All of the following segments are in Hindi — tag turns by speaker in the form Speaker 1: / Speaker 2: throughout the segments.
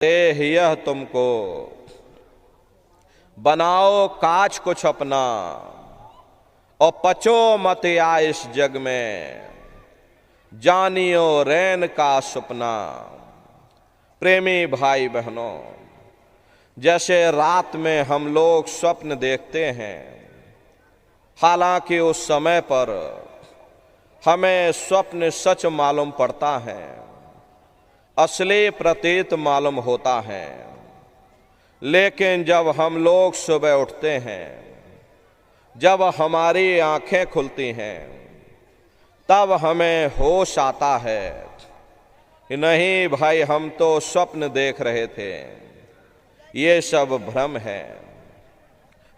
Speaker 1: यह तुमको बनाओ काज कुछ अपना और पचो मत या इस जग में, जानियो रैन का सपना। प्रेमी भाई बहनों, जैसे रात में हम लोग स्वप्न देखते हैं, हालांकि उस समय पर हमें स्वप्न सच मालूम पड़ता है, असली प्रतीत मालूम होता है। लेकिन जब हम लोग सुबह उठते हैं, जब हमारी आंखें खुलती हैं, तब हमें होश आता है कि नहीं भाई, हम तो स्वप्न देख रहे थे, ये सब भ्रम है।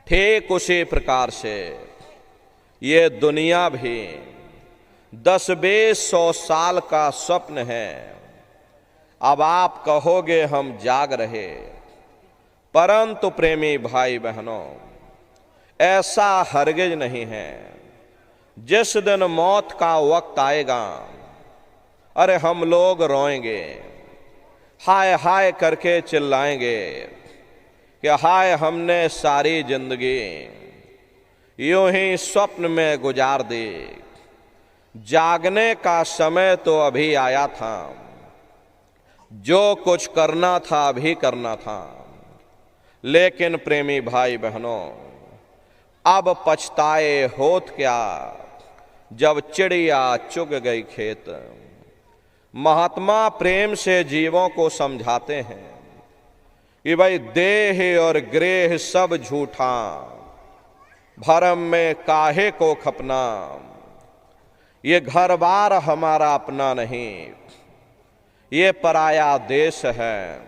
Speaker 1: ठीक उसी प्रकार से ये दुनिया भी 10-20-100 साल का स्वप्न है। अब आप कहोगे हम जाग रहे, परंतु प्रेमी भाई बहनों, ऐसा हरगिज नहीं है। जिस दिन मौत का वक्त आएगा, अरे हम लोग रोएंगे, हाय हाय करके चिल्लाएंगे कि हाय, हमने सारी जिंदगी यूं ही स्वप्न में गुजार दी। जागने का समय तो अभी आया था, जो कुछ करना था अभी करना था। लेकिन प्रेमी भाई बहनों, अब पछताए होत क्या, जब चिड़िया चुग गई खेत। महात्मा प्रेम से जीवों को समझाते हैं कि भाई देह और गृह सब झूठा, भरम में काहे को खपना। ये घर बार हमारा अपना नहीं, ये पराया देश है।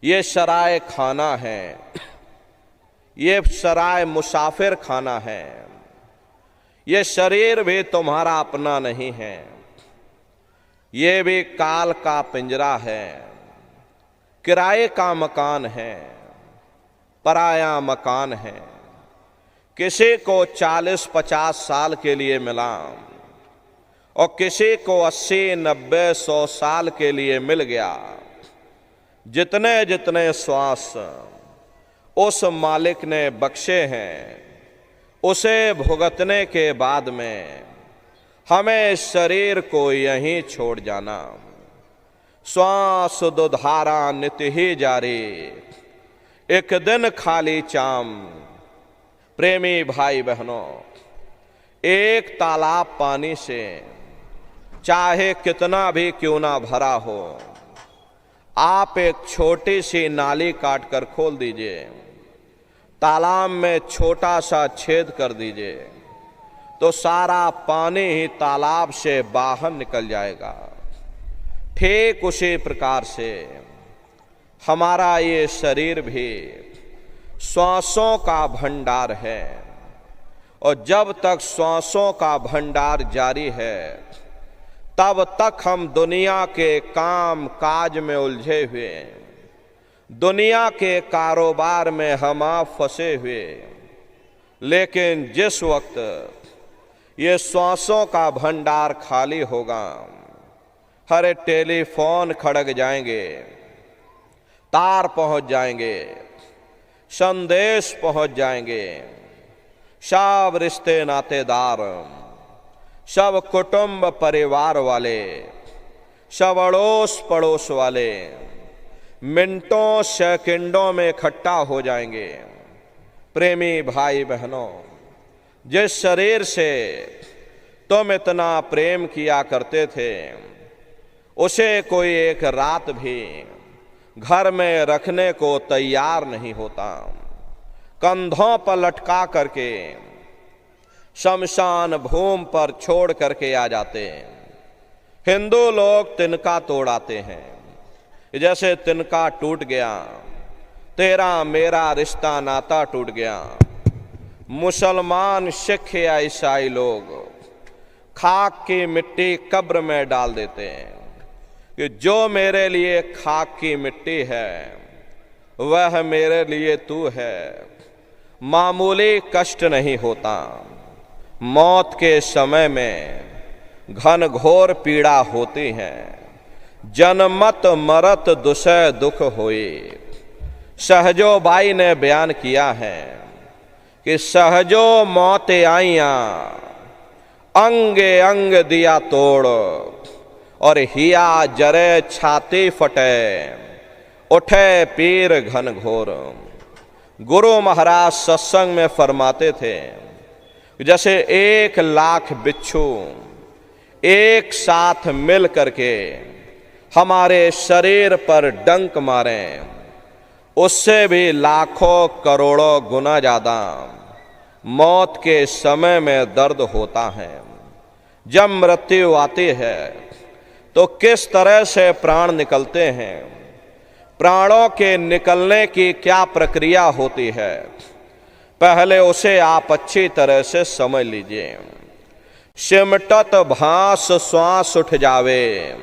Speaker 1: ये सराय खाना है, ये सराय मुसाफिर खाना है। ये शरीर भी तुम्हारा अपना नहीं है, ये भी काल का पिंजरा है, किराए का मकान है, पराया मकान है। किसी को 40-50 साल के लिए मिला और किसी को 80-90-100 साल के लिए मिल गया। जितने जितने श्वास उस मालिक ने बख्शे हैं, उसे भुगतने के बाद में हमें शरीर को यहीं छोड़ जाना। श्वास दुधारा नित्य ही जारी, एक दिन खाली चाम। प्रेमी भाई बहनों, एक तालाब पानी से चाहे कितना भी क्यों ना भरा हो, आप एक छोटी सी नाली काट कर खोल दीजिए, तालाब में छोटा सा छेद कर दीजिए, तो सारा पानी ही तालाब से बाहर निकल जाएगा। ठीक उसी प्रकार से हमारा ये शरीर भी श्वासों का भंडार है, और जब तक श्वासों का भंडार जारी है, तब तक हम दुनिया के काम काज में उलझे हुए, दुनिया के कारोबार में हम आप फंसे हुए। लेकिन जिस वक्त ये श्वासों का भंडार खाली होगा, हरे टेलीफोन खड़क जाएंगे, तार पहुंच जाएंगे, संदेश पहुंच जाएंगे, सब रिश्ते नातेदार, सब कुटुंब परिवार वाले, सब अड़ोस पड़ोस वाले मिनटों सेकंडों में इकट्ठा हो जाएंगे। प्रेमी भाई बहनों, जिस शरीर से तुम इतना प्रेम किया करते थे, उसे कोई एक रात भी घर में रखने को तैयार नहीं होता। कंधों पर लटका करके शमशान भूमि पर छोड़ करके आ जाते हैं। हिंदू लोग तिनका तोड़ाते हैं, जैसे तिनका टूट गया, तेरा मेरा रिश्ता नाता टूट गया। मुसलमान, सिख या ईसाई लोग खाक की मिट्टी कब्र में डाल देते हैं कि जो मेरे लिए खाक की मिट्टी है, वह मेरे लिए तू है। मामूली कष्ट नहीं होता, मौत के समय में घन घोर पीड़ा होती है। जनमत मरत दुसह दुख होए। सहजो बाई ने बयान किया है कि सहजो मौत आईया, अंगे अंग दिया तोड़, और हिया जरे छाती फटे, उठे पीर घन घोर। गुरु महाराज सत्संग में फरमाते थे जैसे 1,00,000 बिच्छू एक साथ मिल करके हमारे शरीर पर डंक मारें, उससे भी लाखों करोड़ों गुना ज्यादा मौत के समय में दर्द होता है। जब मृत्यु आती है तो किस तरह से प्राण निकलते हैं, प्राणों के निकलने की क्या प्रक्रिया होती है, पहले उसे आप अच्छी तरह से समझ लीजिए। सिमटत भास श्वास उठ जावे,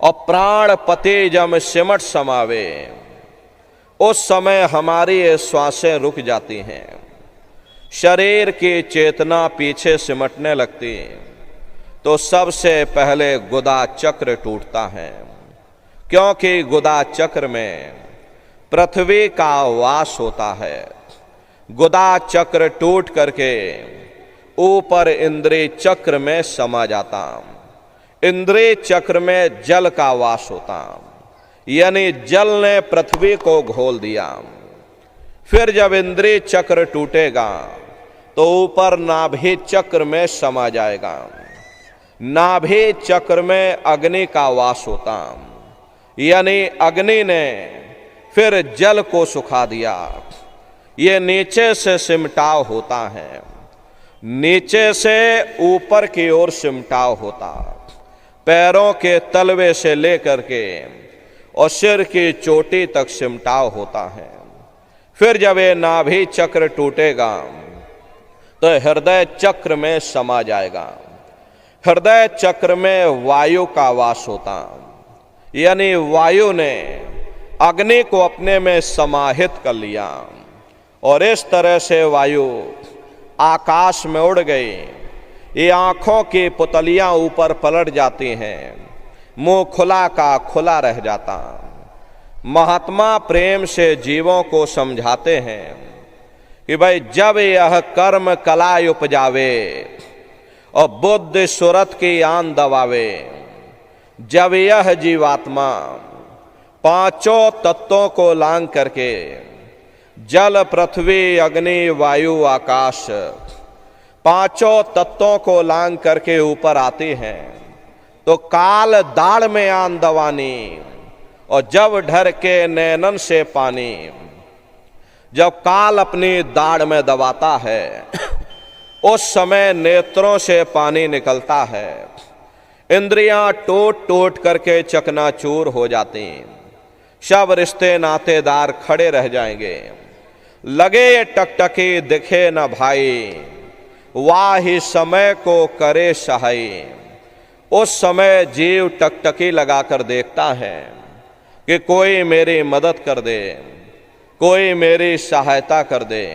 Speaker 1: और प्राण पति जब सिमट समावे, उस समय हमारी ये श्वासें रुक जाती हैं, शरीर की चेतना पीछे सिमटने लगती, तो सबसे पहले गुदा चक्र टूटता है। क्योंकि गुदा चक्र में पृथ्वी का वास होता है। गुदा चक्र टूट करके ऊपर इंद्रिय चक्र में समा जाता, इंद्रिय चक्र में जल का वास होता, यानी जल ने पृथ्वी को घोल दिया। फिर जब इंद्रिय चक्र टूटेगा तो ऊपर नाभि चक्र में समा जाएगा। नाभि चक्र में अग्नि का वास होता, यानी अग्नि ने फिर जल को सुखा दिया। ये नीचे से सिमटाव होता है, नीचे से ऊपर की ओर सिमटाव होता, पैरों के तलवे से लेकर के और सिर की चोटी तक सिमटाव होता है। फिर जब ये नाभि चक्र टूटेगा तो हृदय चक्र में समा जाएगा। हृदय चक्र में वायु का वास होता, यानी वायु ने अग्नि को अपने में समाहित कर लिया, और इस तरह से वायु आकाश में उड़ गई। ये आंखों की पुतलियां ऊपर पलट जाती हैं, मुंह खुला का खुला रह जाता। महात्मा प्रेम से जीवों को समझाते हैं कि भाई जब यह कर्म कला उपजावे और बुद्धि सुरत की आन दबावे, जब यह जीवात्मा पांचों तत्वों को लांग करके जल पृथ्वी अग्नि वायु आकाश पांचों तत्वों को लांग करके ऊपर आती हैं, तो काल दाढ़ में आन दवानी, और जब ढर के नैनन से पानी, जब काल अपनी दाढ़ में दबाता है उस समय नेत्रों से पानी निकलता है, इंद्रियां टूट टूट करके चकनाचूर हो जाती, सब रिश्ते नातेदार खड़े रह जाएंगे। लगे टकटकी दिखे न भाई, वाही समय को करे सहाई। उस समय जीव टकटकी लगाकर देखता है कि कोई मेरी मदद कर दे, कोई मेरी सहायता कर दे,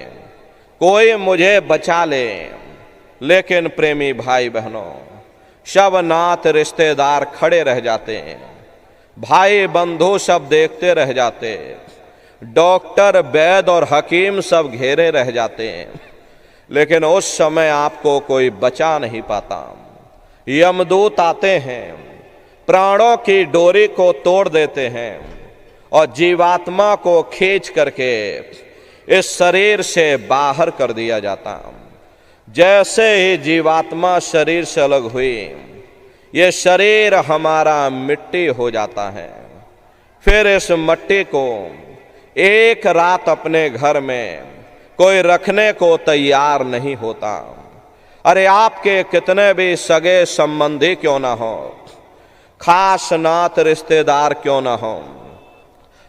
Speaker 1: कोई मुझे बचा ले। लेकिन प्रेमी भाई बहनों, सब नात रिश्तेदार खड़े रह जाते हैं, भाई बंधु सब देखते रह जाते, डॉक्टर वैद्य और हकीम सब घेरे रह जाते हैं, लेकिन उस समय आपको कोई बचा नहीं पाता। यमदूत आते हैं, प्राणों की डोरी को तोड़ देते हैं और जीवात्मा को खींच करके इस शरीर से बाहर कर दिया जाता। जैसे ही जीवात्मा शरीर से अलग हुई, ये शरीर हमारा मिट्टी हो जाता है। फिर इस मिट्टी को एक रात अपने घर में कोई रखने को तैयार नहीं होता। अरे आपके कितने भी सगे संबंधी क्यों ना हो, खास नात रिश्तेदार क्यों ना हो,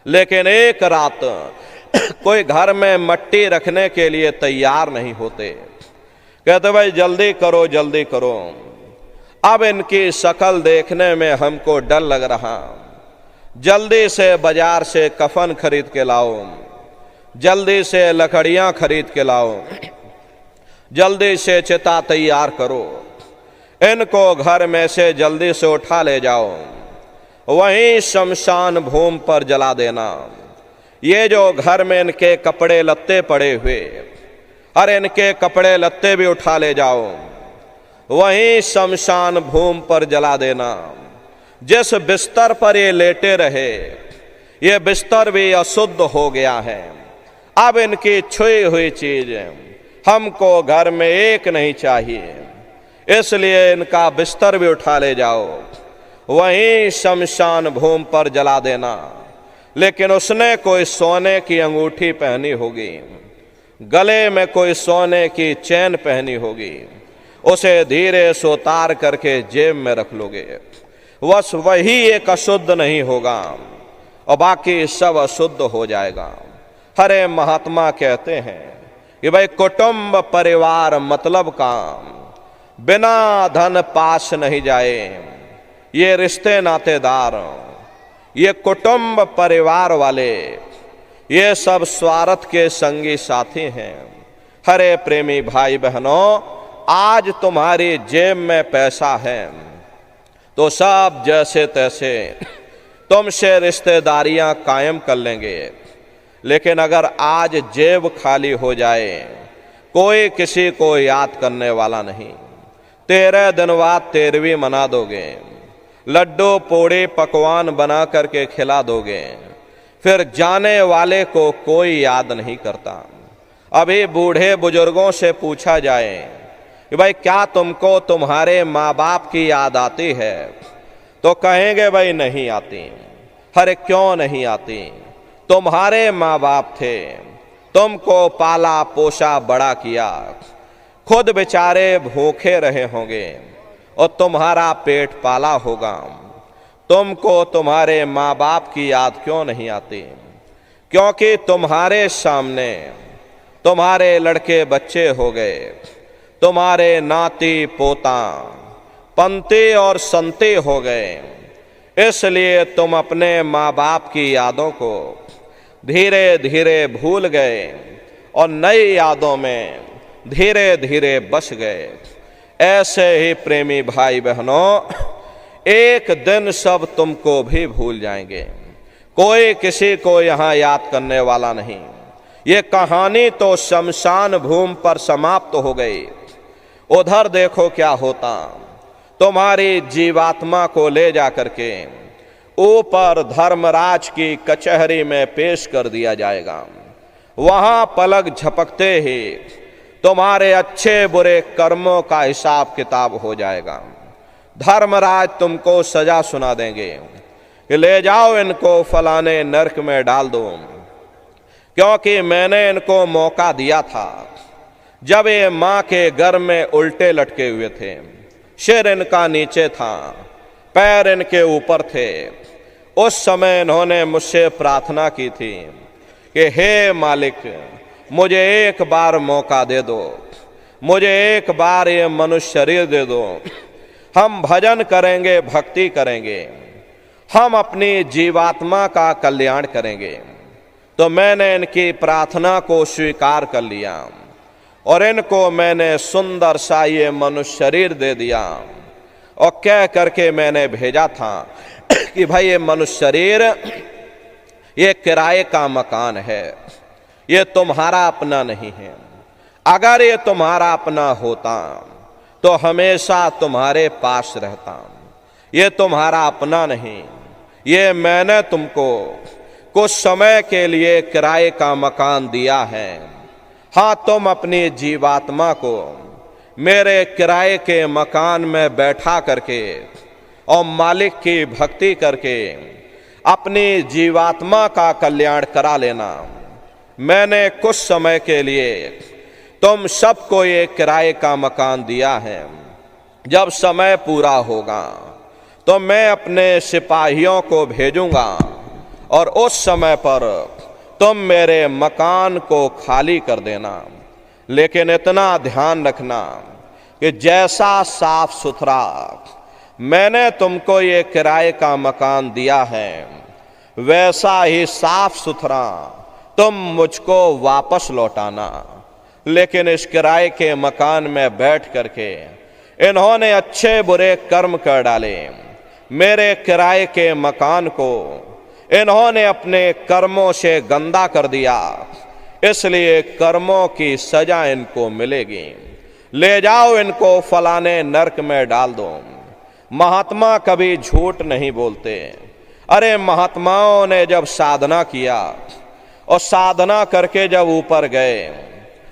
Speaker 1: लेकिन एक रात कोई घर में मिट्टी रखने के लिए तैयार नहीं होते। कहते भाई जल्दी करो जल्दी करो, अब इनकी शक्ल देखने में हमको डर लग रहा, जल्दी से बाजार से कफन खरीद के लाओ, जल्दी से लकड़ियां खरीद के लाओ, जल्दी से चिता तैयार करो, इनको घर में से जल्दी से उठा ले जाओ। वहीं शमशान भूमि पर जला देना। ये जो घर में इनके कपड़े लत्ते पड़े हुए, अरे इनके कपड़े लत्ते भी उठा ले जाओ, वहीं शमशान भूमि पर जला देना। जिस बिस्तर पर ये लेटे रहे, ये बिस्तर भी अशुद्ध हो गया है। अब इनकी छुई हुई चीज हमको घर में एक नहीं चाहिए, इसलिए इनका बिस्तर भी उठा ले जाओ, वहीं शमशान भूमि पर जला देना। लेकिन उसने कोई सोने की अंगूठी पहनी होगी, गले में कोई सोने की चैन पहनी होगी, उसे धीरे से उतार करके जेब में रख लोगे। बस वही एक अशुद्ध नहीं होगा और बाकी सब अशुद्ध हो जाएगा। हरे महात्मा कहते हैं कि भाई कुटुंब परिवार मतलब काम, बिना धन पास नहीं जाए। ये रिश्ते नातेदार, ये कुटुंब परिवार वाले, ये सब स्वार्थ के संगी साथी हैं। हरे प्रेमी भाई बहनों, आज तुम्हारी जेब में पैसा है तो सब जैसे तैसे तुमसे रिश्तेदारियां कायम कर लेंगे। लेकिन अगर आज जेब खाली हो जाए, कोई किसी को याद करने वाला नहीं, 13 दिन बाद 13वीं मना दोगे, लड्डू पूड़ी पकवान बना करके खिला दोगे, फिर जाने वाले को कोई याद नहीं करता। अभी बूढ़े बुजुर्गों से पूछा जाए कि भाई क्या तुमको तुम्हारे माँ बाप की याद आती है, तो कहेंगे भाई नहीं आती। अरे क्यों नहीं आती? तुम्हारे माँ बाप थे, तुमको पाला पोसा बड़ा किया, खुद बेचारे भूखे रहे होंगे और तुम्हारा पेट पाला होगा। तुमको तुम्हारे माँ बाप की याद क्यों नहीं आती? क्योंकि तुम्हारे सामने तुम्हारे लड़के बच्चे हो गए, तुम्हारे नाती पोता पंते और संते हो गए, इसलिए तुम अपने माँ बाप की यादों को धीरे धीरे भूल गए और नई यादों में धीरे धीरे बस गए। ऐसे ही प्रेमी भाई बहनों, एक दिन सब तुमको भी भूल जाएंगे, कोई किसी को यहाँ याद करने वाला नहीं। ये कहानी तो शमशान भूमि पर समाप्त हो गई। उधर देखो क्या होता, तुम्हारी जीवात्मा को ले जा करके ऊपर धर्मराज की कचहरी में पेश कर दिया जाएगा। वहां पलक झपकते ही तुम्हारे अच्छे बुरे कर्मों का हिसाब किताब हो जाएगा। धर्मराज तुमको सजा सुना देंगे कि ले जाओ इनको फलाने नरक में डाल दो, क्योंकि मैंने इनको मौका दिया था जब ये माँ के गर्भ में उल्टे लटके हुए थे, सिर इनका नीचे था, पैर इनके ऊपर थे। उस समय इन्होंने मुझसे प्रार्थना की थी कि हे मालिक, मुझे एक बार मौका दे दो, मुझे एक बार ये मनुष्य शरीर दे दो, हम भजन करेंगे, भक्ति करेंगे, हम अपनी जीवात्मा का कल्याण करेंगे। तो मैंने इनकी प्रार्थना को स्वीकार कर लिया और इनको मैंने सुंदर सा ये मनुष्य शरीर दे दिया और कह करके मैंने भेजा था कि भाई ये मनुष्य शरीर ये किराए का मकान है, ये तुम्हारा अपना नहीं है। अगर ये तुम्हारा अपना होता तो हमेशा तुम्हारे पास रहता। ये तुम्हारा अपना नहीं, ये मैंने तुमको कुछ समय के लिए किराए का मकान दिया है। हाँ, तुम अपनी जीवात्मा को मेरे किराए के मकान में बैठा करके और मालिक की भक्ति करके अपनी जीवात्मा का कल्याण करा लेना। मैंने कुछ समय के लिए तुम सबको ये किराए का मकान दिया है। जब समय पूरा होगा तो मैं अपने सिपाहियों को भेजूंगा और उस समय पर तुम मेरे मकान को खाली कर देना। लेकिन इतना ध्यान रखना कि जैसा साफ सुथरा मैंने तुमको ये किराए का मकान दिया है, वैसा ही साफ सुथरा तुम मुझको वापस लौटाना। लेकिन इस किराए के मकान में बैठ करके इन्होंने अच्छे बुरे कर्म कर डाले, मेरे किराए के मकान को इन्होंने अपने कर्मों से गंदा कर दिया, इसलिए कर्मों की सजा इनको मिलेगी। ले जाओ इनको फलाने नरक में डाल दो। महात्मा कभी झूठ नहीं बोलते। अरे महात्माओं ने जब साधना किया और साधना करके जब ऊपर गए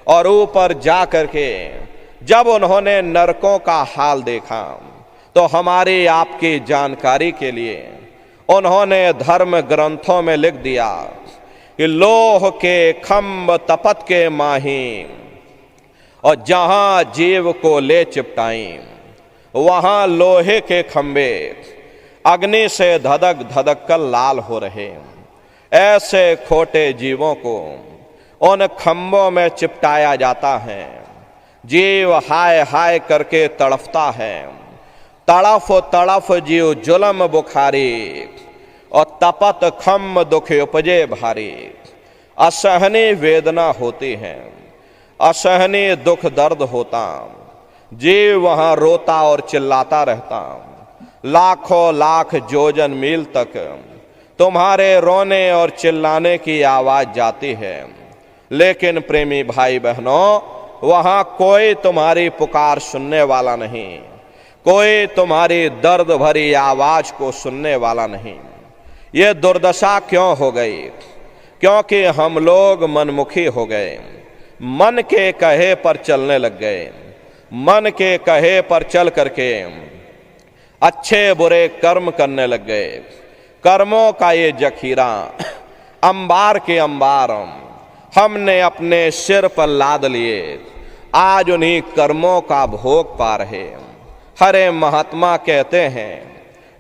Speaker 1: और ऊपर जा करके जब उन्होंने नरकों का हाल देखा, तो हमारी आपकी जानकारी के लिए उन्होंने धर्म ग्रंथों में लिख दिया कि लोह के खम्भ तपत के माही, और जहां जीव को ले चिपटाई वहां लोहे के खंबे अग्नि से धधक धधक कर लाल हो रहे। ऐसे खोटे जीवों को उन खंभों में चिपटाया जाता है। जीव हाय हाय करके तड़फता है। तड़फ तड़फ जीव जुलम बुखारी, और तपत खम्भ दुख उपजे भारी। असहनीय वेदना होती है, असहनीय दुख दर्द होता। जीव वहां रोता और चिल्लाता रहता। लाखों लाख जोजन मील तक तुम्हारे रोने और चिल्लाने की आवाज जाती है, लेकिन प्रेमी भाई बहनों, वहां कोई तुम्हारी पुकार सुनने वाला नहीं, कोई तुम्हारी दर्द भरी आवाज को सुनने वाला नहीं। ये दुर्दशा क्यों हो गई? क्योंकि हम लोग मनमुखी हो गए, मन के कहे पर चलने लग गए। मन के कहे पर चल करके अच्छे बुरे कर्म करने लग गए। कर्मों का ये जखीरा अंबार के अंबार हमने अपने सिर पर लाद लिए। आज उन्हीं कर्मों का भोग पा रहे। हरे महात्मा कहते हैं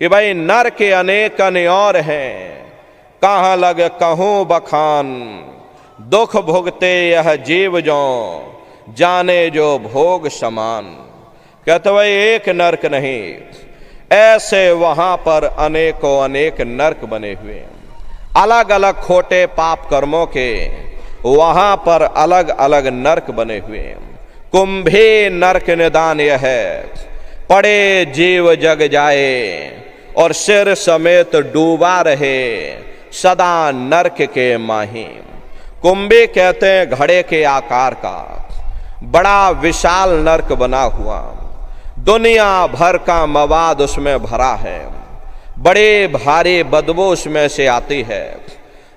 Speaker 1: कि भाई नर के अनेक और हैं, कहाँ लग कहूँ बखान। दुख भुगते यह जीव जो जाने जो भोग समान। कहते भाई एक नरक नहीं, ऐसे वहां पर अनेकों अनेक नरक बने हुए। अलग अलग खोटे पाप कर्मों के वहां पर अलग अलग नरक बने हुए। कुंभी नरक निदान यह है, पड़े जीव जग जाए और सिर समेत डूबा रहे सदा नरक के माही। कुंभी कहते हैं घड़े के आकार का बड़ा विशाल नरक बना हुआ। दुनिया भर का मवाद उसमें भरा है। बड़ी भारी बदबू उसमें से आती है।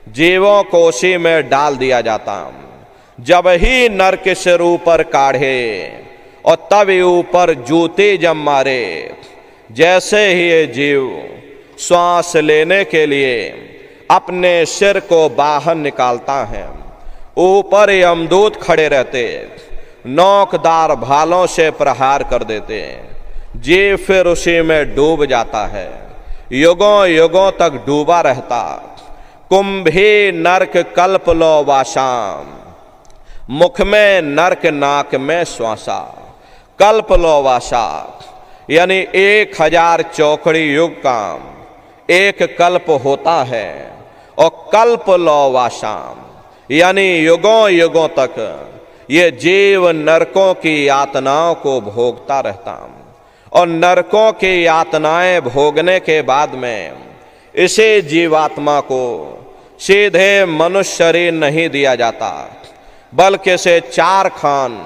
Speaker 1: जीवों को उसी में डाल दिया जाता। जब ही नरक सिर ऊपर काढ़े और तब ऊपर जूती जब मारे, जैसे ही ये जीव श्वास लेने के लिए अपने सिर को बाहर निकालता है, ऊपर यमदूत खड़े रहते, नोकदार भालों से प्रहार कर देते। जीव फिर उसी में डूब जाता है, युगों युगों तक डूबा रहता। कुंभी नरक कल्प लो वाशाम, मुख में नरक नाक में श्वासा। कल्प लो वासा यानी 1000 चौकड़ी युग का एक कल्प होता है, और कल्प लो वाशाम यानी युगों युगों तक ये जीव नरकों की यातनाओं को भोगता रहता। और नरकों की यातनाएं भोगने के बाद में इसे जीवात्मा को सीधे मनुष्य शरीर नहीं दिया जाता, बल्कि इसे 4 खान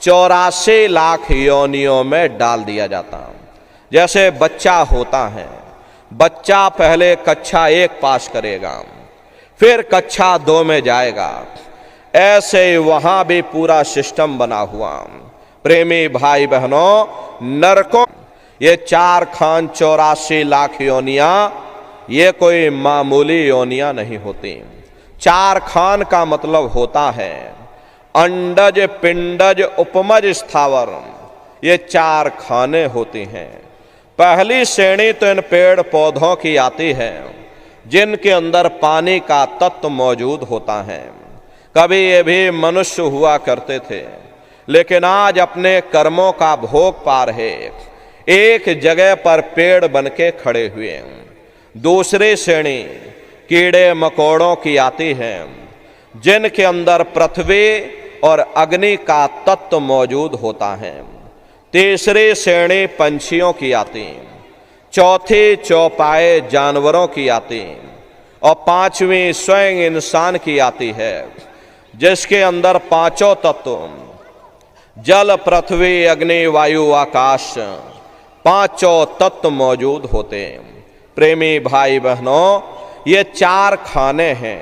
Speaker 1: 84 लाख योनियों में डाल दिया जाता। जैसे बच्चा होता है, बच्चा पहले कक्षा 1 पास करेगा, फिर कक्षा 2 में जाएगा। ऐसे वहां भी पूरा सिस्टम बना हुआ। प्रेमी भाई बहनों, नरकों ये 4 खान 84 लाख योनियां, ये कोई मामूली योनियां नहीं होती। 4 खान का मतलब होता है अंडज पिंडज उपमज स्थावर, ये 4 खाने होती हैं। पहली श्रेणी तो इन पेड़ पौधों की आती है जिनके अंदर पानी का तत्व मौजूद होता है। कभी ये भी मनुष्य हुआ करते थे, लेकिन आज अपने कर्मों का भोग पा रहे, एक जगह पर पेड़ बनके खड़े हुए। दूसरी श्रेणी कीड़े मकोड़ों की आती है जिनके अंदर पृथ्वी और अग्नि का तत्व मौजूद होता है। तीसरी श्रेणी पंछियों की आती। चौथी चौपाए जानवरों की आती और पांचवी स्वयं इंसान की आती है, जिसके अंदर पांचों तत्व जल, पृथ्वी, अग्नि, वायु, आकाश, पांचों तत्व मौजूद होते हैं। प्रेमी भाई बहनों, ये चार खाने हैं,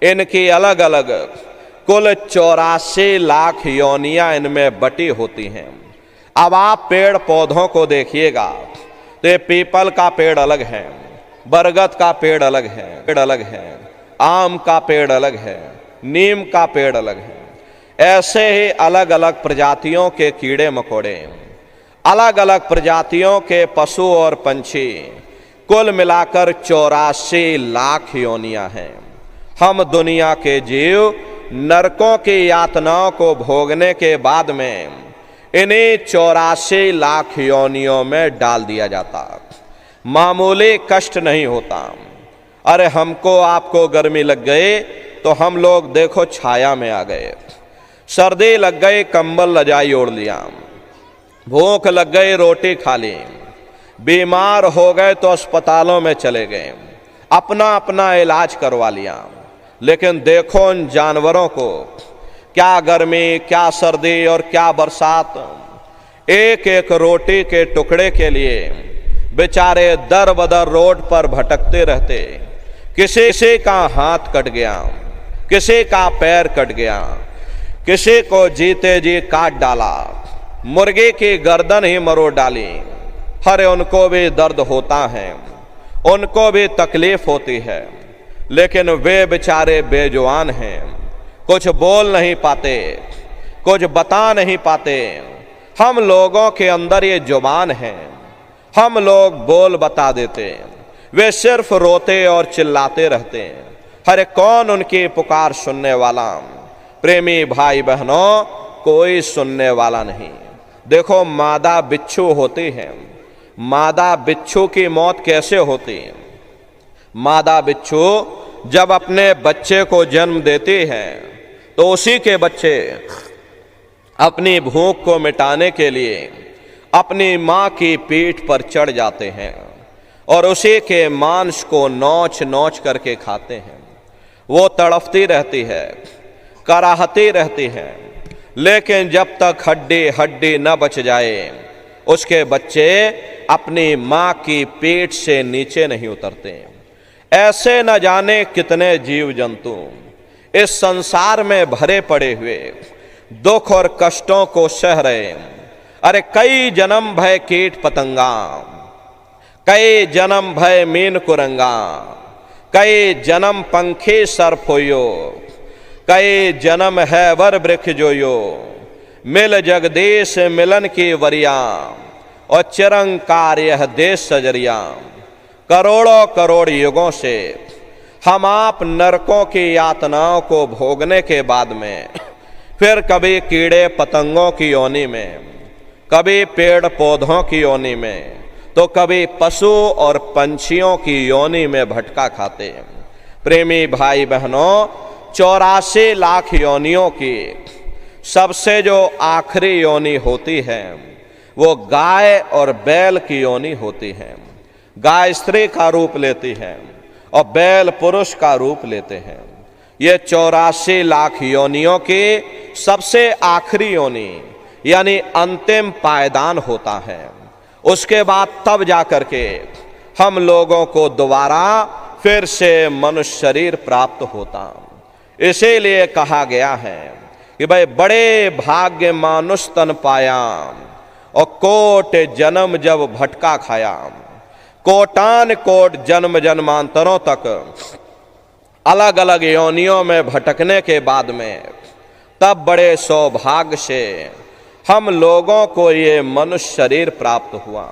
Speaker 1: इनकी अलग अलग कुल 84 लाख योनियां इनमें बटी होती हैं। अब आप पेड़ पौधों को देखिएगा तो ये पीपल का पेड़ अलग है, बरगद का पेड़ अलग है, आम का पेड़ अलग है, नीम का पेड़ अलग है। ऐसे ही अलग अलग प्रजातियों के कीड़े मकोड़े, अलग अलग प्रजातियों के पशु और पंछी, कुल मिलाकर 84 लाख योनियां हैं। हम दुनिया के जीव नरकों की यातनाओं को भोगने के बाद में इन्हीं 84 लाख योनियों में डाल दिया जाता। मामूली कष्ट नहीं होता। अरे हमको आपको गर्मी लग गई तो हम लोग देखो छाया में आ गए, सर्दी लग गई कंबल रजाई ओढ़ लिया, भूख लग गई रोटी खा ली, बीमार हो गए तो अस्पतालों में चले गए, अपना अपना इलाज करवा लिया। लेकिन देखो उन जानवरों को, क्या गर्मी, क्या सर्दी और क्या बरसात, एक एक रोटी के टुकड़े के लिए बेचारे दर बदर रोड पर भटकते रहते। किसी का हाथ कट गया, किसी का पैर कट गया, किसी को जीते जी काट डाला, मुर्गे की गर्दन ही मरोड़ डाली। हरे उनको भी दर्द होता है, उनको भी तकलीफ होती है, लेकिन वे बेचारे बेजुबान हैं, कुछ बोल नहीं पाते, कुछ बता नहीं पाते। हम लोगों के अंदर ये जुबान है, हम लोग बोल बता देते, वे सिर्फ रोते और चिल्लाते रहते हैं। हरे कौन उनकी पुकार सुनने वाला? प्रेमी भाई बहनों, कोई सुनने वाला नहीं। देखो मादा बिच्छू होती है, मादा बिच्छू की मौत कैसे होती है? मादा बिच्छू जब अपने बच्चे को जन्म देती है तो उसी के बच्चे अपनी भूख को मिटाने के लिए अपनी माँ की पीठ पर चढ़ जाते हैं और उसी के मांस को नोच नोच करके खाते हैं। वो तड़फती रहती है, कराहती रहती है, लेकिन जब तक हड्डी हड्डी न बच जाए उसके बच्चे अपनी माँ की पीठ से नीचे नहीं उतरते। ऐसे न जाने कितने जीव जंतु इस संसार में भरे पड़े हुए दुख और कष्टों को सह रहे। अरे कई जन्म भय कीट पतंगा, कई जन्म भय मीन कुरंगा, कई जन्म पंखी सर्प होयो, कई जन्म है वर वृक्ष जोयो, मिल जगदीश मिलन की वरिया और चिरंकार यह देश सजरिया। करोड़ों करोड़ युगों से हम आप नरकों की यातनाओं को भोगने के बाद में फिर कभी कीड़े पतंगों की योनि में, कभी पेड़ पौधों की योनि में, तो कभी पशु और पंछियों की योनि में भटका खाते हैं। प्रेमी भाई बहनों, 84 लाख योनियों की सबसे जो आखिरी योनि होती है वो गाय और बैल की योनि होती है। गाय स्त्री का रूप लेती है और बैल पुरुष का रूप लेते हैं। ये 84 लाख योनियों की सबसे आखिरी योनि यानी अंतिम पायदान होता है। उसके बाद तब जाकर के हम लोगों को दोबारा फिर से मनुष्य शरीर प्राप्त होता। इसीलिए कहा गया है कि भाई बड़े भाग्य मानुष तन पाया और कोट जन्म जब भटका खाया। कोटान कोट जन्म जन्मांतरों तक अलग अलग योनियों में भटकने के बाद में तब बड़े सौभाग्य से हम लोगों को ये मनुष्य शरीर प्राप्त हुआ।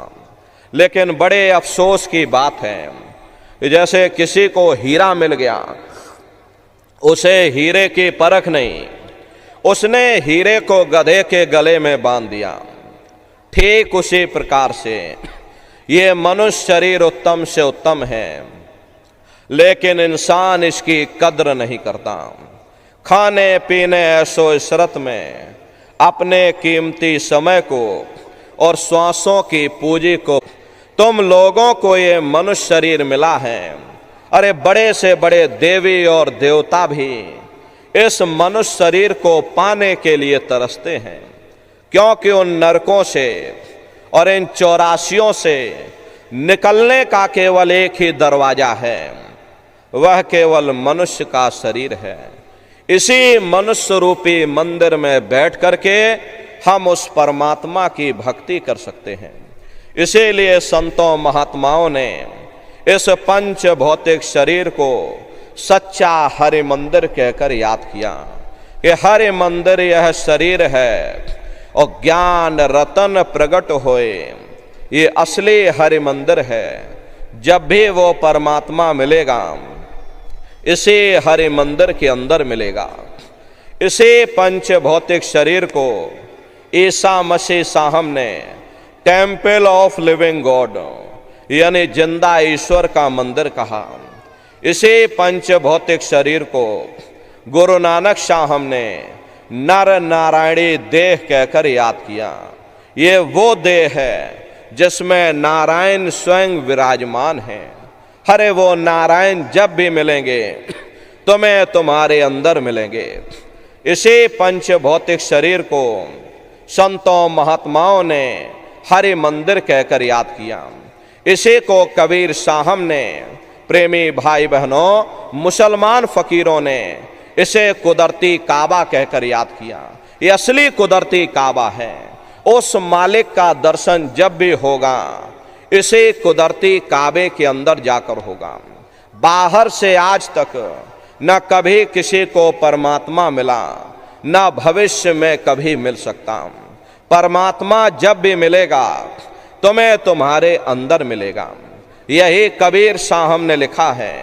Speaker 1: लेकिन बड़े अफसोस की बात है कि जैसे किसी को हीरा मिल गया, उसे हीरे की परख नहीं, उसने हीरे को गधे के गले में बांध दिया। ठीक उसी प्रकार से ये मनुष्य शरीर उत्तम से उत्तम है, लेकिन इंसान इसकी कद्र नहीं करता। खाने पीने ऐसो इशरत में अपने कीमती समय को और श्वासों की पूंजी को तुम लोगों को ये मनुष्य शरीर मिला है। अरे बड़े से बड़े देवी और देवता भी इस मनुष्य शरीर को पाने के लिए तरसते हैं, क्योंकि उन नरकों से और इन 84 से निकलने का केवल एक ही दरवाजा है, वह केवल मनुष्य का शरीर है। इसी मनुष्य रूपी मंदिर में बैठ करके हम उस परमात्मा की भक्ति कर सकते हैं। इसीलिए संतों महात्माओं ने इस पंच भौतिक शरीर को सच्चा हरि मंदिर कहकर याद किया कि हरि मंदिर यह शरीर है और ज्ञान रतन प्रकट होए, ये असली हरि मंदिर है। जब भी वो परमात्मा मिलेगा इसी हरि मंदिर के अंदर मिलेगा। इसी पंच भौतिक शरीर को ईसा मसीह साहब ने टेम्पल ऑफ लिविंग गॉड यानी जिंदा ईश्वर का मंदिर कहा। इसी पंच भौतिक शरीर को गुरु नानक साहब ने नर नारायणी देह कहकर याद किया। ये वो देह है जिसमें नारायण स्वयं विराजमान है। अरे वो नारायण जब भी मिलेंगे तुम्हें तुम्हारे अंदर मिलेंगे। इसी पंच भौतिक शरीर को संतों महात्माओं ने हरि मंदिर कहकर याद किया। इसी को कबीर साहब ने, प्रेमी भाई बहनों, मुसलमान फकीरों ने इसे कुदरती काबा कहकर याद किया। ये असली कुदरती काबा है। उस मालिक का दर्शन जब भी होगा इसे कुदरती काबे के अंदर जाकर होगा। बाहर से आज तक न कभी किसी को परमात्मा मिला, न भविष्य में कभी मिल सकता। परमात्मा जब भी मिलेगा तुम्हें तुम्हारे अंदर मिलेगा। यही कबीर साहब ने लिखा है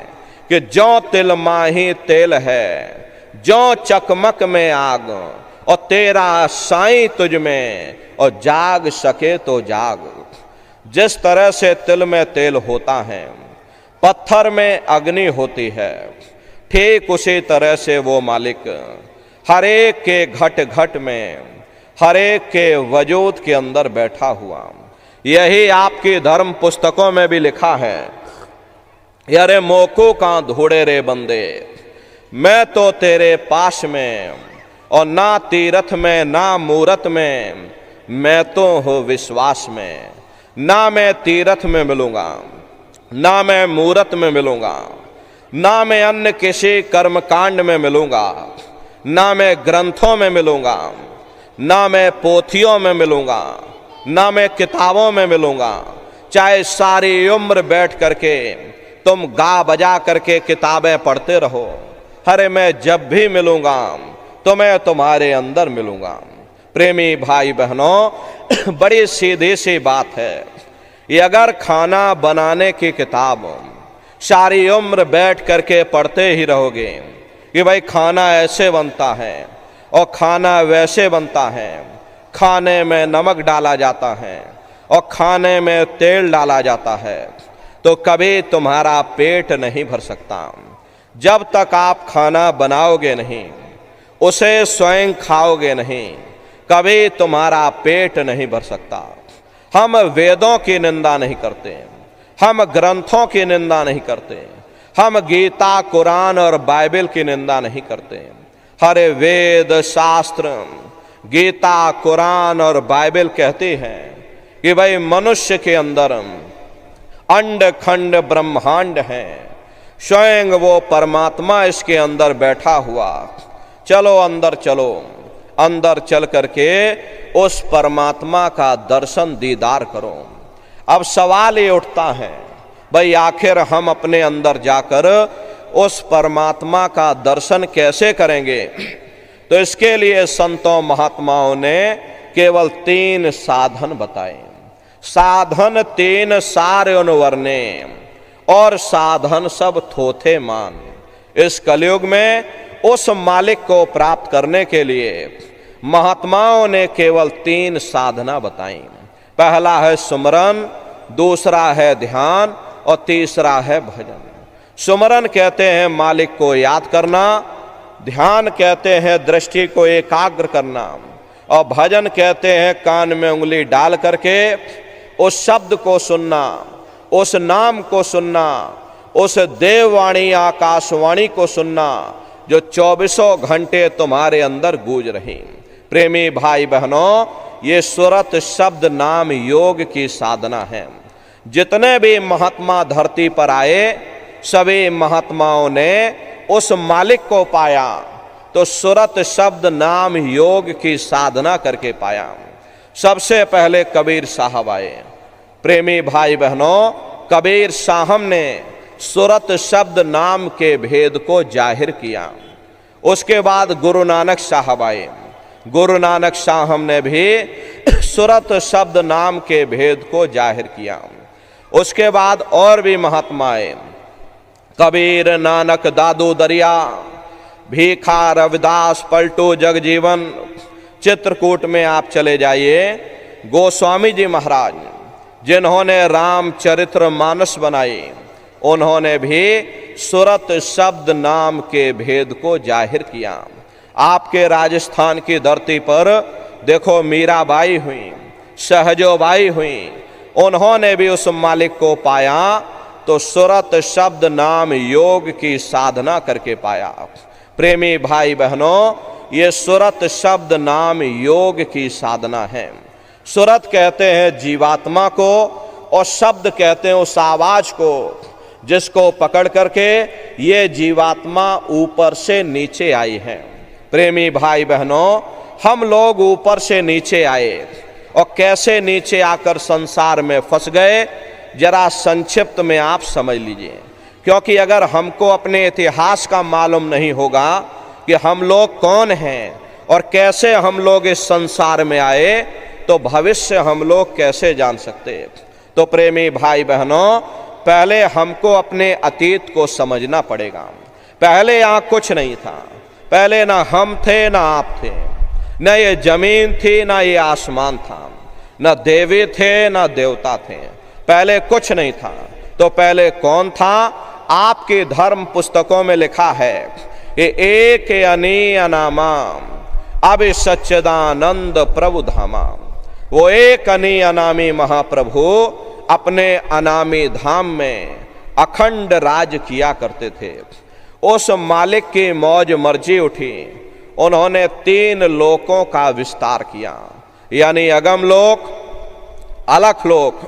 Speaker 1: कि जो तिल माही तेल है, जो चकमक में आग, और तेरा साईं तुझ में, और जाग सके तो जाग। जिस तरह से तिल में तेल होता है, पत्थर में अग्नि होती है, ठीक उसी तरह से वो मालिक हर एक के घट घट में, हर एक के वजूद के अंदर बैठा हुआ। यही आपकी धर्म पुस्तकों में भी लिखा है, यारे मोको का धूड़े रे बंदे, मैं तो तेरे पास में, और ना तीरथ में ना मूरत में, मैं तो हूँ विश्वास में। ना मैं तीरथ में मिलूंगा, ना मैं मूरत में मिलूंगा, ना मैं अन्य किसी कर्मकांड में मिलूंगा, ना मैं ग्रंथों में मिलूंगा, ना मैं पोथियों में मिलूंगा, ना मैं किताबों में मिलूंगा। चाहे सारी उम्र बैठ करके तुम गा बजा करके किताबें पढ़ते रहो, अरे मैं जब भी मिलूंगा तो मैं तुम्हारे अंदर मिलूंगा। प्रेमी भाई बहनों, बड़ी सीधी सी बात है। ये अगर खाना बनाने की किताब सारी उम्र बैठ करके पढ़ते ही रहोगे कि भाई खाना ऐसे बनता है और खाना वैसे बनता है, खाने में नमक डाला जाता है और खाने में तेल डाला जाता है, तो कभी तुम्हारा पेट नहीं भर सकता। जब तक आप खाना बनाओगे नहीं, उसे स्वयं खाओगे नहीं, कभी तुम्हारा पेट नहीं भर सकता। हम वेदों की निंदा नहीं करते, हम ग्रंथों की निंदा नहीं करते, हम गीता, कुरान और बाइबल की निंदा नहीं करते। हर वेद शास्त्र, गीता, कुरान और बाइबल कहती हैं कि भाई मनुष्य के अंदर अंड खंड ब्रह्मांड है, स्वयं वो परमात्मा इसके अंदर बैठा हुआ। चलो अंदर चलो, अंदर चल करके उस परमात्मा का दर्शन दीदार करो। अब सवाल ये उठता है, भाई आखिर हम अपने अंदर जाकर उस परमात्मा का दर्शन कैसे करेंगे? तो इसके लिए संतों महात्माओं ने केवल 3 साधन बताए। साधन 3 सारे वर्णे, और साधन सब थोथे मान। इस कलयुग में उस मालिक को प्राप्त करने के लिए महात्माओं ने केवल 3 साधना बताई। पहला है सुमरन, दूसरा है ध्यान, और तीसरा है भजन। सुमरन कहते हैं मालिक को याद करना, ध्यान कहते हैं दृष्टि को एकाग्र करना, और भजन कहते हैं कान में उंगली डाल करके उस शब्द को सुनना, उस नाम को सुनना, उस देववाणी आकाशवाणी को सुनना जो 24 घंटे तुम्हारे अंदर गूंज रही। प्रेमी भाई बहनों, ये सुरत शब्द नाम योग की साधना है। जितने भी महात्मा धरती पर आए, सभी महात्माओं ने उस मालिक को पाया तो सुरत शब्द नाम योग की साधना करके पाया। सबसे पहले कबीर साहब आए। प्रेमी भाई बहनों, कबीर साहब ने सुरत शब्द नाम के भेद को जाहिर किया। उसके बाद गुरु नानक साहब आए। गुरु नानक साहब ने भी सुरत शब्द नाम के भेद को जाहिर किया। उसके बाद और भी महात्मा आए, कबीर, नानक, दादू दरिया, भीखा, रविदास, पलटू, जगजीवन। चित्रकूट में आप चले जाइए, गोस्वामी जी महाराज जिन्होंने रामचरित्र मानस बनाई, उन्होंने भी सुरत शब्द नाम के भेद को जाहिर किया। आपके राजस्थान की धरती पर देखो मीराबाई हुई, सहजोबाई हुई, उन्होंने भी उस मालिक को पाया तो सुरत शब्द नाम योग की साधना करके पाया। प्रेमी भाई बहनों, ये सुरत शब्द नाम योग की साधना है। सुरत कहते हैं जीवात्मा को और शब्द कहते हैं उस आवाज को जिसको पकड़ करके ये जीवात्मा ऊपर से नीचे आई है। प्रेमी भाई बहनों, हम लोग ऊपर से नीचे आए और कैसे नीचे आकर संसार में फंस गए, जरा संक्षिप्त में आप समझ लीजिए। क्योंकि अगर हमको अपने इतिहास का मालूम नहीं होगा कि हम लोग कौन हैं और कैसे हम लोग इस संसार में आए, तो भविष्य हम लोग कैसे जान सकते। तो प्रेमी भाई बहनों, पहले हमको अपने अतीत को समझना पड़ेगा। पहले यहाँ कुछ नहीं था, पहले ना हम थे ना आप थे, न ये जमीन थी ना ये आसमान था, न देवी थे ना देवता थे, पहले कुछ नहीं था। तो पहले कौन था? आपके धर्म पुस्तकों में लिखा है ये एक अनी अनामा अब सच्चिदानंद प्रभु धामा। वो एक अनी अनामी महाप्रभु अपने अनामी धाम में अखंड राज किया करते थे। उस मालिक की मौज मर्जी उठी, उन्होंने 3 लोकों का विस्तार किया, यानी अगम लोक, अलख लोक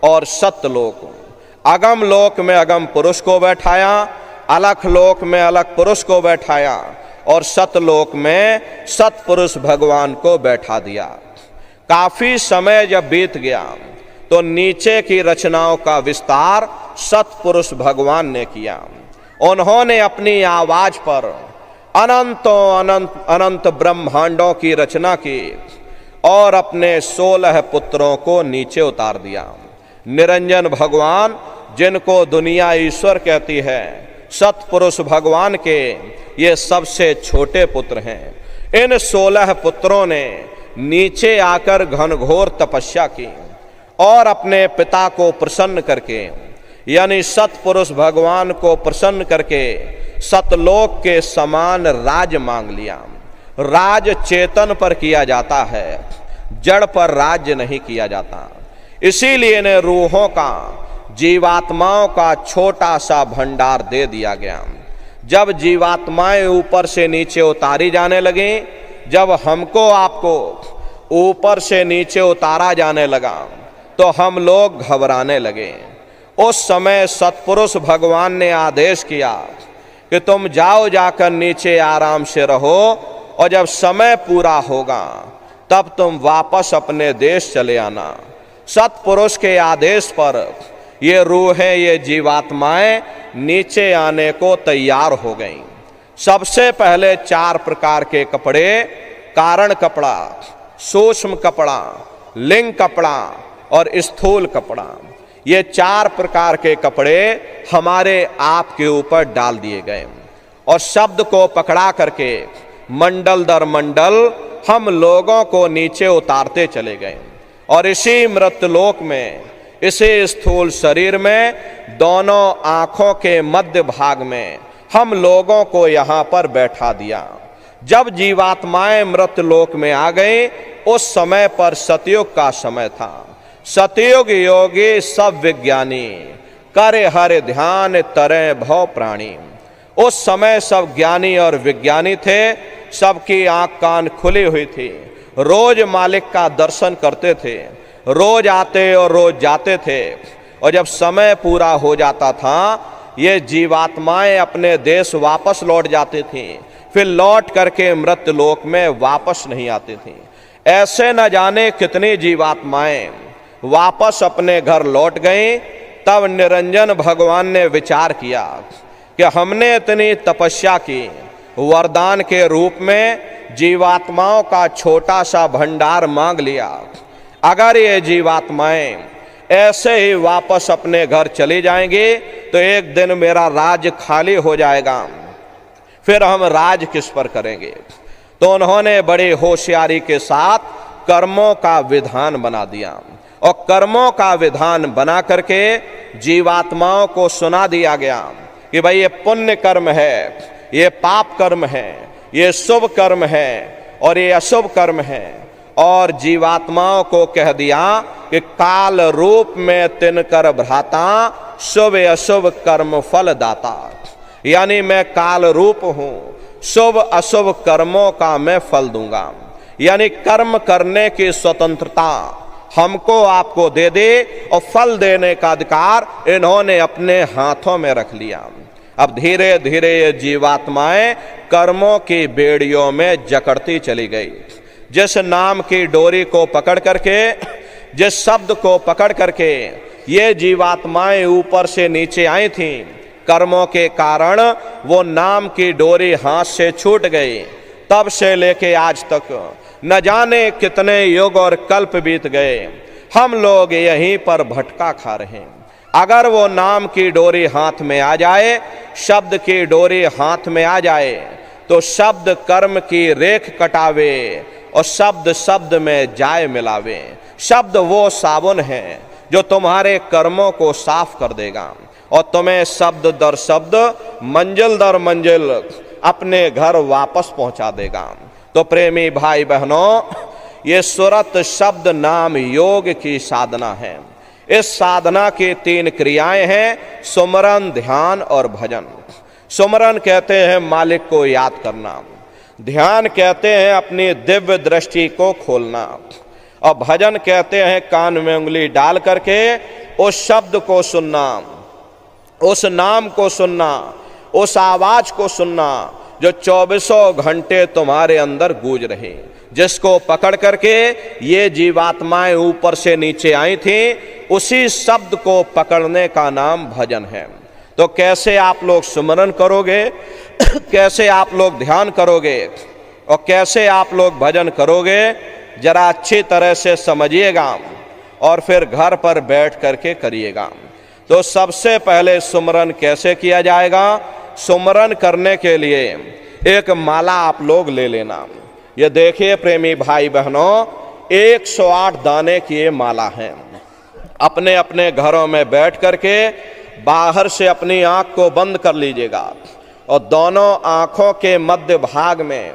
Speaker 1: और सतलोक। अगम लोक में अगम पुरुष को बैठाया, अलख लोक में अलख पुरुष को बैठाया और सतलोक में सतपुरुष भगवान को बैठा दिया। काफी समय जब बीत गया तो नीचे की रचनाओं का विस्तार सतपुरुष भगवान ने किया। उन्होंने अपनी आवाज पर अनंतों अनंत अनंत ब्रह्मांडों की रचना की और अपने 16 पुत्रों को नीचे उतार दिया। निरंजन भगवान, जिनको दुनिया ईश्वर कहती है, सतपुरुष भगवान के ये सबसे छोटे पुत्र हैं। इन 16 पुत्रों ने नीचे आकर घनघोर तपस्या की और अपने पिता को प्रसन्न करके, यानी सतपुरुष भगवान को प्रसन्न करके सतलोक के समान राज मांग लिया। राज चेतन पर किया जाता है, जड़ पर राज्य नहीं किया जाता। इसीलिए ने रूहों का, जीवात्माओं का छोटा सा भंडार दे दिया गया। जब जीवात्माएं ऊपर से नीचे उतारी जाने लगी, जब हमको आपको ऊपर से नीचे उतारा जाने लगा तो हम लोग घबराने लगे। उस समय सतपुरुष भगवान ने आदेश किया कि तुम जाओ, जाकर नीचे आराम से रहो और जब समय पूरा होगा तब तुम वापस अपने देश चले आना। सतपुरुष के आदेश पर ये रूहें, ये जीवात्माएं नीचे आने को तैयार हो गईं। सबसे पहले 4 प्रकार के कपड़े, कारण कपड़ा, सूक्ष्म कपड़ा, लिंग कपड़ा और स्थूल कपड़ा, ये 4 प्रकार के कपड़े हमारे आप के ऊपर डाल दिए गए और शब्द को पकड़ा करके मंडल दर मंडल हम लोगों को नीचे उतारते चले गए। और इसी मृतलोक में, इसी स्थूल शरीर में, दोनों आंखों के मध्य भाग में हम लोगों को यहाँ पर बैठा दिया। जब जीवात्माएं मृतलोक में आ गई, उस समय पर सतयुग का समय था। सतयुग योगी सब विज्ञानी, करे हर ध्यान तरे भव प्राणी। उस समय सब ज्ञानी और विज्ञानी थे, सबकी आंख कान खुली हुई थी, रोज मालिक का दर्शन करते थे, रोज आते और रोज जाते थे। और जब समय पूरा हो जाता था, ये जीवात्माएं अपने देश वापस लौट जाती थीं, फिर लौट करके मृत्यु लोक में वापस नहीं आती थीं। ऐसे न जाने कितनी जीवात्माएं वापस अपने घर लौट गईं। तब निरंजन भगवान ने विचार किया कि हमने इतनी तपस्या की, वरदान के रूप में जीवात्माओं का छोटा सा भंडार मांग लिया। अगर ये जीवात्माएं ऐसे ही वापस अपने घर चली जाएंगी तो एक दिन मेरा राज्य खाली हो जाएगा, फिर हम राज किस पर करेंगे। तो उन्होंने बड़ी होशियारी के साथ कर्मों का विधान बना दिया और कर्मों का विधान बना करके जीवात्माओं को सुना दिया गया कि भाई ये पुण्य कर्म है, ये पाप कर्म है, ये शुभ कर्म है और ये अशुभ कर्म है। और जीवात्माओं को कह दिया कि काल रूप में तिनकर भ्राता, शुभ अशुभ कर्म फल दाता। यानी मैं काल रूप हूं, शुभ अशुभ कर्मों का मैं फल दूंगा। यानी कर्म करने की स्वतंत्रता हमको आपको दे दे और फल देने का अधिकार इन्होंने अपने हाथों में रख लिया। अब धीरे धीरे ये जीवात्माएं कर्मों की बेड़ियों में जकड़ती चली गई। जिस नाम की डोरी को पकड़ करके, जिस शब्द को पकड़ करके ये जीवात्माएं ऊपर से नीचे आई थीं, कर्मों के कारण वो नाम की डोरी हाथ से छूट गई। तब से लेके आज तक न जाने कितने युग और कल्प बीत गए, हम लोग यहीं पर भटका खा रहे हैं। अगर वो नाम की डोरी हाथ में आ जाए, शब्द की डोरी हाथ में आ जाए, तो शब्द कर्म की रेख कटावे और शब्द शब्द में जाए मिलावे। शब्द वो साबुन है जो तुम्हारे कर्मों को साफ कर देगा और तुम्हें शब्द दर शब्द, मंजिल दर मंजिल अपने घर वापस पहुंचा देगा। तो प्रेमी भाई बहनों, ये सुरत शब्द नाम योग की साधना है। इस साधना की 3 क्रियाएं हैं, सुमरन, ध्यान और भजन। सुमरन कहते हैं मालिक को याद करना, ध्यान कहते हैं अपनी दिव्य दृष्टि को खोलना, और भजन कहते हैं कान में उंगली डाल करके उस शब्द को सुनना, उस नाम को सुनना, उस आवाज को सुनना जो 24 घंटे तुम्हारे अंदर गूंज रहे। जिसको पकड़ करके ये जीवात्माएं ऊपर से नीचे आई थी, उसी शब्द को पकड़ने का नाम भजन है। तो कैसे आप लोग सुमरन करोगे, कैसे आप लोग ध्यान करोगे और कैसे आप लोग भजन करोगे, जरा अच्छी तरह से समझिएगा और फिर घर पर बैठ करके करिएगा। तो सबसे पहले सुमरन कैसे किया जाएगा? सुमरन करने के लिए एक माला आप लोग ले लेना। ये देखिए प्रेमी भाई बहनों, 108 दाने की ये माला है। अपने अपने घरों में बैठ करके बाहर से अपनी आंख को बंद कर लीजिएगा और दोनों आंखों के मध्य भाग में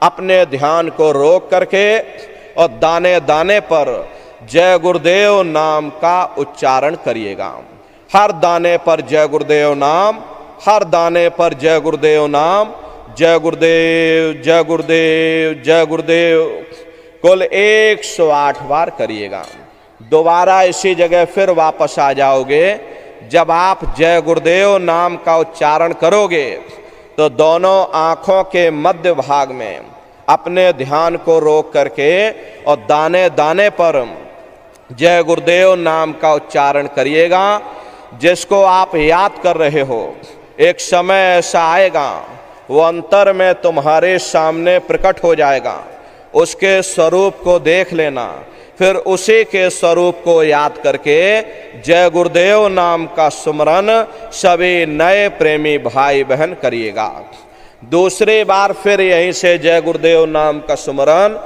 Speaker 1: अपने ध्यान को रोक करके और दाने दाने पर जय गुरुदेव नाम का उच्चारण करिएगा। हर दाने पर जय गुरुदेव नाम, हर दाने पर जय गुरुदेव नाम, जय गुरुदेव जय गुरुदेव जय गुरुदेव, कुल 108 बार करिएगा। दोबारा इसी जगह फिर वापस आ जाओगे। जब आप जय गुरुदेव नाम का उच्चारण करोगे तो दोनों आंखों के मध्य भाग में अपने ध्यान को रोक करके और दाने दाने पर जय गुरुदेव नाम का उच्चारण करिएगा। जिसको आप याद कर रहे हो, एक समय ऐसा आएगा वो अंतर में तुम्हारे सामने प्रकट हो जाएगा। उसके स्वरूप को देख लेना, फिर उसी के स्वरूप को याद करके जय गुरुदेव नाम का सुमरन सभी नए प्रेमी भाई बहन करिएगा। दूसरी बार फिर यहीं से जय गुरुदेव नाम का सुमरन,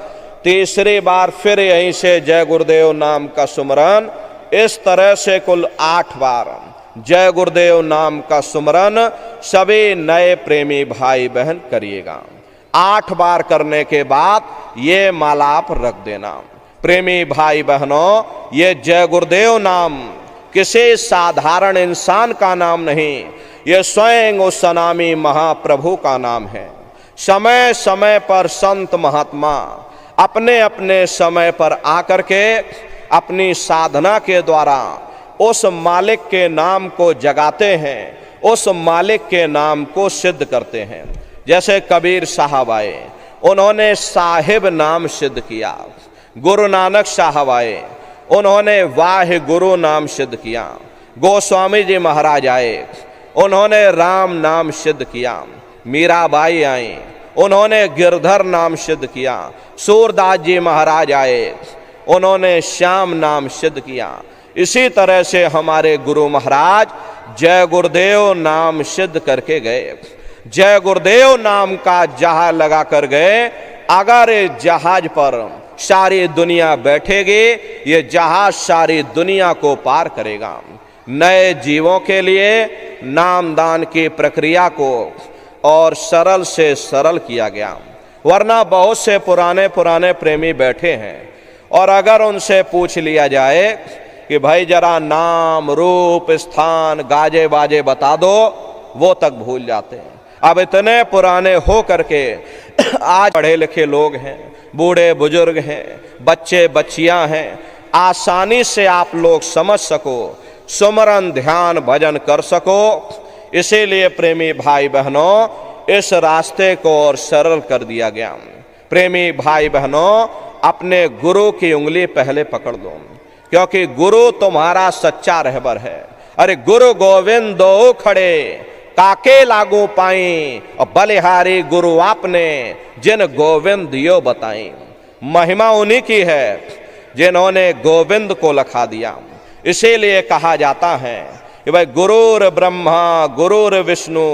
Speaker 1: तीसरी बार फिर यहीं से जय गुरुदेव नाम का सुमरन, इस तरह से कुल 8 बार जय गुरुदेव नाम का सुमरन सभी नए प्रेमी भाई बहन करिएगा। 8 बार करने के बाद ये माला आप रख देना। प्रेमी भाई बहनों, ये जय गुरुदेव नाम किसी साधारण इंसान का नाम नहीं, ये स्वयं उस सनामी महाप्रभु का नाम है। समय समय पर संत महात्मा अपने अपने समय पर आकर के अपनी साधना के द्वारा उस मालिक के नाम को जगाते हैं, उस मालिक के नाम को सिद्ध करते हैं। जैसे कबीर साहब आए, उन्होंने साहिब नाम सिद्ध किया। गुरु नानक साहब आए, उन्होंने वाहे गुरु नाम सिद्ध किया। गोस्वामी जी महाराज आए, उन्होंने राम नाम सिद्ध किया। मीराबाई आई, उन्होंने गिरधर नाम सिद्ध किया। सूरदास जी महाराज आए, उन्होंने श्याम नाम सिद्ध किया। इसी तरह से हमारे गुरु महाराज जय गुरुदेव नाम सिद्ध करके गए। जय गुरुदेव नाम का जहाज लगा कर गए। अगर इस जहाज पर सारी दुनिया बैठेगी, ये जहाज सारी दुनिया को पार करेगा। नए जीवों के लिए नामदान की प्रक्रिया को और सरल से सरल किया गया। वरना बहुत से पुराने पुराने प्रेमी बैठे हैं, और अगर उनसे पूछ लिया जाए कि भाई जरा नाम रूप स्थान गाजे बाजे बता दो, वो तक भूल जाते हैं। अब इतने पुराने हो करके आज पढ़े लिखे लोग हैं, बूढ़े बुजुर्ग हैं, बच्चे बच्चियां हैं, आसानी से आप लोग समझ सको, सुमरन ध्यान भजन कर सको। इसीलिए प्रेमी भाई बहनों, इस रास्ते को और सरल कर दिया गया। प्रेमी भाई बहनों, अपने गुरु की उंगली पहले पकड़ लो, क्योंकि गुरु तुम्हारा सच्चा रहबर है। अरे गुरु गोविंद दो खड़े, काके लागू पाई, और बलिहारी गुरु आपने जिन गोविंद दियो बताई। महिमा उन्हीं की है जिन्होंने गोविंद को लखा दिया। इसीलिए कहा जाता है कि भाई गुरुर ब्रह्मा गुरुर विष्णु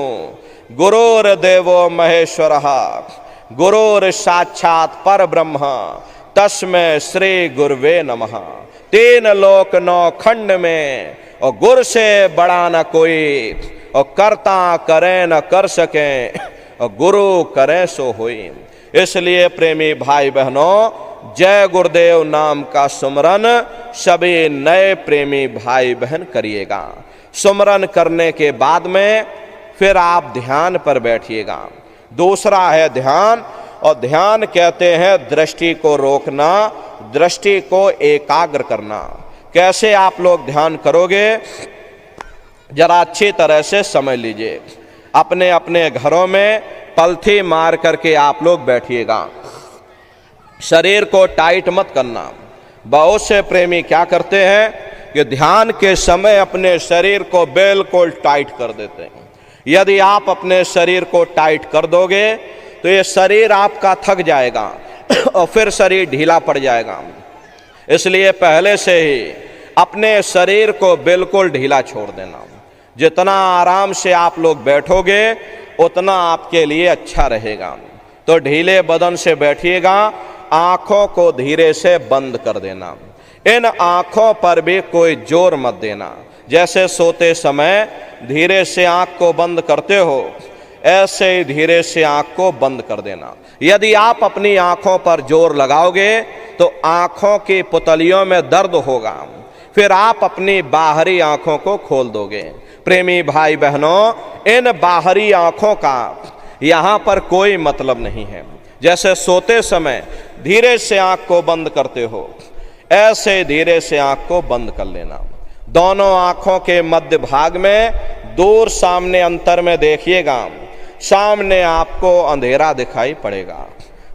Speaker 1: गुरुर देवो महेश्वरः गुरुर साक्षात पर ब्रह्म तस्मै श्री गुरुवे नमः। तीन लोक नौ खंड में और गुरु से बड़ा न कोई, और कर्ता करे न कर सके, और गुरु करे सो होई। इसलिए प्रेमी भाई बहनों, जय गुरुदेव नाम का सुमरन सभी नए प्रेमी भाई बहन करिएगा। सुमरन करने के बाद में फिर आप ध्यान पर बैठिएगा। दूसरा है ध्यान, और ध्यान कहते हैं दृष्टि को रोकना, दृष्टि को एकाग्र करना। कैसे आप लोग ध्यान करोगे, जरा अच्छी तरह से समझ लीजिए। अपने अपने घरों में पलथी मार करके आप लोग बैठिएगा। शरीर को टाइट मत करना। बहुत से प्रेमी क्या करते हैं कि ध्यान के समय अपने शरीर को बिल्कुल टाइट कर देते हैं। यदि आप अपने शरीर को टाइट कर दोगे तो ये शरीर आपका थक जाएगा और फिर शरीर ढीला पड़ जाएगा। इसलिए पहले से ही अपने शरीर को बिल्कुल ढीला छोड़ देना। जितना आराम से आप लोग बैठोगे उतना आपके लिए अच्छा रहेगा। तो ढीले बदन से बैठिएगा। आंखों को धीरे से बंद कर देना। इन आंखों पर भी कोई जोर मत देना। जैसे सोते समय धीरे से आंख को बंद करते हो, ऐसे ही धीरे से आंख को बंद कर देना। यदि आप अपनी आंखों पर जोर लगाओगे तो आंखों की पुतलियों में दर्द होगा, फिर आप अपनी बाहरी आंखों को खोल दोगे। प्रेमी भाई बहनों, इन बाहरी आंखों का यहाँ पर कोई मतलब नहीं है। जैसे सोते समय धीरे से आंख को बंद करते हो, ऐसे धीरे से आंख को बंद कर लेना। दोनों आंखों के मध्य भाग में दूर सामने अंतर में देखिएगा, सामने आपको अंधेरा दिखाई पड़ेगा।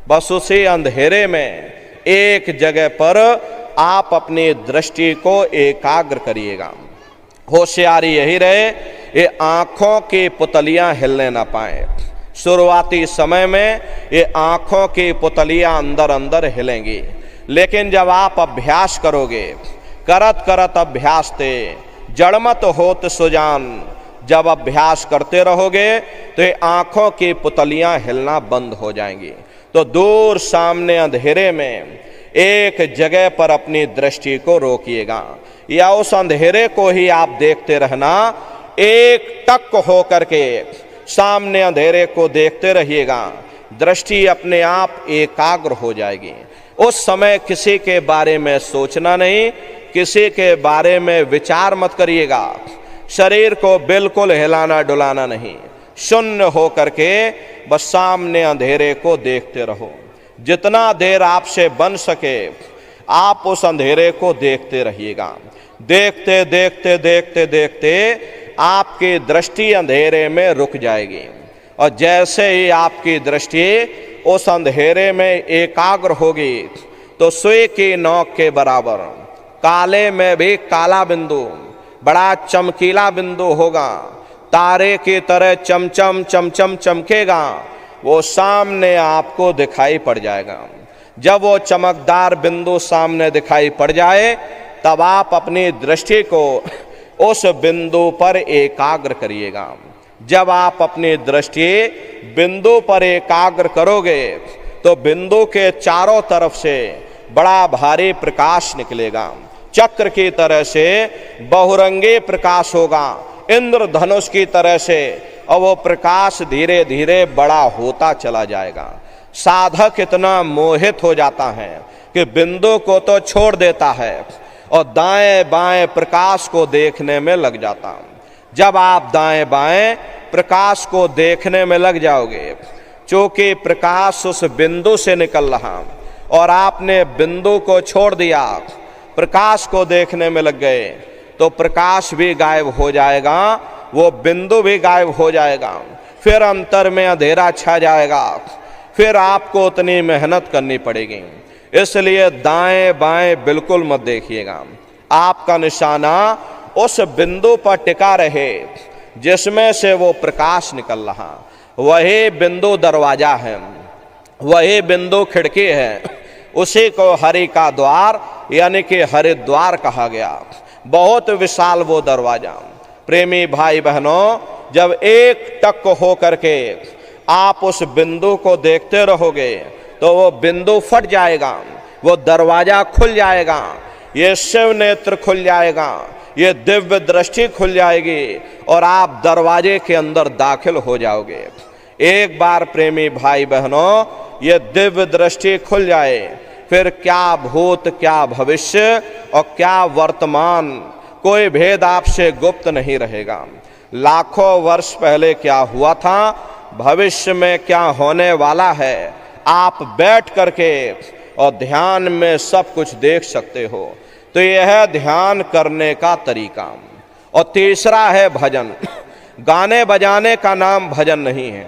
Speaker 1: बस उसी अंधेरे में एक जगह पर आप अपनी दृष्टि को एकाग्र करिएगा। होशियारी यही रहे ये आंखों की पुतलियां हिलने ना पाए। शुरुआती समय में ये आंखों की पुतलियां अंदर अंदर हिलेंगी, लेकिन जब आप अभ्यास करोगे, करत करत अभ्यास ते जड़मत होत सुजान, जब अभ्यास करते रहोगे तो ये आंखों की पुतलियां हिलना बंद हो जाएंगी। तो दूर सामने अंधेरे में एक जगह पर अपनी दृष्टि को रोकिएगा, या उस अंधेरे को ही आप देखते रहना। एक टक हो करके सामने अंधेरे को देखते रहिएगा, दृष्टि अपने आप एकाग्र हो जाएगी। उस समय किसी के बारे में सोचना नहीं, किसी के बारे में विचार मत करिएगा। शरीर को बिल्कुल हिलाना डुलाना नहीं, शून्य हो करके बस सामने अंधेरे को देखते रहो। जितना देर आपसे बन सके आप उस अंधेरे को देखते रहिएगा। देखते देखते देखते देखते आपकी दृष्टि अंधेरे में रुक जाएगी, और जैसे ही आपकी दृष्टि उस अंधेरे में एकाग्र होगी तो सुई की नोक के बराबर काले में भी काला बिंदु, बड़ा चमकीला बिंदु होगा, तारे की तरह चमचम चमचम चमकेगा, वो सामने आपको दिखाई पड़ जाएगा। जब वो चमकदार बिंदु सामने दिखाई पड़ जाए तब आप अपनी दृष्टि को उस बिंदु पर एकाग्र करिएगा। जब आप अपनी दृष्टि बिंदु पर एकाग्र करोगे तो बिंदु के चारों तरफ से बड़ा भारी प्रकाश निकलेगा, चक्र की तरह से बहुरंगी प्रकाश होगा, इंद्रधनुष की तरह से, और वो प्रकाश धीरे धीरे बड़ा होता चला जाएगा। साधक इतना मोहित हो जाता है कि बिंदु को तो छोड़ देता है और दाएं बाएं प्रकाश को देखने में लग जाता। जब आप दाएं बाएं प्रकाश को देखने में लग जाओगे, चूंकि प्रकाश उस बिंदु से निकल रहा और आपने बिंदु को छोड़ दिया, प्रकाश को देखने में लग गए, तो प्रकाश भी गायब हो जाएगा, वो बिंदु भी गायब हो जाएगा, फिर अंतर में अंधेरा छा जाएगा, फिर आपको उतनी मेहनत करनी पड़ेगी। इसलिए दाएं बाएं बिल्कुल मत देखिएगा, आपका निशाना उस बिंदु पर टिका रहे जिसमें से वो प्रकाश निकल रहा। वही बिंदु दरवाजा है, वही बिंदु खिड़की है, उसी को हरि का द्वार यानी कि हरिद्वार कहा गया। बहुत विशाल वो दरवाजा। प्रेमी भाई बहनों, जब एक टक हो करके आप उस बिंदु को देखते रहोगे तो वो बिंदु फट जाएगा, वो दरवाजा खुल जाएगा, ये शिव नेत्र खुल जाएगा, ये दिव्य दृष्टि खुल जाएगी और आप दरवाजे के अंदर दाखिल हो जाओगे। एक बार प्रेमी भाई बहनों ये दिव्य दृष्टि खुल जाए, फिर क्या भूत क्या भविष्य और क्या वर्तमान, कोई भेद आपसे गुप्त नहीं रहेगा। लाखों वर्ष पहले क्या हुआ था, भविष्य में क्या होने वाला है, आप बैठ करके और ध्यान में सब कुछ देख सकते हो। तो यह है ध्यान करने का तरीका। और तीसरा है भजन। गाने बजाने का नाम भजन नहीं है,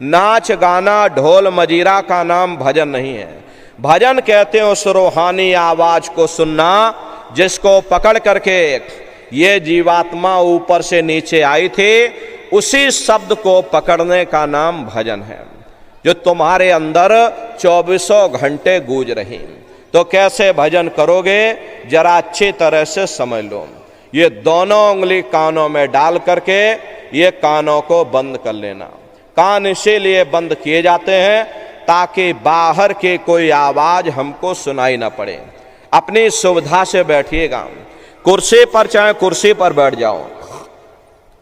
Speaker 1: नाच गाना ढोल मजीरा का नाम भजन नहीं है। भजन कहते हैं उस रूहानी आवाज को सुनना जिसको पकड़ करके ये जीवात्मा ऊपर से नीचे आई थी, उसी शब्द को पकड़ने का नाम भजन है, जो तुम्हारे अंदर 24 घंटे गूंज रही। तो कैसे भजन करोगे जरा अच्छी तरह से समझ लो। ये दोनों उंगली कानों में डाल करके ये कानों को बंद कर लेना। कान इसीलिए बंद किए जाते हैं ताकि बाहर की कोई आवाज हमको सुनाई ना पड़े। अपनी सुविधा से बैठिएगा, कुर्सी पर चाहे कुर्सी पर बैठ जाओ,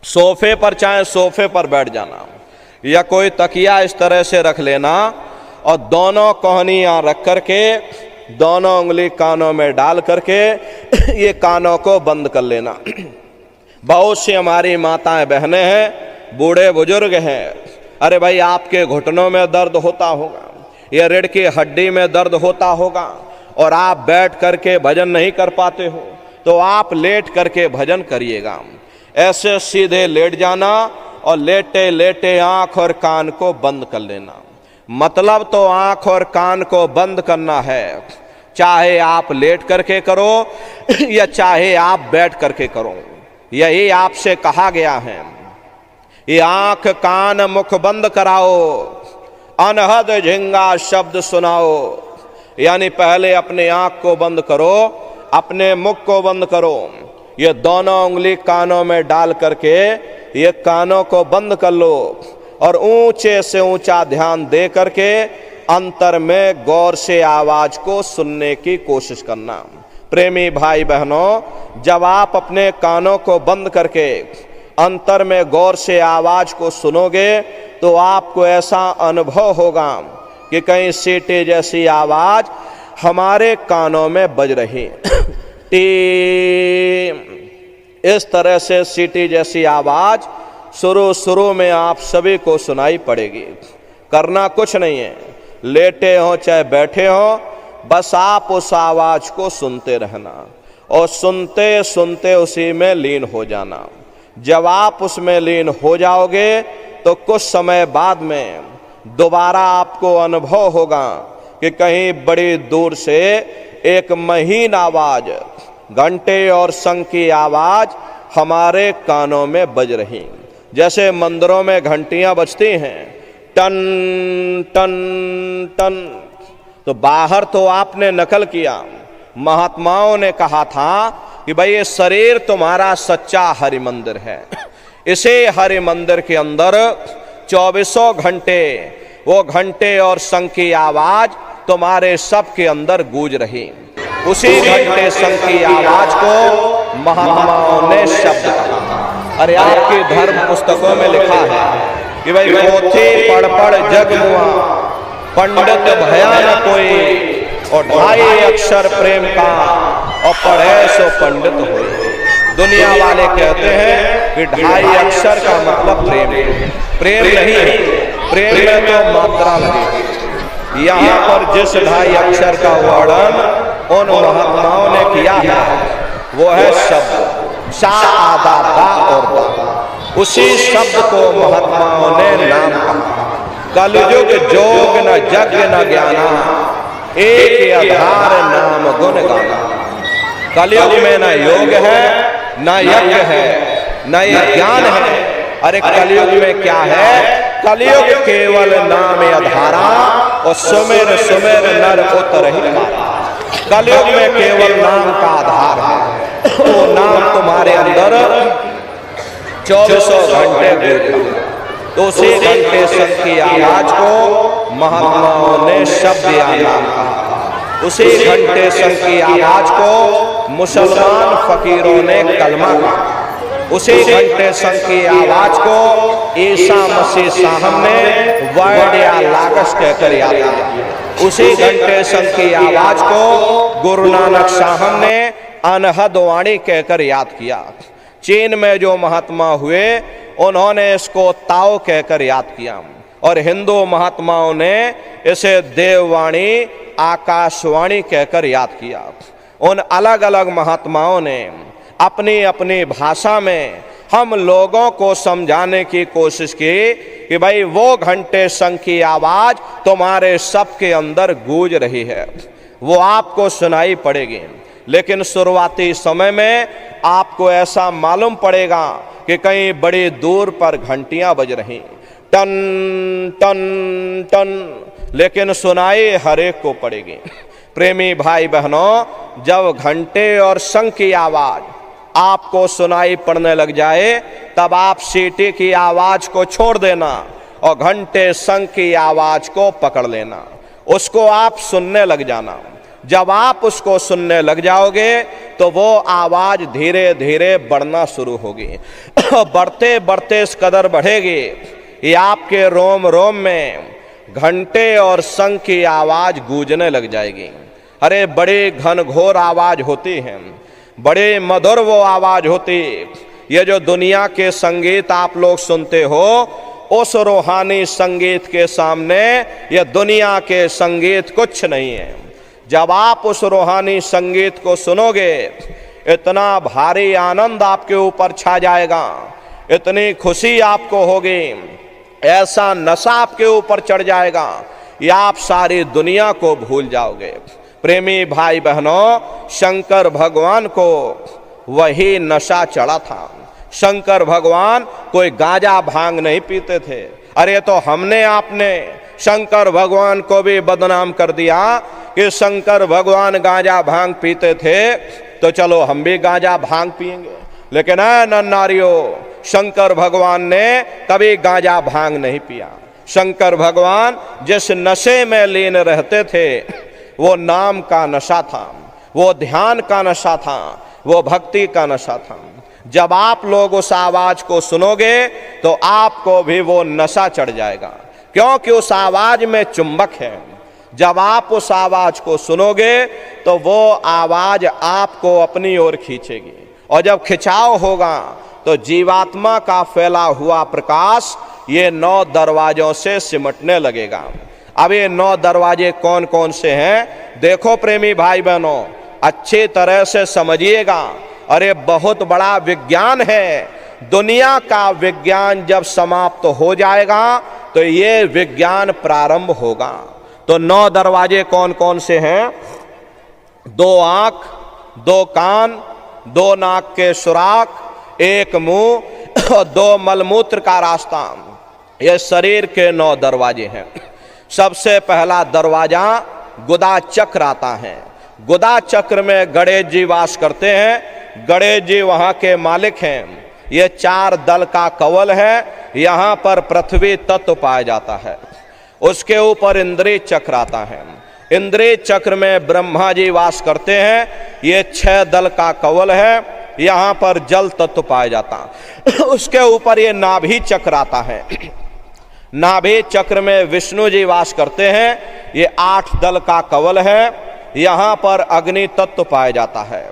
Speaker 1: सोफे पर चाहे सोफे पर बैठ जाना, या कोई तकिया इस तरह से रख लेना और दोनों कोहनियां रख करके दोनों उंगली कानों में डाल करके ये कानों को बंद कर लेना। बहुत सी हमारी माताएं बहनें हैं, बूढ़े बुजुर्ग हैं, अरे भाई आपके घुटनों में दर्द होता होगा या रीढ़ की हड्डी में दर्द होता होगा और आप बैठ करके भजन नहीं कर पाते हो, तो आप लेट करके भजन करिएगा। ऐसे सीधे लेट जाना और लेटे लेटे आंख और कान को बंद कर लेना। मतलब तो आंख और कान को बंद करना है, चाहे आप लेट करके करो या चाहे आप बैठ करके करो। यही आपसे कहा गया है, ये आंख कान मुख बंद कराओ, अनहद झिंगा शब्द सुनाओ। यानी पहले अपने आंख को बंद करो, अपने मुख को बंद करो, ये दोनों उंगली कानों में डाल करके ये कानों को बंद कर लो और ऊंचे से ऊंचा ध्यान दे करके अंतर में गौर से आवाज को सुनने की कोशिश करना। प्रेमी भाई बहनों, जब आप अपने कानों को बंद करके अंतर में गौर से आवाज को सुनोगे तो आपको ऐसा अनुभव होगा कि कहीं सीटी जैसी आवाज हमारे कानों में बज रही। टी, इस तरह से सीटी जैसी आवाज शुरू में आप सभी को सुनाई पड़ेगी। करना कुछ नहीं है, लेटे हो चाहे बैठे हो, बस आप उस आवाज को सुनते रहना और सुनते सुनते उसी में लीन हो जाना। जब आप उसमें लीन हो जाओगे तो कुछ समय बाद में दोबारा आपको अनुभव होगा कि कहीं बड़ी दूर से एक महीन आवाज, घंटे और शंख की आवाज हमारे कानों में बज रही। जैसे मंदिरों में घंटियां बजती हैं, टन टन टन। तो बाहर तो आपने नकल किया। महात्माओं ने कहा था कि भाई ये शरीर तुम्हारा सच्चा हरि मंदिर है। इसे हरि मंदिर के अंदर 24 घंटे वो घंटे और शंख की आवाज तुम्हारे सब के अंदर गूंज रही। उसी घंटे शंख की आवाज को महात्माओं ने शब्द कहा। अरे आपकी धर्म पुस्तकों में लिखा है कि भाई पोथी पढ़ पढ़ जग मुआ, पंडित भया न कोई, और 2.5 अक्षर प्रेम का, और पढ़े सो पंडित होए। दुनिया वाले कहते हैं कि 2.5 अक्षर का मतलब प्रेम है। प्रेम नहीं है, प्रेम में तो मात्रा लगेगी। यहाँ पर जिस 2.5 अक्षर का वर्णन उन महात्माओं ने किया है वो है शब्द, सा आदा बा और दा। उसी शब्द को महात्माओं ने नाम कहा। कलयुग जोग न जग न ज्ञाना, एक आधार नाम गुण गाना। कलयुग में न योग है, न यज्ञ है, न ये ज्ञान है। अरे कलयुग में क्या है? कलयुग केवल नाम आधारा और सुमेर सुमेर नर उतर ही पारा। कलयुग में केवल नाम का आधार है। वो नाम तुम्हारे अंदर 24 घंटे गूंज। तो उसी घंटे शंख की आवाज को महात्माओं ने शब्द या नाम कहा। उसी घंटे शंख की आवाज को मुसलमान फकीरों ने कलमा कहा। उसी घंटे शंख की आवाज को ईसा मसीह साहब ने वर्ड या लागश कहकर याद किया। उसी घंटे शंख की आवाज को गुरु नानक साहब ने अनहद वाणी कहकर याद किया। चीन में जो महात्मा हुए उन्होंने इसको ताओ कहकर याद किया, और हिंदू महात्माओं ने इसे देववाणी आकाशवाणी कहकर याद किया। उन अलग अलग महात्माओं ने अपनी अपनी भाषा में हम लोगों को समझाने की कोशिश की कि भाई वो घंटे शंख की आवाज तुम्हारे सबके अंदर गूंज रही है, वो आपको सुनाई पड़ेगी। लेकिन शुरुआती समय में आपको ऐसा मालूम पड़ेगा कि कहीं बड़ी दूर पर घंटियां बज रही, टन टन टन, लेकिन सुनाई हर एक को पड़ेगी। प्रेमी भाई बहनों, जब घंटे और शंख की आवाज आपको सुनाई पड़ने लग जाए तब आप सीटी की आवाज को छोड़ देना और घंटे शंख की आवाज को पकड़ लेना, उसको आप सुनने लग जाना। जब आप उसको सुनने लग जाओगे तो वो आवाज धीरे धीरे बढ़ना शुरू होगी। बढ़ते बढ़ते इस कदर बढ़ेगी ये आपके रोम रोम में घंटे और शंख की आवाज गूंजने लग जाएगी। अरे बड़ी घनघोर आवाज होती है, बड़े मधुर वो आवाज होती। ये जो दुनिया के संगीत आप लोग सुनते हो, उस रूहानी संगीत के सामने ये दुनिया के संगीत कुछ नहीं है। जब आप उस रूहानी संगीत को सुनोगे इतना भारी आनंद आपके ऊपर छा जाएगा, इतनी खुशी आपको होगी, ऐसा नशा आपके ऊपर चढ़ जाएगा या आप सारी दुनिया को भूल जाओगे। प्रेमी भाई बहनों, शंकर भगवान को वही नशा चढ़ा था। शंकर भगवान कोई गांजा भांग नहीं पीते थे। अरे तो हमने आपने शंकर भगवान को भी बदनाम कर दिया कि शंकर भगवान गांजा भांग पीते थे, तो चलो हम भी गांजा भांग पिएंगे। लेकिन नन्नारियों, शंकर भगवान ने कभी गांजा भांग नहीं पिया। शंकर भगवान जिस नशे में लीन रहते थे वो नाम का नशा था, वो ध्यान का नशा था, वो भक्ति का नशा था। जब आप लोग उस आवाज को सुनोगे तो आपको भी वो नशा चढ़ जाएगा, क्योंकि उस आवाज में चुंबक है। जब आप उस आवाज को सुनोगे तो वो आवाज आपको अपनी ओर खींचेगी, और जब खिंचाव होगा तो जीवात्मा का फैला हुआ प्रकाश ये 9 दरवाजों से सिमटने लगेगा। अब ये 9 दरवाजे कौन कौन से हैं? देखो प्रेमी भाई बहनों, अच्छी तरह से समझिएगा। अरे बहुत बड़ा विज्ञान है। दुनिया का विज्ञान जब समाप्त हो जाएगा तो ये विज्ञान प्रारंभ होगा। तो 9 दरवाजे कौन कौन से हैं? 2 आंख, 2 कान, 2 नाक के सुराख, 1 मुंह और 2 मलमूत्र का रास्ता। ये शरीर के 9 दरवाजे हैं। सबसे पहला दरवाजा गुदा चक्र आता है। गुदा चक्र में गणेश जी वास करते हैं। गणेश जी वहां के मालिक हैं। ये 4 दल का कवल है। यहाँ पर पृथ्वी तत्व पाया जाता है। उसके ऊपर इंद्रिय चक्र आता है। इंद्रिय चक्र में ब्रह्मा जी वास करते हैं। ये 6 दल का कवल है। यहाँ पर जल तत्व पाया जाता। उसके ऊपर ये नाभि चक्र आता है। नाभि चक्र में विष्णु जी वास करते हैं। ये 8 दल का कवल है। यहाँ पर अग्नि तत्व पाया जाता है।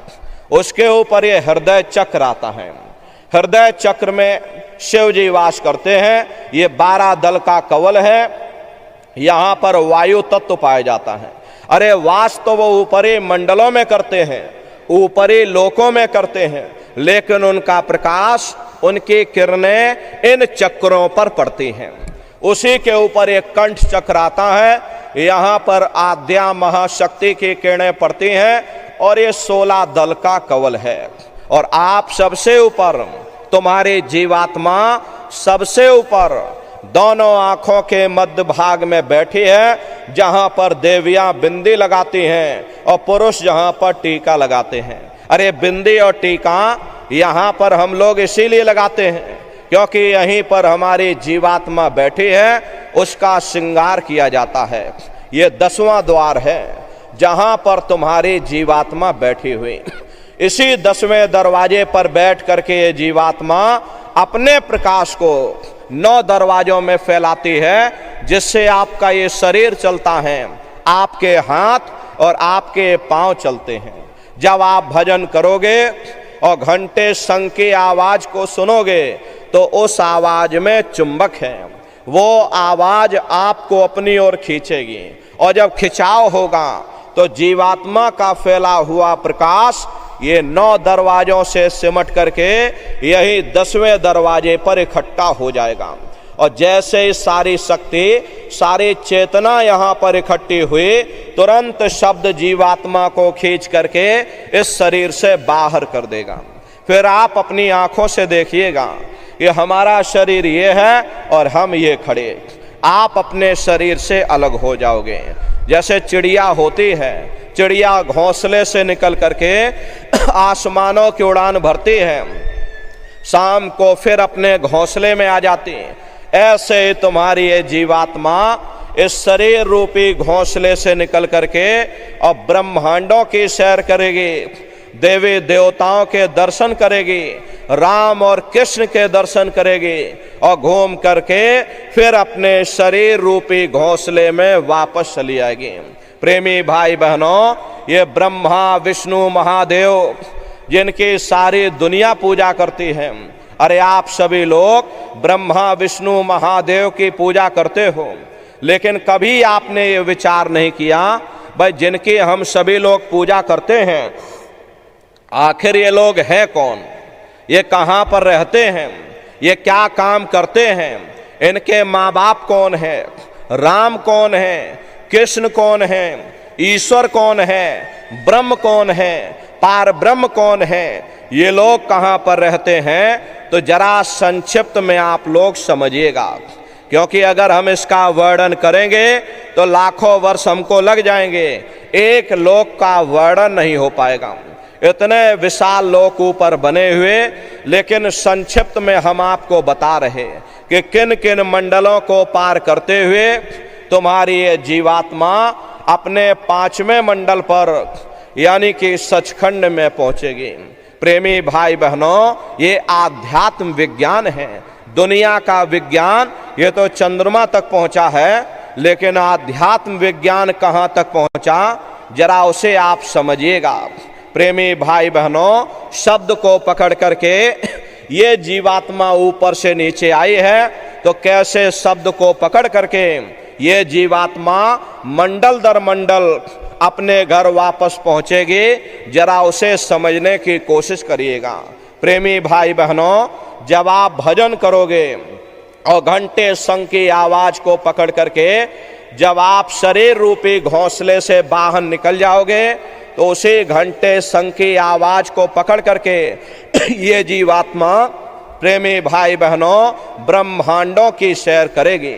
Speaker 1: उसके ऊपर ये हृदय चक्र आता है। हृदय चक्र में शिव जी वास करते हैं। ये 12 दल का कवल है। यहाँ पर वायु तत्व पाया जाता है। अरे वास तो वो ऊपरी मंडलों में करते हैं, ऊपरी लोकों में करते हैं, लेकिन उनका प्रकाश, उनकी किरणें इन चक्रों पर पड़ती हैं। उसी के ऊपर एक कंठ चक्र आता है। यहाँ पर आद्या महाशक्ति की किरणें पड़ती हैं और ये 16 दल का कवल है। और आप सबसे ऊपर, तुम्हारी जीवात्मा सबसे ऊपर दोनों आंखों के मध्य भाग में बैठी है, जहां पर देवियां बिंदी लगाती हैं और पुरुष जहां पर टीका लगाते हैं। अरे बिंदी और टीका यहाँ पर हम लोग इसीलिए लगाते हैं क्योंकि यहीं पर हमारी जीवात्मा बैठी है, उसका श्रृंगार किया जाता है। ये 10वां द्वार है जहां पर तुम्हारी जीवात्मा बैठी हुई। इसी 10वें दरवाजे पर बैठ करके ये जीवात्मा अपने प्रकाश को 9 दरवाजों में फैलाती है, जिससे आपका ये शरीर चलता है, आपके हाथ और आपके पांव चलते हैं। जब आप भजन करोगे और घंटे शंख की आवाज को सुनोगे तो उस आवाज में चुंबक है, वो आवाज आपको अपनी ओर खींचेगी। और जब खिंचाव होगा तो जीवात्मा का फैला हुआ प्रकाश ये 9 दरवाजों से सिमट करके यही 10वें दरवाजे पर इकट्ठा हो जाएगा। और जैसे ही सारी शक्ति, सारी चेतना यहाँ पर इकट्ठी हुई, तुरंत शब्द जीवात्मा को खींच करके इस शरीर से बाहर कर देगा। फिर आप अपनी आंखों से देखिएगा, ये हमारा शरीर ये है और हम ये खड़े। आप अपने शरीर से अलग हो जाओगे। जैसे चिड़िया होती है, चिड़िया घोंसले से निकल करके आसमानों की उड़ान भरती है, शाम को फिर अपने घोंसले में आ जाती है। ऐसे ही तुम्हारी ये जीवात्मा इस शरीर रूपी घोंसले से निकल करके और ब्रह्मांडों की सैर करेगी, देवी देवताओं के दर्शन करेगी, राम और कृष्ण के दर्शन करेगी और घूम करके फिर अपने शरीर रूपी घोंसले में वापस चली आएगी। प्रेमी भाई बहनों, ये ब्रह्मा विष्णु महादेव जिनकी सारी दुनिया पूजा करती है, अरे आप सभी लोग ब्रह्मा विष्णु महादेव की पूजा करते हो, लेकिन कभी आपने ये विचार नहीं किया भाई जिनकी हम सभी लोग पूजा करते हैं, आखिर ये लोग हैं कौन, ये कहाँ पर रहते हैं, ये क्या काम करते हैं, इनके माँ बाप कौन है, राम कौन है, कृष्ण कौन है, ईश्वर कौन है, ब्रह्म कौन है, पार ब्रह्म कौन है, ये लोग कहाँ पर रहते हैं। तो जरा संक्षिप्त में आप लोग समझिएगा, क्योंकि अगर हम इसका वर्णन करेंगे तो लाखों वर्ष हमको लग जाएंगे, एक लोक का वर्णन नहीं हो पाएगा। इतने विशाल लोक ऊपर बने हुए, लेकिन संक्षिप्त में हम आपको बता रहे कि किन किन मंडलों को पार करते हुए तुम्हारी ये जीवात्मा अपने 5वें मंडल पर यानी कि सचखंड में पहुंचेगी। प्रेमी भाई बहनों, ये आध्यात्म विज्ञान है, दुनिया का विज्ञान। ये तो चंद्रमा तक पहुंचा है, लेकिन आध्यात्म विज्ञान कहाँ तक पहुंचा, जरा उसे आप समझिएगा। प्रेमी भाई बहनों, शब्द को पकड़ करके ये जीवात्मा ऊपर से नीचे आई है, तो कैसे शब्द को पकड़ करके ये जीवात्मा मंडल दर मंडल अपने घर वापस पहुंचेगी, जरा उसे समझने की कोशिश करिएगा। प्रेमी भाई बहनों, जब आप भजन करोगे और घंटे शंख की आवाज को पकड़ करके जब आप शरीर रूपी घोंसले से बाहर निकल जाओगे, तो उसी घंटे शंख की आवाज को पकड़ करके ये जीवात्मा, प्रेमी भाई बहनों, ब्रह्मांडों की सैर करेगी।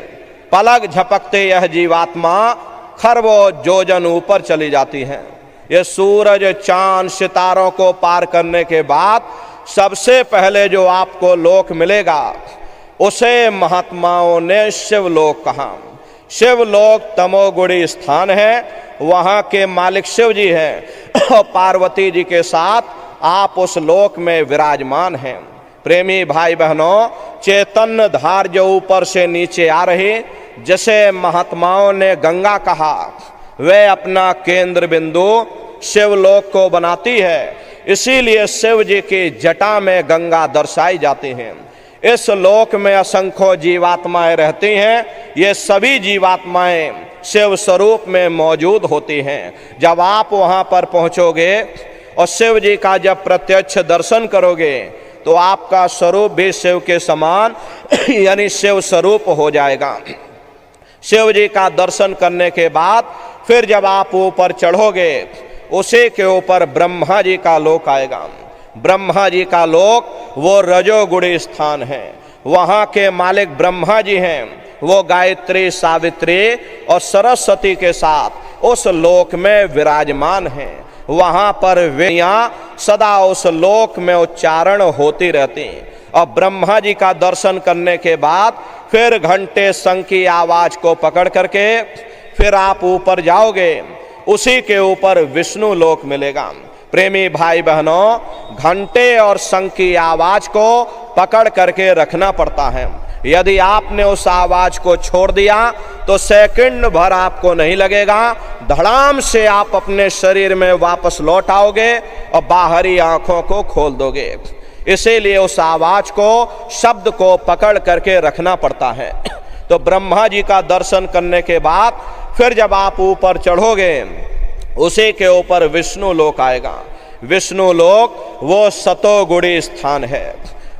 Speaker 1: पलक झपकते यह जीवात्मा खरबों योजन ऊपर चली जाती है। ये सूरज, चांद, सितारों को पार करने के बाद सबसे पहले जो आपको लोक मिलेगा, उसे महात्माओं ने शिवलोक कहा। शिवलोक तमोगुणी स्थान है, वहाँ के मालिक शिव जी हैं और पार्वती जी के साथ आप उस लोक में विराजमान हैं। प्रेमी भाई बहनों, चैतन्य धार जो ऊपर से नीचे आ रही, जैसे महात्माओं ने गंगा कहा, वे अपना केंद्र बिंदु शिवलोक को बनाती है। इसीलिए शिव जी की जटा में गंगा दर्शाई जाती हैं। इस लोक में असंख्यों जीवात्माएं रहती हैं। ये सभी जीवात्माएं शिव स्वरूप में मौजूद होती हैं। जब आप वहां पर पहुंचोगे और शिव जी का जब प्रत्यक्ष दर्शन करोगे, तो आपका स्वरूप भी शिव के समान यानी शिव स्वरूप हो जाएगा। शिव जी का दर्शन करने के बाद फिर जब आप ऊपर चढ़ोगे, उसी के ऊपर ब्रह्मा जी का लोक आएगा। ब्रह्मा जी का लोक वो रजोगुणी स्थान है। वहाँ के मालिक ब्रह्मा जी हैं। वो गायत्री, सावित्री और सरस्वती के साथ उस लोक में विराजमान हैं। वहाँ पर वेदियाँ सदा उस लोक में उच्चारण होती रहती। और ब्रह्मा जी का दर्शन करने के बाद फिर घंटे शंख की आवाज को पकड़ करके फिर आप ऊपर जाओगे, उसी के ऊपर विष्णु लोक मिलेगा। प्रेमी भाई बहनों, घंटे और शंख की आवाज को पकड़ करके रखना पड़ता है। यदि आपने उस आवाज को छोड़ दिया तो सेकंड भर आपको नहीं लगेगा, धड़ाम से आप अपने शरीर में वापस लौट आओगे और बाहरी आंखों को खोल दोगे। इसीलिए उस आवाज को, शब्द को पकड़ करके रखना पड़ता है। तो ब्रह्मा जी का दर्शन करने के बाद फिर जब आप ऊपर चढ़ोगे, उसी के ऊपर विष्णु लोक आएगा। विष्णु लोक वो सतोगुणी स्थान है।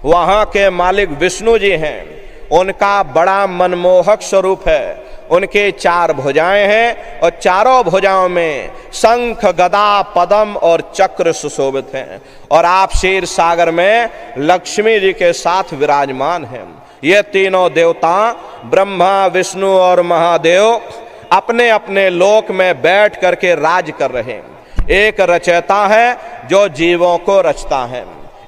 Speaker 1: वहाँ के मालिक विष्णु जी हैं। उनका बड़ा मनमोहक स्वरूप है। उनके 4 भुजाएं हैं और चारों भुजाओं में शंख, गदा, पद्म और चक्र सुशोभित हैं। और आप क्षीर सागर में लक्ष्मी जी के साथ विराजमान हैं। ये तीनों देवता ब्रह्मा, विष्णु और महादेव अपने अपने लोक में बैठ करके राज कर रहे हैं। एक रचयिता है जो जीवों को रचता है,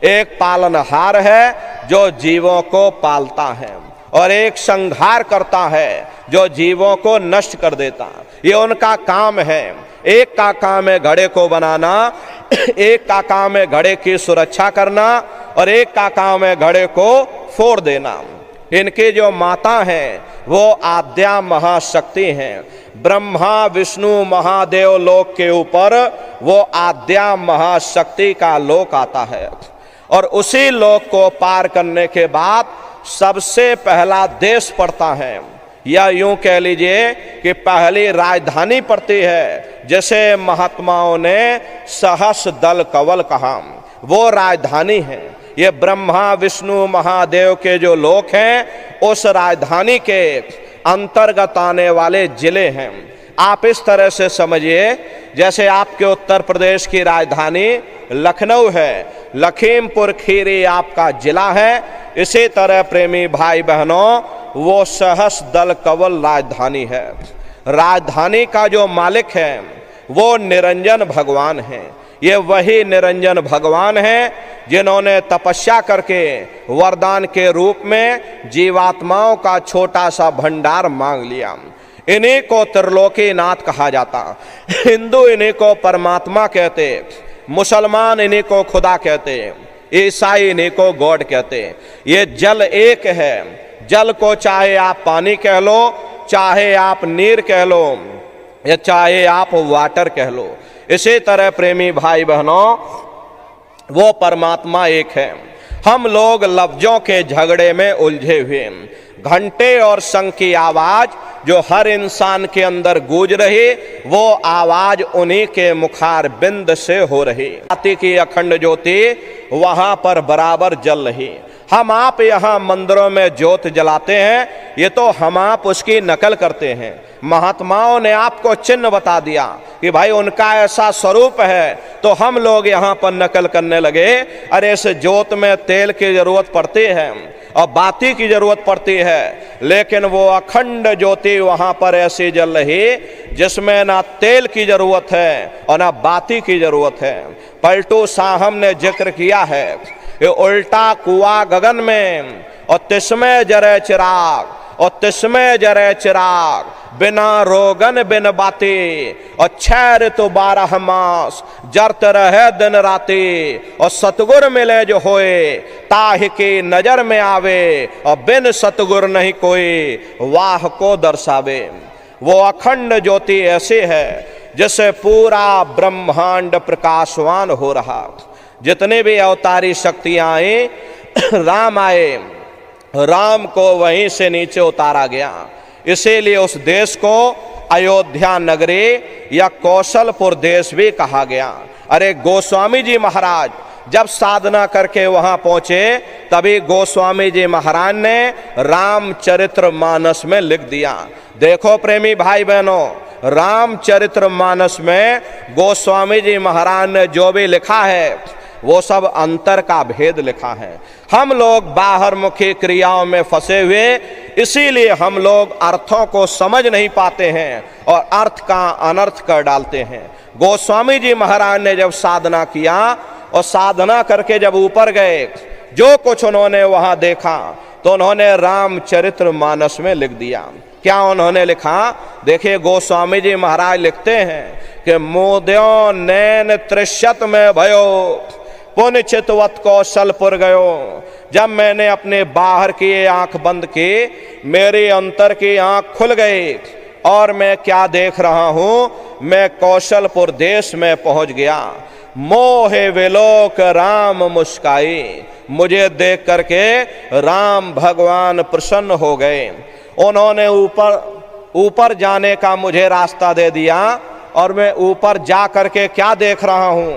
Speaker 1: एक पालनहार है जो जीवों को पालता है, और एक संहार करता है जो जीवों को नष्ट कर देता। ये उनका काम है। एक का काम है घड़े को बनाना, एक का काम है घड़े की सुरक्षा करना, और एक का काम है घड़े को फोड़ देना। इनके जो माता हैं वो आद्या महाशक्ति हैं। ब्रह्मा, विष्णु, महादेव लोक के ऊपर वो आद्या महाशक्ति का लोक आता है। और उसी लोक को पार करने के बाद सबसे पहला देश पड़ता है, या यूं कह लीजिए कि पहली राजधानी पड़ती है। जैसे महात्माओं ने सहस दल कवल कहा, वो राजधानी है। ये ब्रह्मा, विष्णु, महादेव के जो लोक हैं, उस राजधानी के अंतर्गत आने वाले जिले हैं। आप इस तरह से समझिए, जैसे आपके उत्तर प्रदेश की राजधानी लखनऊ है, लखीमपुर खीरी आपका जिला है, इसी तरह प्रेमी भाई बहनों वो सहस दल कवल राजधानी है। राजधानी का जो मालिक है वो निरंजन भगवान है। ये वही निरंजन भगवान हैं जिन्होंने तपस्या करके वरदान के रूप में जीवात्माओं का छोटा सा भंडार मांग लिया। इन्हीं को त्रिलोकीनाथ कहा जाता। हिंदू इन्हीं को परमात्मा कहते, मुसलमान इन्हीं को खुदा कहते, ईसाई इन्हीं को गॉड कहते। ये जल एक है। जल को चाहे आप पानी कह लो, चाहे आप नीर कह लो या चाहे आप वाटर कह लो। इसी तरह प्रेमी भाई बहनों, वो परमात्मा एक है। हम लोग लफ्जों के झगड़े में उलझे हुए, घंटे और शंख की आवाज जो हर इंसान के अंदर गूंज रही, वो आवाज उन्हीं के मुखार बिंद से हो रही। ज्योति की अखंड ज्योति वहां पर बराबर जल रही। हम आप यहाँ मंदिरों में ज्योत जलाते हैं, ये तो हम आप उसकी नकल करते हैं। महात्माओं ने आपको चिन्ह बता दिया कि भाई उनका ऐसा स्वरूप है, तो हम लोग यहाँ पर नकल करने लगे। अरे इस ज्योत में तेल की जरूरत पड़ती है और बाती की जरूरत पड़ती है, लेकिन वो अखंड ज्योति वहां पर ऐसी जल रही जिसमें ना तेल की जरूरत है और ना बाती की जरूरत है। पलटू साहब ने जिक्र किया है, ये उल्टा कुआं गगन में और तिसमें जरे चिराग, और तिसमें जरे चिराग, बिना रोगन बिन बाती, और 6 ऋतु 12 मास जरत रहे दिन राती, और सतगुर मिले जो होए ताहि की नजर में आवे, और बिन सतगुर नहीं कोई वाह को दर्शावे। वो अखंड ज्योति ऐसे है जिससे पूरा ब्रह्मांड प्रकाशवान हो रहा। जितने भी अवतारी शक्तियां आए, राम आए, राम को वहीं से नीचे उतारा गया। इसीलिए उस देश को अयोध्या नगरी या कौशलपुर देश भी कहा गया। अरे गोस्वामी जी महाराज जब साधना करके वहां पहुंचे, तभी गोस्वामी जी महाराज ने रामचरितमानस में लिख दिया। देखो प्रेमी भाई बहनों, रामचरितमानस में गोस्वामी जी महाराज ने जो भी लिखा है वो सब अंतर का भेद लिखा है। हम लोग बाहर मुखी क्रियाओं में फंसे हुए, इसीलिए हम लोग अर्थों को समझ नहीं पाते हैं और अर्थ का अनर्थ कर डालते हैं। गोस्वामी जी महाराज ने जब साधना किया और साधना करके जब ऊपर गए, जो कुछ उन्होंने वहां देखा तो उन्होंने रामचरितमानस में लिख दिया। क्या उन्होंने लिखा? देखिए गोस्वामी जी महाराज लिखते हैं कि मोद्यो नैन त्रिशत में भयो पुण्य चितवत कौशलपुर गयो। जब मैंने अपने बाहर की आंख बंद की, मेरी अंतर की आंख खुल गई और मैं क्या देख रहा हूं, मैं कौशलपुर देश में पहुंच गया। मोहे विलोक राम मुस्काई, मुझे देख करके राम भगवान प्रसन्न हो गए। उन्होंने ऊपर जाने का मुझे रास्ता दे दिया और मैं ऊपर जा करके क्या देख रहा हूं,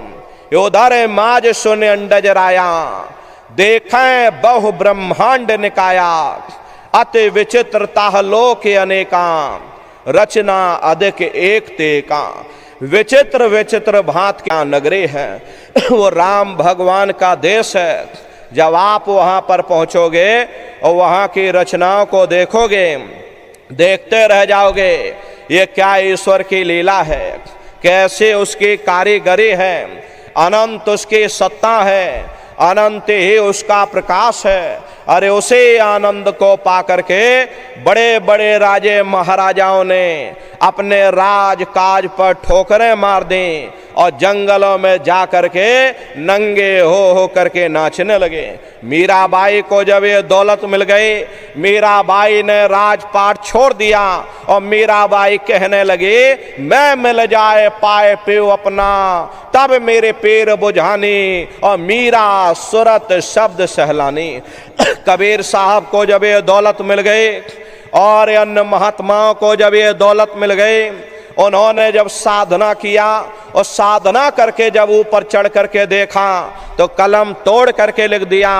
Speaker 1: उधर माज सुन अंडज राया, देखें बहु ब्रह्मांड निकाया, अति विचित्रता लोक अनेका, रचना अधिक एक तेका। विचित्र विचित्र भांत क्या नगरी है, वो राम भगवान का देश है। जब आप वहां पर पहुंचोगे और वहां की रचनाओं को देखोगे, देखते रह जाओगे, ये क्या ईश्वर की लीला है, कैसे उसकी कारीगरी है, अनंत उसकी सत्ता है, अनंत ही उसका प्रकाश है। अरे उसी आनंद को पा करके बड़े बड़े राजे महाराजाओं ने अपने राज काज पर ठोकरें मार दी और जंगलों में जा करके नंगे हो करके नाचने लगे। मीराबाई को जब ये दौलत मिल गई, मीराबाई ने राजपाट छोड़ दिया और मीराबाई कहने लगी, मैं मिल जाए पाए पियो अपना, तब मेरे पैर बुझानी, और मीरा सुरत शब्द सहलानी। कबीर साहब को जब ये दौलत मिल गई और अन्य महात्माओं को जब ये दौलत मिल गई, उन्होंने जब साधना किया और साधना करके जब ऊपर चढ़ करके देखा तो कलम तोड़ करके लिख दिया,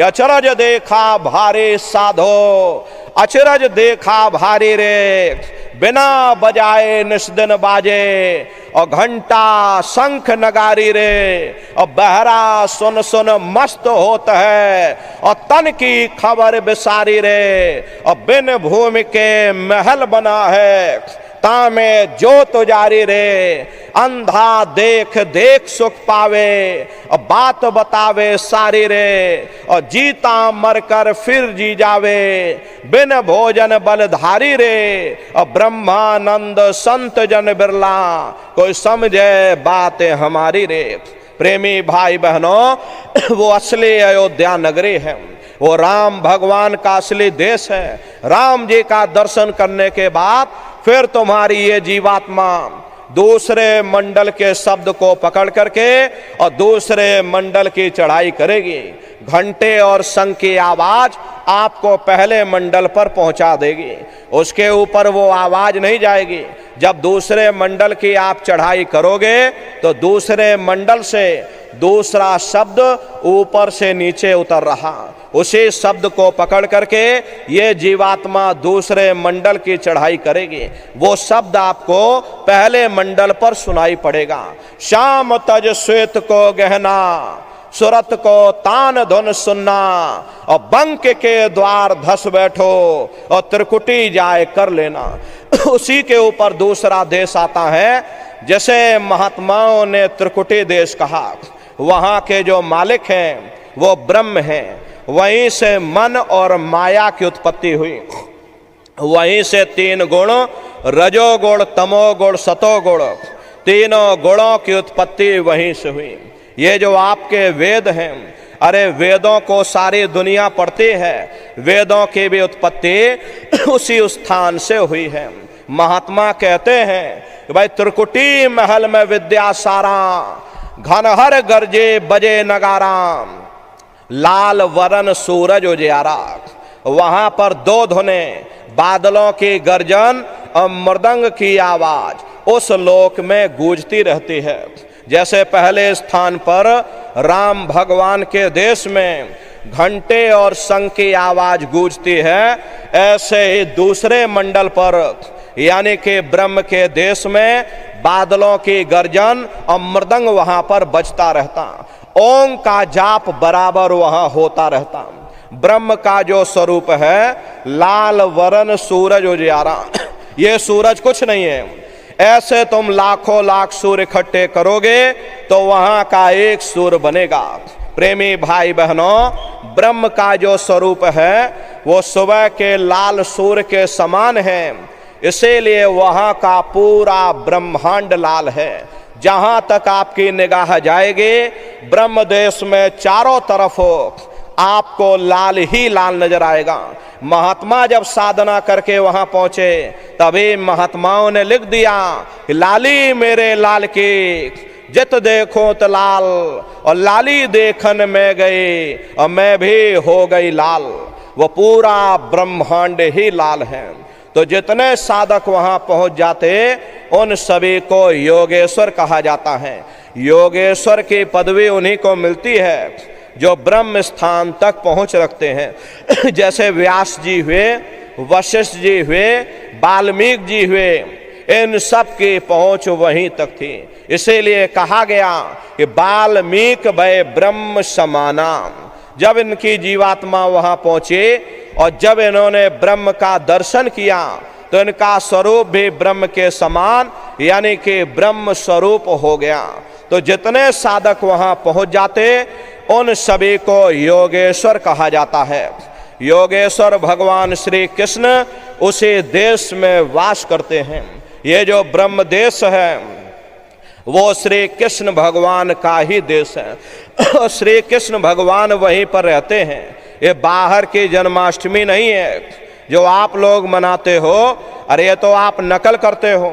Speaker 1: अचरज देखा भारी साधो, अचरज देखा भारी रे, बिना बजाए निस्दिन बाजे, और घंटा शंख नगारी रे, और बहरा सुन सुन मस्त होता है, और तन की खबर बिसारी रे, और बिन भूमि के महल बना है, तामे जो तुजारी रे, अंधा देख देख सुख पावे, और बात बतावे सारी रे, और जीता मरकर फिर जी जावे, बिन भोजन बलधारी रे, और ब्रह्मानंद संत जन बिरला, कोई समझे बातें हमारी रे। प्रेमी भाई बहनों, वो असली अयोध्या नगरी है। वो राम भगवान का असली देश है। राम जी का दर्शन करने के बाद फिर तुम्हारी ये जीवात्मा दूसरे मंडल के शब्द को पकड़ करके और दूसरे मंडल की चढ़ाई करेगी। घंटे और शंख की आवाज आपको पहले मंडल पर पहुंचा देगी, उसके ऊपर वो आवाज नहीं जाएगी। जब दूसरे मंडल की आप चढ़ाई करोगे तो दूसरे मंडल से दूसरा शब्द ऊपर से नीचे उतर रहा, उसी शब्द को पकड़ करके ये जीवात्मा दूसरे मंडल की चढ़ाई करेगी। वो शब्द आपको पहले मंडल पर सुनाई पड़ेगा। श्याम तज श्वेत को गहना, सुरत को तान धुन सुनना, और बंक के द्वार धस बैठो और त्रिकुटी जाए कर लेना। उसी के ऊपर दूसरा देश आता है। जैसे महात्माओं ने त्रिकुटी देश कहा, वहां के जो मालिक हैं वो ब्रह्म हैं, वहीं से मन और माया की उत्पत्ति हुई, वहीं से तीन गुण रजोगुण तमोगुण सतोगुण तीनों गुणों की उत्पत्ति वहीं से हुई। ये जो आपके वेद हैं, अरे वेदों को सारी दुनिया पढ़ती है, वेदों की भी उत्पत्ति उसी स्थान से हुई है। महात्मा कहते हैं कि भाई त्रिकुटी महल में विद्या सारा, घनहर गरजे बजे नगारा, लाल वरन सूरज उजियारा। वहां पर दो धुने, बादलों की गर्जन और मृदंग की आवाज उस लोक में गूंजती रहती है। जैसे पहले स्थान पर राम भगवान के देश में घंटे और शंख की आवाज गूंजती है, ऐसे ही दूसरे मंडल पर यानी कि ब्रह्म के देश में बादलों की गर्जन और मृदंग वहां पर बजता रहता, ओम का जाप बराबर वहां होता रहता। ब्रह्म का जो स्वरूप है लाल वरण सूरज उजियारा, ये सूरज कुछ नहीं है। ऐसे तुम लाखों लाख सूर्य इकट्ठे करोगे तो वहां का एक सूर्य बनेगा। प्रेमी भाई बहनों, ब्रह्म का जो स्वरूप है वो सुबह के लाल सूर्य के समान है, इसीलिए वहां का पूरा ब्रह्मांड लाल है। जहां तक आपकी निगाह जाएगी ब्रह्म देश में चारों तरफ आपको लाल ही लाल नजर आएगा। महात्मा जब साधना करके वहां पहुंचे तभी महात्माओं ने लिख दिया कि लाली मेरे लाल की, जित देखो तो लाल, और लाली देखन में गई और मैं भी हो गई लाल। वो पूरा ब्रह्मांड ही लाल है। तो जितने साधक वहां पहुंच जाते उन सभी को योगेश्वर कहा जाता है। योगेश्वर की पदवी उन्हीं को मिलती है जो ब्रह्म स्थान तक पहुंच रखते हैं। जैसे व्यास जी हुए, वशिष्ठ जी हुए, वाल्मीकि जी हुए, इन सब की पहुंच वहीं तक थी। इसीलिए कहा गया कि वाल्मीकि भय ब्रह्म समाना। जब इनकी जीवात्मा वहां पहुंची और जब इन्होंने ब्रह्म का दर्शन किया तो इनका स्वरूप भी ब्रह्म के समान यानी कि ब्रह्म स्वरूप हो गया। तो जितने साधक वहां पहुंच जाते उन सभी को योगेश्वर कहा जाता है। योगेश्वर भगवान श्री कृष्ण उसी देश में वास करते हैं। ये जो ब्रह्म देश है वो श्री कृष्ण भगवान का ही देश है। श्री कृष्ण भगवान वहीं पर रहते हैं। ये बाहर की जन्माष्टमी नहीं है जो आप लोग मनाते हो, अरे ये तो आप नकल करते हो।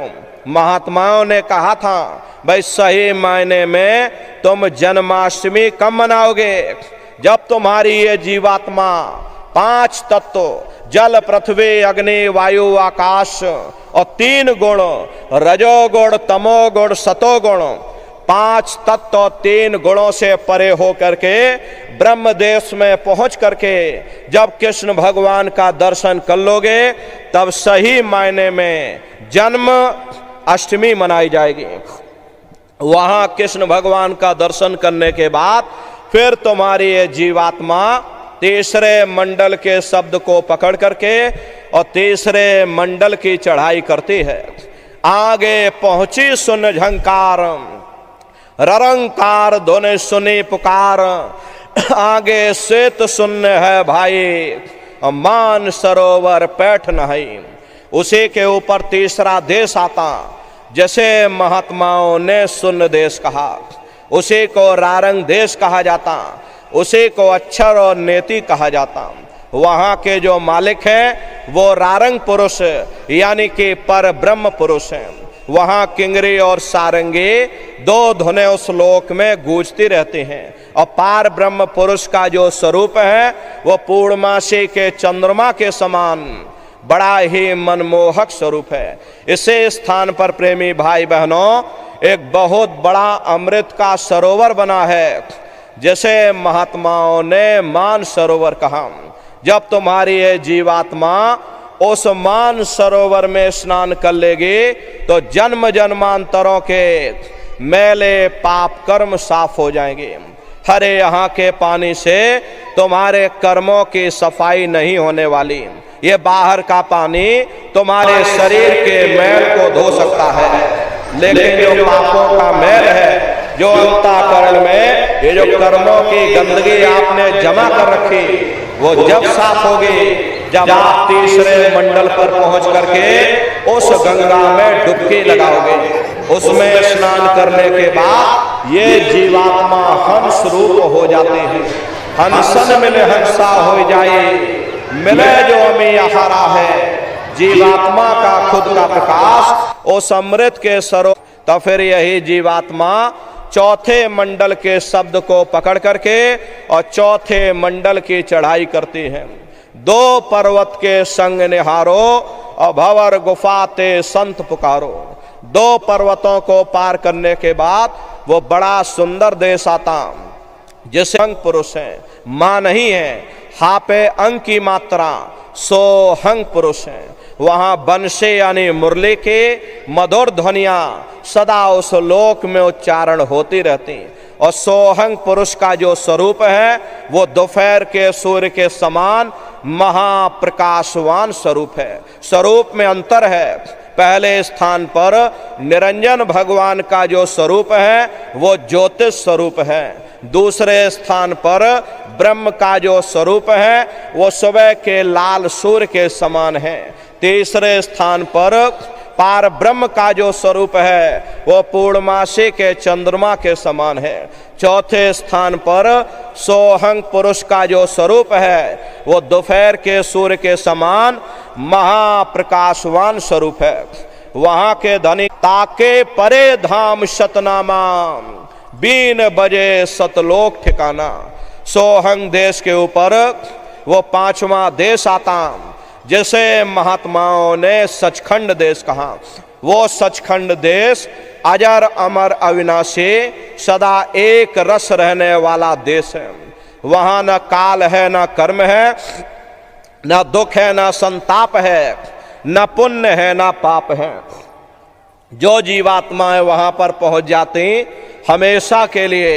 Speaker 1: महात्माओं ने कहा था भाई सही मायने में तुम जन्माष्टमी कब मनाओगे? जब तुम्हारी ये जीवात्मा पांच तत्व जल पृथ्वी अग्नि वायु आकाश और तीन गुण रजोगुण तमोगुण सतोगुण, पांच तत्व और तीन गुणों से परे हो करके ब्रह्म देश में पहुंच करके जब कृष्ण भगवान का दर्शन कर लोगे तब सही मायने में जन्म अष्टमी मनाई जाएगी। वहां कृष्ण भगवान का दर्शन करने के बाद फिर तुम्हारी ये जीवात्मा तीसरे मंडल के शब्द को पकड़ करके और तीसरे मंडल की चढ़ाई करती है। आगे पहुंची सुन झंकार, ररंकार धुनि सुनी पुकार, आगे श्वेत शून्य है भाई, मान सरोवर पैठ नहीं। उसी के ऊपर तीसरा देश आता, जैसे महात्माओं ने शून्य देश कहा उसी को रारंग देश कहा जाता। उसी को अक्षर और नेति कहा जाता। वहाँ के जो मालिक हैं वो रारंग पुरुष यानी कि पर ब्रह्म पुरुष हैं। वहाँ किंगरी और सारंगी दो धुनें उस लोक में गूंजती रहती हैं। और पार ब्रह्म पुरुष का जो स्वरूप है वो पूर्णमासी के चंद्रमा के समान बड़ा ही मनमोहक स्वरूप है। इसी स्थान पर प्रेमी भाई बहनों एक बहुत बड़ा अमृत का सरोवर बना है, जैसे महात्माओं ने मान सरोवर कहा। जब तुम्हारी ये जीवात्मा उस मान सरोवर में स्नान कर लेगी तो जन्म जन्मांतरों के मैले पाप कर्म साफ हो जाएंगे। हरे यहाँ के पानी से तुम्हारे कर्मों की सफाई नहीं होने वाली। ये बाहर का पानी तुम्हारे शरीर के मैल को धो सकता है, लेकिन जो पापों का मैल है, जो अंतःकरण में ये जो कर्मों की गंदगी आपने जमा कर रखी, वो जब साफ होगी जब आप तीसरे मंडल पर पहुंच करके उस गंगा में डुबकी लगाओगे। उसमें स्नान करने के बाद ये जीवात्मा हंस रूप हो जाते हैं। हंसन मिले हंसा हो जाए, मिले जो हमें आहारा है। जीवात्मा का खुद का प्रकाश उस अमृत के सरो, तो फिर यही जीवात्मा चौथे मंडल के शब्द को पकड़ करके और चौथे मंडल की चढ़ाई करती है। दो पर्वत के संग निहारो और भंवर गुफा ते संत पुकारो। दो पर्वतों को पार करने के बाद वो बड़ा सुंदर देश आता, जिसे अंग पुरुष है, मां नहीं है, हा पे अंग की मात्रा, सो हंग पुरुष है। वहां बंशे यानी मुरली के मधुर ध्वनियां सदा उस लोक में उच्चारण होती रहती। और सोहंग पुरुष का जो स्वरूप है वो दोपहर के सूर्य के समान महाप्रकाशवान स्वरूप है। स्वरूप में अंतर है। पहले स्थान पर निरंजन भगवान का जो स्वरूप है वो ज्योतिष स्वरूप है। दूसरे स्थान पर ब्रह्म का जो स्वरूप है वो सुबह के लाल सूर्य के समान है। तीसरे स्थान पर पार ब्रह्म का जो स्वरूप है वो पूर्णमासी के चंद्रमा के समान है। चौथे स्थान पर सोहंग पुरुष का जो स्वरूप है वो दोपहर के सूर्य के समान महाप्रकाशवान स्वरूप है। वहां के धनी ताके परे धाम सतनामा, बीन बजे सतलोक ठिकाना। सोहंग देश के ऊपर वो पांचवा देश आता, जैसे महात्माओं ने सचखंड देश कहा। वो सचखंड देश अजर अमर अविनाशी सदा एक रस रहने वाला देश है। वहां न काल है, न कर्म है, न दुख है, न संताप है, न पुण्य है, न पाप है। जो जीवात्माएं वहां पर पहुंच जाती हमेशा के लिए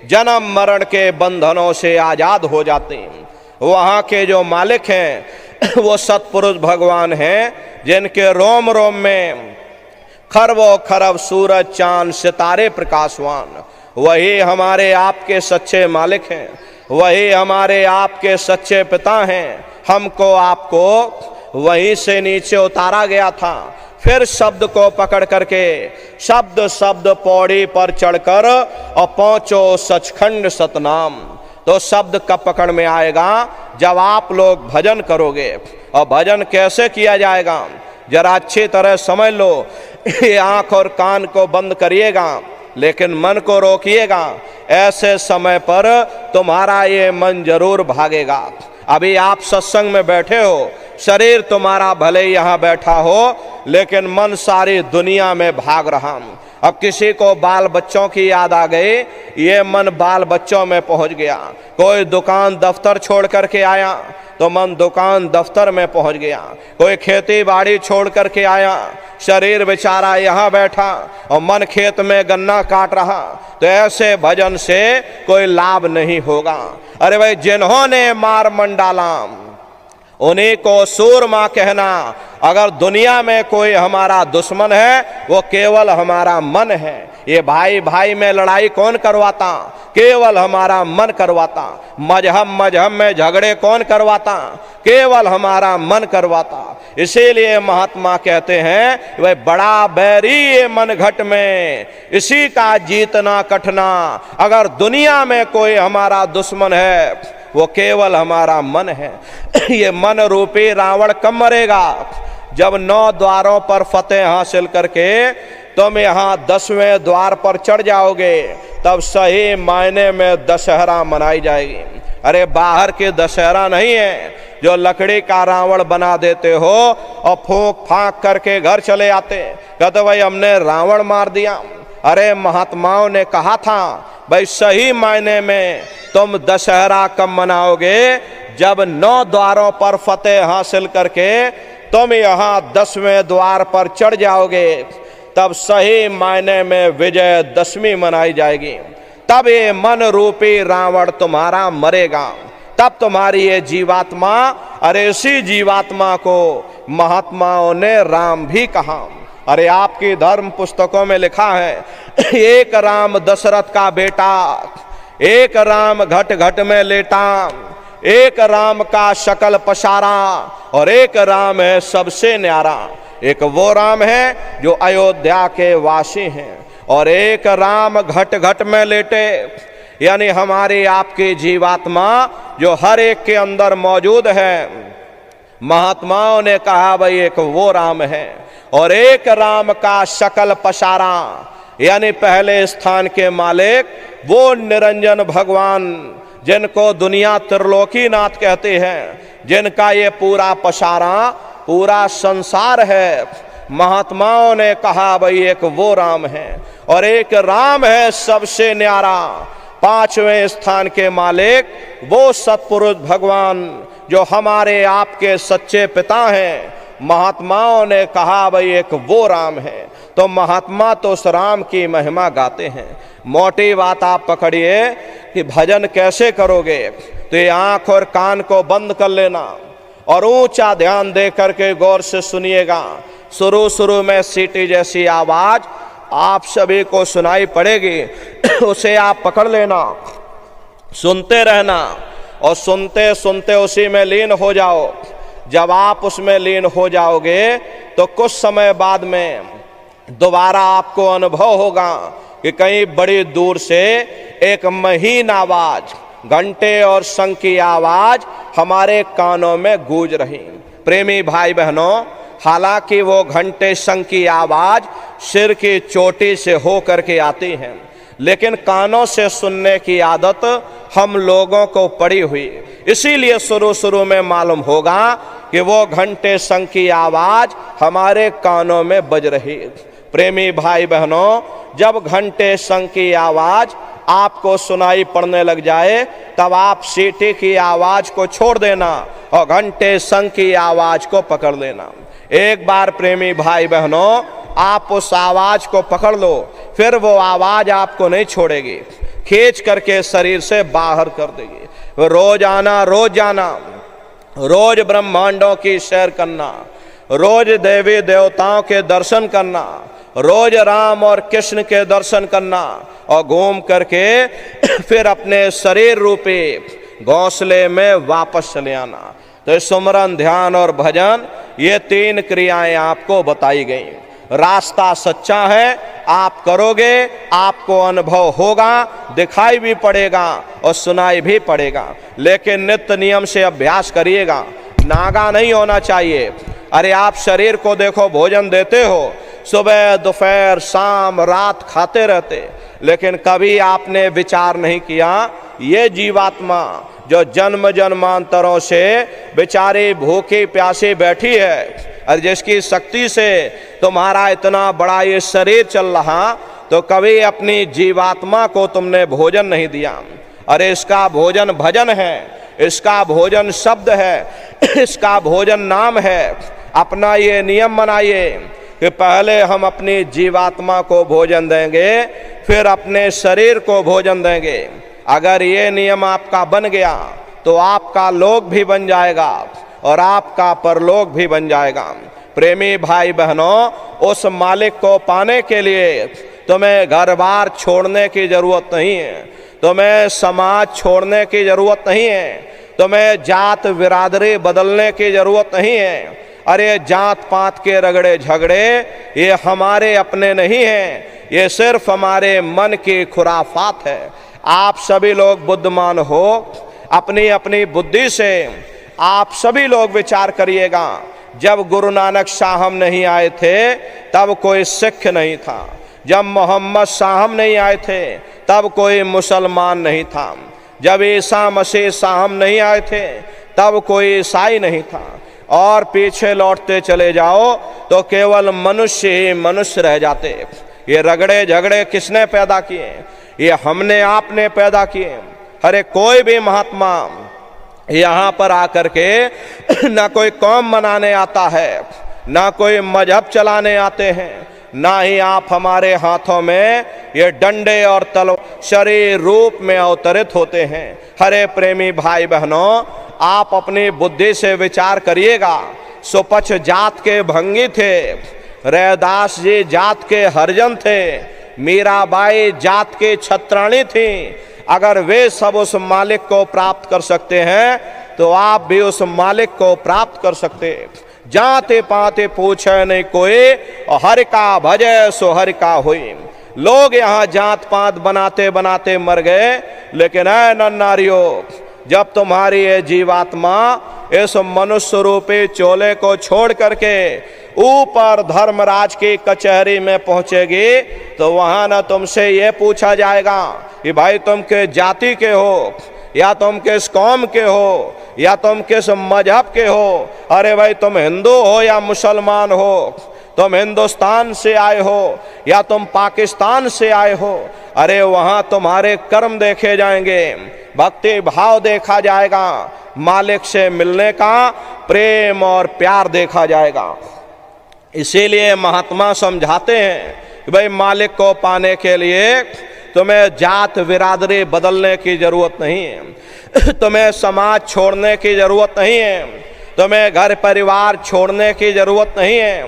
Speaker 1: जन्म मरण के बंधनों से आजाद हो जाती। वहां के जो मालिक हैं वो सतपुरुष भगवान हैं, जिनके रोम रोम में खरबों खरब सूरज चांद सितारे प्रकाशवान। वही हमारे आपके सच्चे मालिक हैं, वही हमारे आपके सच्चे पिता हैं। हमको आपको वहीं से नीचे उतारा गया था। फिर शब्द को पकड़ करके शब्द शब्द पौड़ी पर चढ़कर और पहुंचो सचखंड सतनाम। तो शब्द कब पकड़ में आएगा? जब आप लोग भजन करोगे। और भजन कैसे किया जाएगा जरा अच्छी तरह समझ लो। ये आंख और कान को बंद करिएगा, लेकिन मन को रोकिएगा। ऐसे समय पर तुम्हारा ये मन जरूर भागेगा। अभी आप सत्संग में बैठे हो, शरीर तुम्हारा भले यहाँ बैठा हो, लेकिन मन सारी दुनिया में भाग रहा। अब किसी को बाल बच्चों की याद आ गई, ये मन बाल बच्चों में पहुंच गया। कोई दुकान दफ्तर छोड़ करके आया तो मन दुकान दफ्तर में पहुंच गया। कोई खेती बाड़ी छोड़ करके आया, शरीर बेचारा यहाँ बैठा और मन खेत में गन्ना काट रहा। तो ऐसे भजन से कोई लाभ नहीं होगा। अरे भाई, जिन्होंने मार मन डाला उन्हीं को सूरमा कहना। अगर दुनिया में कोई हमारा दुश्मन है वो केवल हमारा मन है। ये भाई भाई में लड़ाई कौन करवाता? केवल हमारा मन करवाता। मजहब में झगड़े कौन करवाता? केवल हमारा मन करवाता। इसीलिए महात्मा कहते हैं वह बड़ा बैरी ये मन घट में, इसी का जीतना कठिना। अगर दुनिया में कोई हमारा दुश्मन है वो केवल हमारा मन है। ये मन रूपी रावण कब मरेगा? जब 9 द्वारों पर फतेह हासिल करके तुम यहाँ 10वें द्वार पर चढ़ जाओगे, तब सही मायने में दशहरा मनाई जाएगी। अरे बाहर के दशहरा नहीं है जो लकड़ी का रावण बना देते हो और फूंक फांक करके घर चले आते, कहते भाई हमने रावण मार दिया। अरे महात्माओं ने कहा था भाई सही मायने में तुम दशहरा कब मनाओगे? जब 9 द्वारों पर फतेह हासिल करके तुम यहाँ 10वें द्वार पर चढ़ जाओगे, तब सही मायने में विजयदशमी मनाई जाएगी। तब ये मन रूपी रावण तुम्हारा मरेगा। तब तुम्हारी ये जीवात्मा, अरे इसी जीवात्मा को महात्माओं ने राम भी कहा। अरे आपकी धर्म पुस्तकों में लिखा है एक राम दशरथ का बेटा, एक राम घट घट में लेटा, एक राम का शकल पसारा, और एक राम है सबसे न्यारा। एक वो राम है जो अयोध्या के वासी हैं, और एक राम घट घट में लेटे, यानी हमारी आपकी जीवात्मा जो हर एक के अंदर मौजूद है। महात्माओं ने कहा भाई एक वो राम है, और एक राम का शकल पसारा, यानी पहले स्थान के मालिक वो निरंजन भगवान जिनको दुनिया त्रिलोकीनाथ कहते हैं, जिनका ये पूरा पसारा पूरा संसार है। महात्माओं ने कहा भाई एक वो राम है, और एक राम है सबसे न्यारा, 5वें स्थान के मालिक वो सतपुरुष भगवान जो हमारे आपके सच्चे पिता हैं। महात्माओं ने कहा भाई एक वो राम है। तो महात्मा तो उस राम की महिमा गाते हैं। मोटी बात आप पकड़िए कि भजन कैसे करोगे, तो ये आंख और कान को बंद कर लेना और ऊंचा ध्यान दे करके गौर से सुनिएगा। शुरू में सीटी जैसी आवाज आप सभी को सुनाई पड़ेगी, उसे आप पकड़ लेना, सुनते रहना, और सुनते सुनते उसी में लीन हो जाओ। जब आप उसमें लीन हो जाओगे तो कुछ समय बाद में दोबारा आपको अनुभव होगा कि कहीं बड़ी दूर से एक महीन आवाज, घंटे और शंख की आवाज हमारे कानों में गूंज रही। प्रेमी भाई बहनों, हालांकि वो घंटे शंख की आवाज सिर की चोटी से हो करके आती है, लेकिन कानों से सुनने की आदत हम लोगों को पड़ी हुई। इसीलिए शुरू में मालूम होगा कि वो घंटे शंख की आवाज हमारे कानों में बज रही। प्रेमी भाई बहनों, जब घंटे शंख की आवाज आपको सुनाई पड़ने लग जाए, तब आप सीटी की आवाज को छोड़ देना और घंटे शंख की आवाज को पकड़ लेना। एक बार प्रेमी भाई बहनों आप उस आवाज को पकड़ लो, फिर वो आवाज आपको नहीं छोड़ेगी, खींच करके शरीर से बाहर कर देगी। रोज आना, रोज जाना, रोज ब्रह्मांडों की सैर करना, रोज देवी देवताओं के दर्शन करना, रोज राम और कृष्ण के दर्शन करना, और घूम करके फिर अपने शरीर रूपी घोंसले में वापस चले आना। तो सुमरन, ध्यान और भजन, ये 3 क्रियाएं आपको बताई गई। रास्ता सच्चा है, आप करोगे, आपको अनुभव होगा, दिखाई भी पड़ेगा और सुनाई भी पड़ेगा, लेकिन नित्य नियम से अभ्यास करिएगा। नागा नहीं होना चाहिए। अरे आप शरीर को देखो, भोजन देते हो, सुबह दोपहर शाम रात खाते रहते, लेकिन कभी आपने विचार नहीं किया ये जीवात्मा जो जन्म जन्मांतरों से बेचारी भूखी प्यासी बैठी है, और जिसकी शक्ति से तुम्हारा इतना बड़ा ये शरीर चल रहा, तो कभी अपनी जीवात्मा को तुमने भोजन नहीं दिया। अरे इसका भोजन भजन है, इसका भोजन शब्द है, इसका भोजन नाम है। अपना ये नियम बनाइए कि पहले हम अपनी जीवात्मा को भोजन देंगे, फिर अपने शरीर को भोजन देंगे। अगर ये नियम आपका बन गया तो आपका लोक भी बन जाएगा और आपका परलोक भी बन जाएगा। प्रेमी भाई बहनों, उस मालिक को पाने के लिए तुम्हें घर बार छोड़ने की जरूरत नहीं है, तुम्हें समाज छोड़ने की जरूरत नहीं है, तुम्हें जात बिरादरी बदलने की जरूरत नहीं है। अरे जात पात के रगड़े झगड़े ये हमारे अपने नहीं हैं, ये सिर्फ हमारे मन की खुराफात है। आप सभी लोग बुद्धिमान हो, अपनी अपनी बुद्धि से आप सभी लोग विचार करिएगा। जब गुरु नानक साहब नहीं आए थे तब कोई सिख नहीं था, जब मोहम्मद साहब नहीं आए थे तब कोई मुसलमान नहीं था, जब ईसा मसीह साहब नहीं आए थे तब कोई ईसाई नहीं था, और पीछे लौटते चले जाओ तो केवल मनुष्य ही मनुष्य रह जाते। ये रगड़े झगड़े किसने पैदा किए? ये हमने आपने पैदा किए। अरे कोई भी महात्मा यहाँ पर आकर के ना कोई कौम मनाने आता है, ना कोई मजहब चलाने आते हैं, ना ही आप हमारे हाथों में ये डंडे और तलवार शरीर रूप में अवतरित होते हैं। हरे प्रेमी भाई बहनों, आप अपनी बुद्धि से विचार करिएगा। सुपच जात के भंगी थे, रैदास जी जात के हरिजन थे, मीराबाई जात के छत्राणी थी। अगर वे सब उस मालिक को प्राप्त कर सकते हैं तो आप भी उस मालिक को प्राप्त कर सकते। जाते पाते पूछे नहीं कोई, हरि का भजे सो हरि का हुई। लोग यहाँ जात पात बनाते बनाते मर गए, लेकिन ऐ नन्नारियों, जब तुम्हारी ये जीवात्मा इस मनुष्य रूपी चोले को छोड़ करके ऊपर धर्मराज की कचहरी में पहुंचेगी तो वहां न तुमसे ये पूछा जाएगा कि भाई तुम किस जाति के हो, या तुम किस कौम के हो, या तुम किस मजहब के हो। अरे भाई तुम हिंदू हो या मुसलमान हो, तुम हिंदुस्तान से आए हो या तुम पाकिस्तान से आए हो। अरे वहां तुम्हारे कर्म देखे जाएंगे, भक्ति भाव देखा जाएगा, मालिक से मिलने का प्रेम और प्यार देखा जाएगा। इसीलिए महात्मा समझाते हैं कि भाई मालिक को पाने के लिए तुम्हें जात बिरादरी बदलने की जरूरत नहीं है, तुम्हें समाज छोड़ने की जरूरत नहीं है, तुम्हें घर परिवार छोड़ने की जरूरत नहीं है,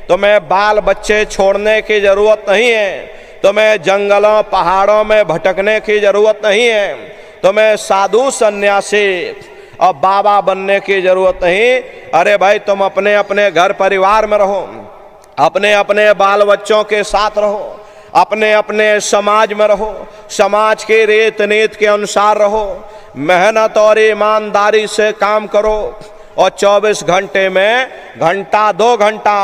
Speaker 1: तुम्हें बाल बच्चे छोड़ने की जरूरत नहीं है, तुम्हें जंगलों पहाड़ों में भटकने की जरूरत नहीं है, तुम्हें साधु सन्यासी और बाबा बनने की जरूरत नहीं। अरे भाई तुम अपने अपने घर परिवार में रहो, अपने अपने बाल बच्चों के साथ रहो, अपने अपने समाज में रहो, समाज के रीत नीत के अनुसार रहो, मेहनत और ईमानदारी से काम करो और 24 घंटे में घंटा 2 घंटा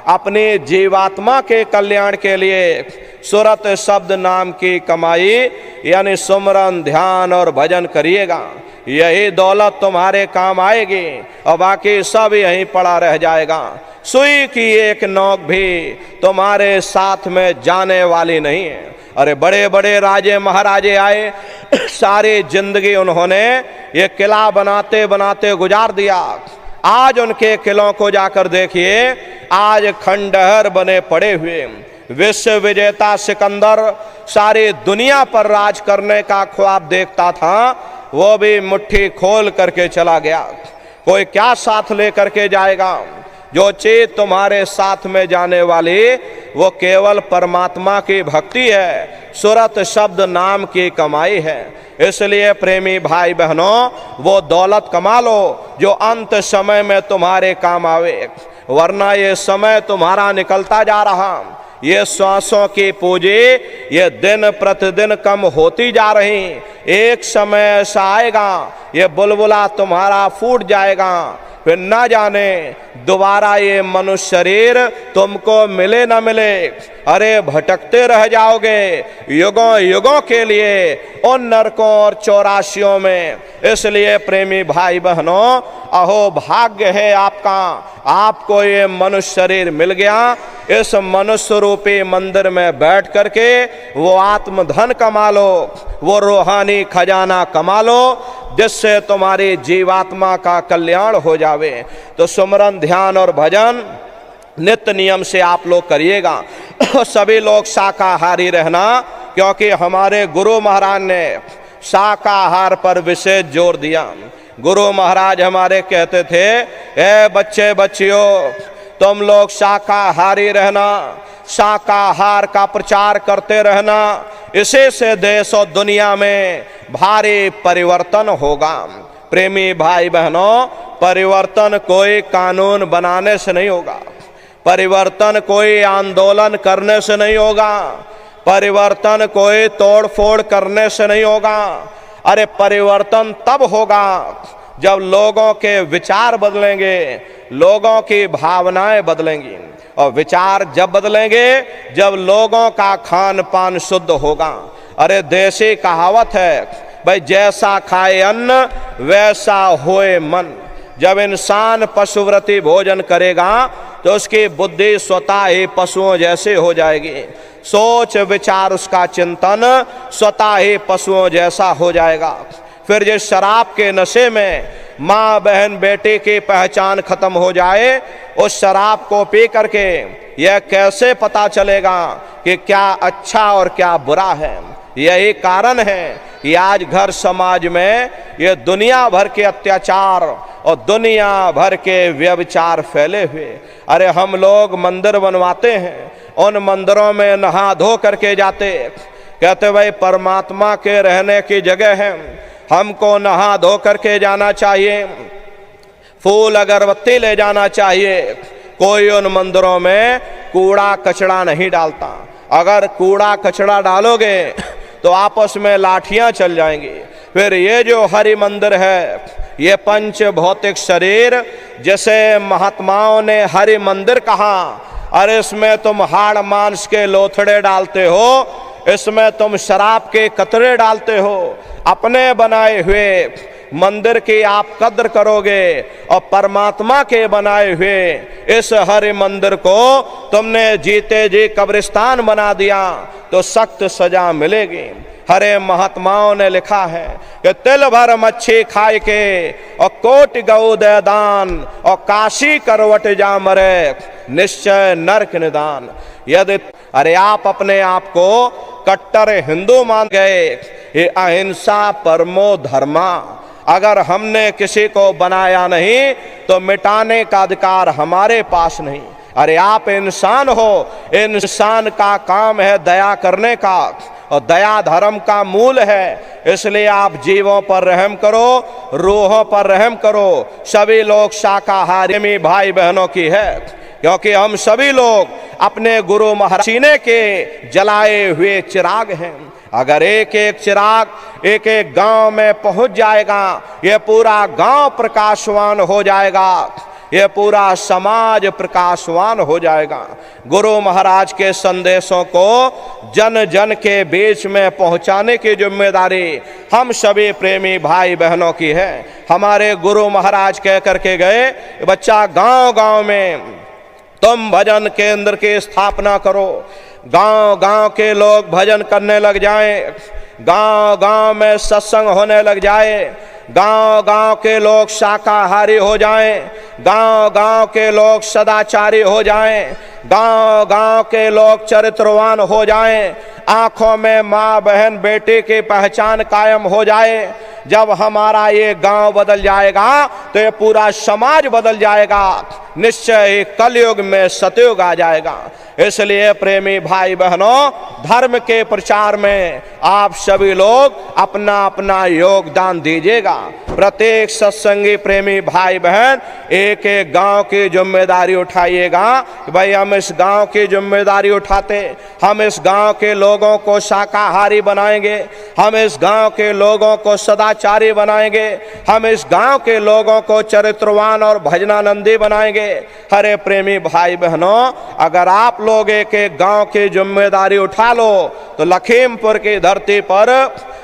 Speaker 1: अपनी जीवात्मा के कल्याण के लिए सुरत शब्द नाम की कमाई यानी सुमरन ध्यान और भजन करिएगा। यही दौलत तुम्हारे काम आएगी और बाकी सब यहीं पड़ा रह जाएगा। सुई की एक नोक भी तुम्हारे साथ में जाने वाली नहीं है। अरे बड़े बड़े राजे महाराजे आए, सारी जिंदगी उन्होंने ये किला बनाते बनाते गुजार दिया। आज उनके किलों को जाकर देखिए, आज खंडहर बने पड़े हुए। विश्व विजेता सिकंदर सारी दुनिया पर राज करने का ख्वाब देखता था, वो भी मुट्ठी खोल करके चला गया। कोई क्या साथ लेकर के जाएगा? जो चीज तुम्हारे साथ में जाने वाली वो केवल परमात्मा की भक्ति है, सुरत शब्द नाम की कमाई है। इसलिए प्रेमी भाई बहनों, वो दौलत कमा लो जो अंत समय में तुम्हारे काम आवे, वरना ये समय तुम्हारा निकलता जा रहा, ये श्वासों की पूंजी ये दिन प्रतिदिन कम होती जा रही। एक समय ऐसा आएगा ये बुलबुला तुम्हारा फूट जाएगा, फिर ना जाने दोबारा ये मनुष्य शरीर तुमको मिले न मिले। अरे भटकते रह जाओगे युगों युगों के लिए उन नरकों और चौरासियों में। इसलिए प्रेमी भाई बहनों, अहो भाग्य है आपका, आपको ये मनुष्य शरीर मिल गया। इस मनुष्य रूपी मंदिर में बैठ करके वो आत्मधन कमा लो, वो रूहानी खजाना कमा लो, जिससे तुम्हारी जीवात्मा का कल्याण हो जावे। तो सुमरन ध्यान और भजन नित्य नियम से आप लोग करिएगा। सभी लोग शाकाहारी रहना, क्योंकि हमारे गुरु महाराज ने शाकाहार पर विशेष जोर दिया। गुरु महाराज हमारे कहते थे, ए बच्चे बच्चियों, तुम लोग शाकाहारी रहना, शाकाहार का प्रचार करते रहना, इसी से देश और दुनिया में भारी परिवर्तन होगा। प्रेमी भाई बहनों, परिवर्तन कोई कानून बनाने से नहीं होगा, परिवर्तन कोई आंदोलन करने से नहीं होगा, परिवर्तन कोई तोड़ फोड़ करने से नहीं होगा। अरे परिवर्तन तब होगा जब लोगों के विचार बदलेंगे, लोगों की भावनाएं बदलेंगी, और विचार जब बदलेंगे जब लोगों का खान पान शुद्ध होगा। अरे देसी कहावत है भाई, जैसा खाए अन्न वैसा होए मन। जब इंसान पशुव्रती भोजन करेगा तो उसकी बुद्धि स्वतः ही पशुओं जैसे हो जाएगी, सोच विचार उसका चिंतन स्वतः ही पशुओं जैसा हो जाएगा। फिर जिस शराब के नशे में माँ बहन बेटी की पहचान खत्म हो जाए, उस शराब को पी करके यह कैसे पता चलेगा कि क्या अच्छा और क्या बुरा है। यही कारण है कि आज घर समाज में ये दुनिया भर के अत्याचार और दुनिया भर के व्यभिचार फैले हुए। अरे हम लोग मंदिर बनवाते हैं, उन मंदिरों में नहा धो करके जाते, कहते भाई परमात्मा के रहने की जगह है, हमको नहा धो करके जाना चाहिए, फूल अगरबत्ती ले जाना चाहिए। कोई उन मंदिरों में कूड़ा कचरा नहीं डालता। अगर कूड़ा कचरा डालोगे तो आपस में लाठियां चल जाएंगी। फिर ये जो हरि मंदिर है, ये पंच भौतिक शरीर जैसे महात्माओं ने हरि मंदिर कहा, अरे इसमें तुम हाड़ मांस के लोथड़े डालते हो, इसमें तुम शराब के कतरे डालते हो। अपने बनाए हुए मंदिर की आप कद्र करोगे और परमात्मा के बनाए हुए इस हरि मंदिर को तुमने जीते जी कब्रिस्तान बना दिया तो सख्त सजा मिलेगी। हरे महात्माओं ने लिखा है कि तिल भर मच्छी खाए के और कोटि गौ दे दान और काशी करवट जा मरे, निश्चय नरक निदान। यदि अरे आप अपने आप को कट्टर हिंदू मान गए, ये अहिंसा परमो धर्मा, अगर हमने किसी को बनाया नहीं तो मिटाने का अधिकार हमारे पास नहीं। अरे आप इंसान हो, इंसान का काम है दया करने का, और दया धर्म का मूल है। इसलिए आप जीवों पर रहम करो, रूहों पर रहम करो। सभी लोग शाकाहारी भाई बहनों की है, क्योंकि हम सभी लोग अपने गुरु महाराज सीने के जलाए हुए चिराग हैं। अगर एक एक चिराग एक एक गांव में पहुंच जाएगा, ये पूरा गांव प्रकाशवान हो जाएगा, ये पूरा समाज प्रकाशवान हो जाएगा। गुरु महाराज के संदेशों को जन जन के बीच में पहुंचाने की जिम्मेदारी हम सभी प्रेमी भाई बहनों की है। हमारे गुरु महाराज कह करके गए, बच्चा गांव गांव में तुम भजन केंद्र की स्थापना करो, गांव गांव के लोग भजन करने लग जाएं, गांव गांव में सत्संग होने लग जाए, गांव गांव के लोग शाकाहारी हो जाएं, गांव गांव के लोग सदाचारी हो जाएं, गांव गांव के लोग चरित्रवान हो जाएं, आंखों में माँ बहन बेटे की पहचान कायम हो जाए। जब हमारा ये गांव बदल जाएगा तो ये पूरा समाज बदल जाएगा, निश्चय कलयुग में सतयुग आ जाएगा। इसलिए प्रेमी भाई बहनों, धर्म के प्रचार में आप सभी लोग अपना अपना योगदान दीजिएगा। प्रत्येक सत्संगी प्रेमी भाई बहन एक एक गांव की जिम्मेदारी उठाइएगा। भाई हम इस गांव की जिम्मेदारी उठाते, हम इस गांव के लोगों को शाकाहारी बनाएंगे, हम इस गांव के लोगों को सदाचारी बनाएंगे, हम इस गांव के लोगों को चरित्रवान और भजनानंदी बनाएंगे। हरे प्रेमी भाई बहनों, अगर आप लोग एक एक गांव की जिम्मेदारी उठा लो तो लखीमपुर की धरती पर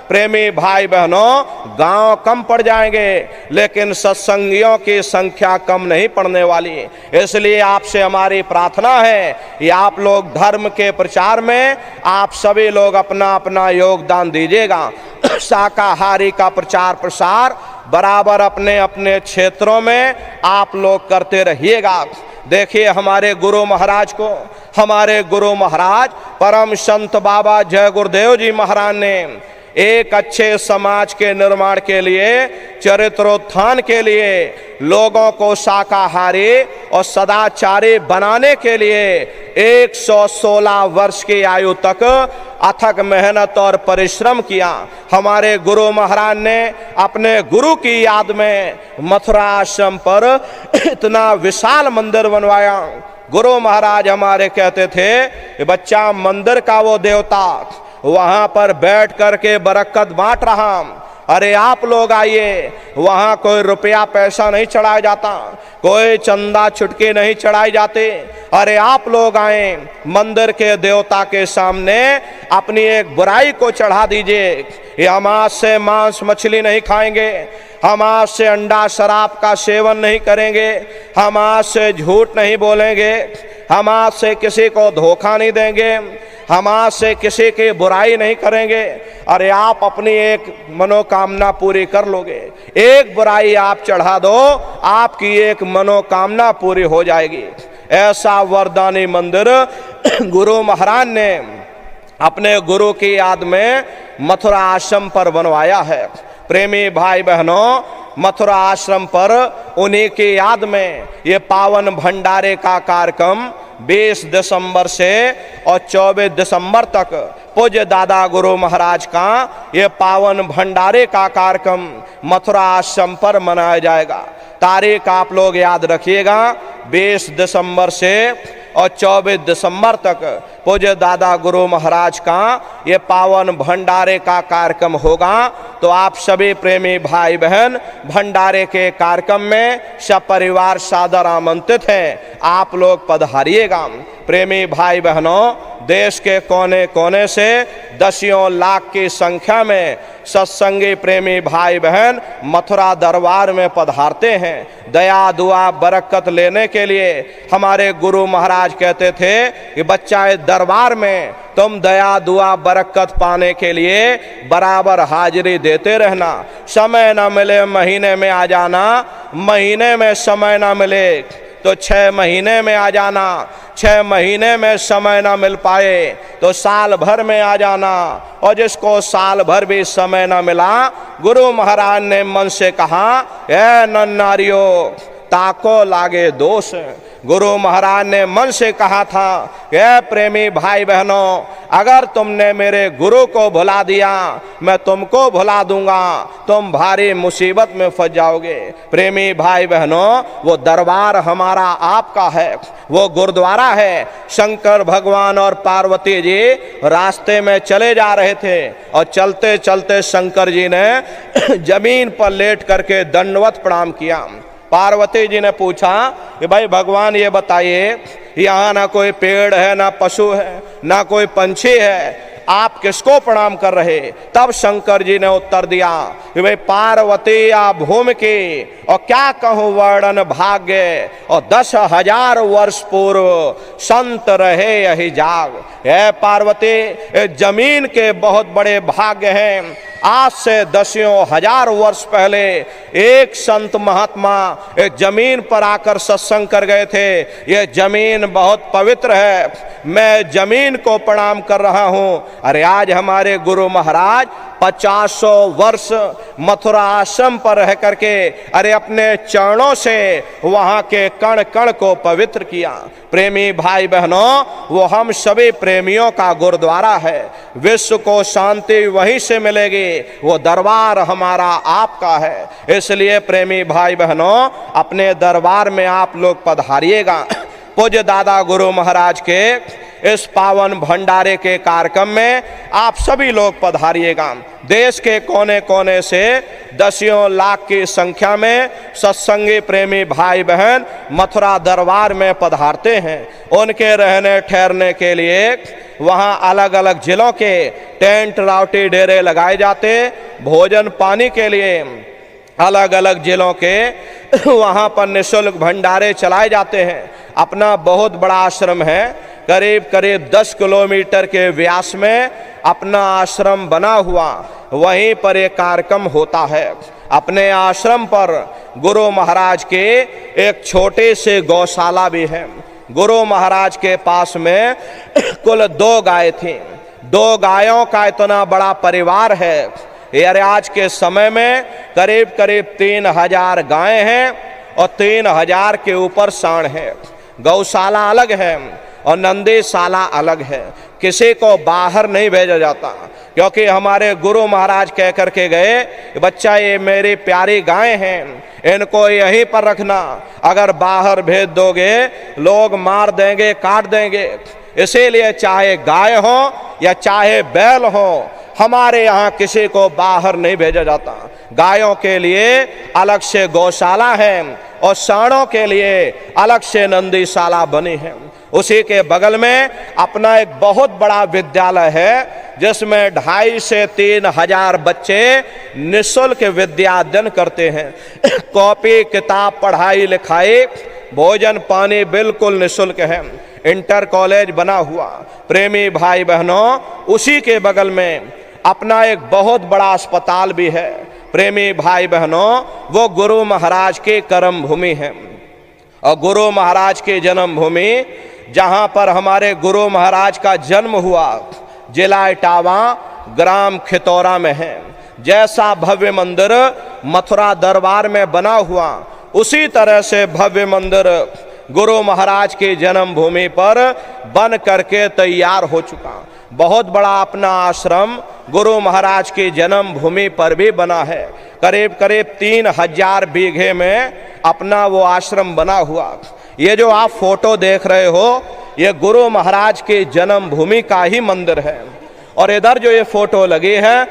Speaker 1: प्रेमी भाई बहनों गांव कम पड़ जाएंगे, लेकिन सत्संगियों की संख्या कम नहीं पड़ने वाली। इसलिए आपसे हमारी प्रार्थना है कि आप लोग धर्म के प्रचार में आप सभी लोग अपना अपना योगदान दीजिएगा। शाकाहारी का प्रचार प्रसार बराबर अपने अपने क्षेत्रों में आप लोग करते रहिएगा। देखिए हमारे गुरु महाराज को, हमारे गुरु महाराज परम संत बाबा जय गुरुदेव जी महाराज ने एक अच्छे समाज के निर्माण के लिए, चरित्रोत्थान के लिए, लोगों को शाकाहारी और सदाचारी बनाने के लिए 116 वर्ष की आयु तक अथक मेहनत और परिश्रम किया। हमारे गुरु महाराज ने अपने गुरु की याद में मथुरा आश्रम पर इतना विशाल मंदिर बनवाया। गुरु महाराज हमारे कहते थे कि बच्चा, मंदिर का वो देवता वहां पर बैठ करके बरकत बांट रहा, अरे आप लोग आइए, वहां कोई रुपया पैसा नहीं चढ़ाया जाता, कोई चंदा छुटके नहीं चढ़ाए जाते। अरे आप लोग आए, मंदिर के देवता के सामने अपनी एक बुराई को चढ़ा दीजिए। ये हम आज से मांस मछली नहीं खाएंगे, हम आज से अंडा शराब का सेवन नहीं करेंगे, हम आज से झूठ नहीं बोलेंगे, हम आज से किसी को धोखा नहीं देंगे, हम आज से किसी की बुराई नहीं करेंगे। अरे आप अपनी एक मनोकामना पूरी कर लोगे, एक बुराई आप चढ़ा दो, आपकी एक मनोकामना पूरी हो जाएगी। ऐसा वरदानी मंदिर गुरु महाराज ने अपने गुरु की याद में मथुरा आश्रम पर बनवाया है। प्रेमी भाई बहनों, मथुरा आश्रम पर उन्हीं की याद में ये पावन भंडारे का कार्यक्रम 20 दिसंबर से और 24 दिसंबर तक पूज्य दादा गुरु महाराज का ये पावन भंडारे का कार्यक्रम मथुरा आश्रम पर मनाया जाएगा। तारीख आप लोग याद रखिएगा, 20 दिसंबर से और 24 दिसंबर तक पूज्य दादा गुरु महाराज का ये पावन भंडारे का कार्यक्रम होगा। तो आप सभी प्रेमी भाई बहन भंडारे के कार्यक्रम में सपरिवार सादर आमंत्रित हैं, आप लोग पधारिएगा। प्रेमी भाई बहनों, देश के कोने कोने से दसियों लाख की संख्या में सत्संगी प्रेमी भाई बहन मथुरा दरबार में पधारते हैं दया दुआ बरकत लेने के लिए। हमारे गुरु महाराज कहते थे कि बच्चा, इस दरबार में तुम दया दुआ बरकत पाने के लिए बराबर हाजिरी देते रहना। समय ना मिले महीने में आ जाना, महीने में समय ना मिले तो 6 महीने में आ जाना, 6 महीने में समय ना मिल पाए तो साल भर में आ जाना। और जिसको साल भर भी समय ना मिला, गुरु महाराज ने मन से कहा, ए नर नारियों ताको लागे दोष। गुरु महाराज ने मन से कहा था, ए प्रेमी भाई बहनों, अगर तुमने मेरे गुरु को भुला दिया, मैं तुमको भुला दूंगा, तुम भारी मुसीबत में फंस जाओगे। प्रेमी भाई बहनों, वो दरबार हमारा आपका है, वो गुरुद्वारा है। शंकर भगवान और पार्वती जी रास्ते में चले जा रहे थे और चलते चलते शंकर जी ने जमीन पर लेट करके दंडवत प्रणाम किया। पार्वती जी ने पूछा कि भाई भगवान, ये बताइए, यहाँ ना कोई पेड़ है, ना पशु है, ना कोई पंछी है, आप किसको प्रणाम कर रहे? तब शंकर जी ने उत्तर दिया कि भाई पार्वती या भूमि की और क्या कहूँ वर्णन भाग्य, और 10,000 वर्ष पूर्व संत रहे यही जाग। है पार्वती, जमीन के बहुत बड़े भाग्य हैं। आज से 10,000 वर्ष पहले एक संत महात्मा एक जमीन पर आकर सत्संग कर गए थे। ये जमीन बहुत पवित्र है, मैं जमीन को प्रणाम कर रहा हूँ। अरे आज हमारे गुरु महाराज 50 वर्ष मथुरा आश्रम पर रह करके अरे अपने चरणों से वहाँ के कण कण को पवित्र किया। प्रेमी भाई बहनों, वो हम सभी प्रेमियों का गुरुद्वारा है। विश्व को शांति वहीं से मिलेगी, वो दरबार हमारा आपका है। इसलिए प्रेमी भाई बहनों, अपने दरबार में आप लोग पधारिएगा। पूज्य दादा गुरु महाराज के इस पावन भंडारे के कार्यक्रम में आप सभी लोग पधारिएगा। देश के कोने कोने से दसियों लाख की संख्या में सत्संगी प्रेमी भाई बहन मथुरा दरबार में पधारते हैं। उनके रहने ठहरने के लिए वहाँ अलग अलग जिलों के टेंट रावटी डेरे लगाए जाते। भोजन पानी के लिए अलग अलग जिलों के वहाँ पर निःशुल्क भंडारे चलाए जाते हैं। अपना बहुत बड़ा आश्रम है, करीब करीब 10 किलोमीटर के व्यास में अपना आश्रम बना हुआ, वहीं पर एक कार्यक्रम होता है। अपने आश्रम पर गुरु महाराज के एक छोटे से गौशाला भी है। गुरु महाराज के पास में कुल 2 गाय थी। 2 गायों का इतना बड़ा परिवार है। यार आज के समय में करीब करीब 3000 गायें हैं और 3000 के ऊपर सांड है। गौशाला अलग है और नंदीशाला अलग है। किसी को बाहर नहीं भेजा जाता, क्योंकि हमारे गुरु महाराज कह करके गए, बच्चा ये मेरी प्यारी गायें हैं, इनको यहीं पर रखना, अगर बाहर भेज दोगे लोग मार देंगे, काट देंगे। इसीलिए चाहे गाय हो या चाहे बैल हो, हमारे यहाँ किसी को बाहर नहीं भेजा जाता। गायों के लिए अलग से गौशाला है और सांडों के लिए अलग से नंदीशाला बनी है। उसी के बगल में अपना एक बहुत बड़ा विद्यालय है, जिसमें 2,500 से 3,000 बच्चे निःशुल्क विद्या अध्ययन करते हैं। कॉपी किताब, पढ़ाई लिखाई, भोजन पानी बिल्कुल निःशुल्क है। इंटर कॉलेज बना हुआ। प्रेमी भाई बहनों, उसी के बगल में अपना एक बहुत बड़ा अस्पताल भी है। प्रेमी भाई बहनों, वो गुरु महाराज की कर्म भूमि है और गुरु महाराज की जन्म भूमि, जहाँ पर हमारे गुरु महाराज का जन्म हुआ, जिला इटावा, ग्राम खितौरा में है। जैसा भव्य मंदिर मथुरा दरबार में बना हुआ, उसी तरह से भव्य मंदिर गुरु महाराज की जन्म भूमि पर बन करके तैयार हो चुका। बहुत बड़ा अपना आश्रम गुरु महाराज की जन्म भूमि पर भी बना है। करीब करीब 3000 बीघे में अपना वो आश्रम बना हुआ। ये जो आप फोटो देख रहे हो, ये गुरु महाराज की जन्म भूमि का ही मंदिर है। और इधर जो ये फोटो लगी है,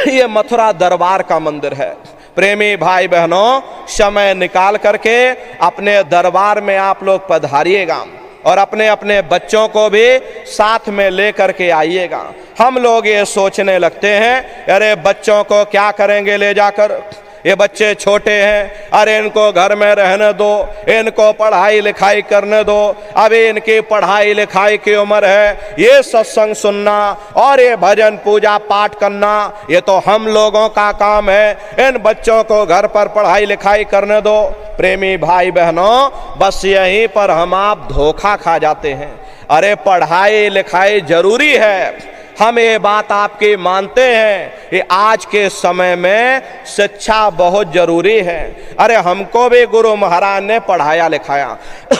Speaker 1: ये मथुरा दरबार का मंदिर है। प्रेमी भाई बहनों, समय निकाल करके अपने दरबार में आप लोग पधारिएगा और अपने अपने बच्चों को भी साथ में ले करके आइएगा। हम लोग ये सोचने लगते हैं, अरे बच्चों को क्या करेंगे ले जाकर, ये बच्चे छोटे हैं, अरे इनको घर में रहने दो, इनको पढ़ाई लिखाई करने दो, अभी इनकी पढ़ाई लिखाई की उम्र है। ये सत्संग सुनना और ये भजन पूजा पाठ करना, ये तो हम लोगों का काम है। इन बच्चों को घर पर पढ़ाई लिखाई करने दो। प्रेमी भाई बहनों, बस यहीं पर हम आप धोखा खा जाते हैं। अरे पढ़ाई लिखाई जरूरी है, हम ये बात आपकी मानते हैं कि आज के समय में शिक्षा बहुत जरूरी है। अरे हमको भी गुरु महाराज ने पढ़ाया लिखाया,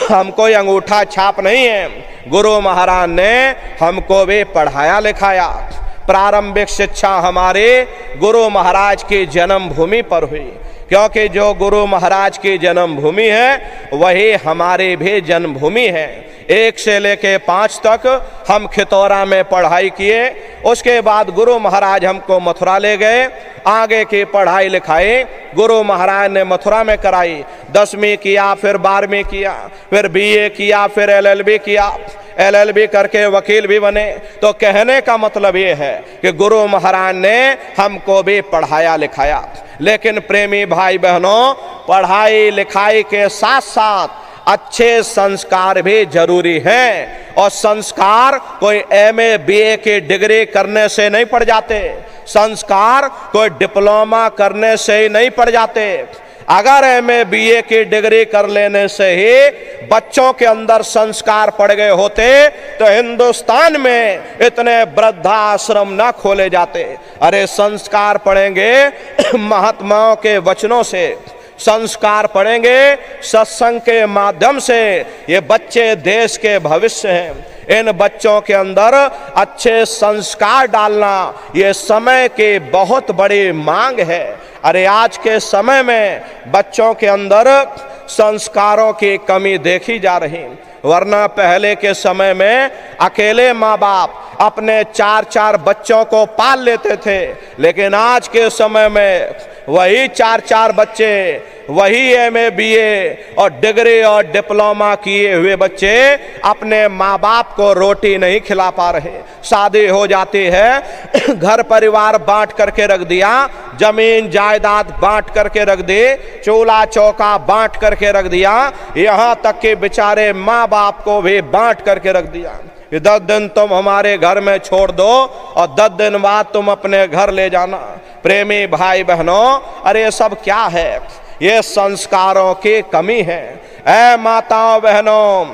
Speaker 1: हमको ये अंगूठा छाप नहीं है, गुरु महाराज ने हमको भी पढ़ाया लिखाया। प्रारंभिक शिक्षा हमारे गुरु महाराज की जन्म भूमि पर हुई, क्योंकि जो गुरु महाराज की जन्मभूमि है वही हमारी भी जन्मभूमि है। 1 से लेके 5 तक हम खितौरा में पढ़ाई किए। उसके बाद गुरु महाराज हमको मथुरा ले गए। आगे की पढ़ाई लिखाई गुरु महाराज ने मथुरा में कराई। 10वीं किया, फिर 12वीं किया, फिर BA किया, फिर LLB किया। LLB करके वकील भी बने। तो कहने का मतलब ये है कि गुरु महाराज ने हमको भी पढ़ाया लिखाया। लेकिन प्रेमी भाई बहनों, पढ़ाई लिखाई के साथ साथ अच्छे संस्कार भी जरूरी हैं। और संस्कार कोई MA BA की डिग्री करने से नहीं पड़ जाते, संस्कार कोई डिप्लोमा करने से ही नहीं पड़ जाते। अगर MA BA की डिग्री कर लेने से ही बच्चों के अंदर संस्कार पड़ गए होते तो हिंदुस्तान में इतने वृद्धाश्रम ना खोले जाते। अरे संस्कार पढ़ेंगे महात्माओं के वचनों से, संस्कार पढ़ेंगे सत्संग के माध्यम से। ये बच्चे देश के भविष्य हैं। इन बच्चों के अंदर अच्छे संस्कार डालना ये समय की बहुत बड़ी मांग है। अरे आज के समय में बच्चों के अंदर संस्कारों की कमी देखी जा रही। वरना पहले के समय में अकेले माँ बाप अपने 4-4 बच्चों को पाल लेते थे, लेकिन आज के समय में वही 4-4 बच्चे, वही MA BA और डिग्री और डिप्लोमा किए हुए बच्चे अपने माँ बाप को रोटी नहीं खिला पा रहे। शादी हो जाती है, घर परिवार बांट करके रख दिया, जमीन जायदाद बांट करके रख दी, चूल्हा चौका बांट करके रख दिया, यहाँ तक कि बेचारे माँ बाप को भी बांट करके रख दिया। 10 दिन तुम हमारे घर में छोड़ दो और 10 दिन बाद तुम अपने घर ले जाना। प्रेमी भाई बहनों, अरे ये सब क्या है? ये संस्कारों की कमी है। ऐ माताओं बहनों,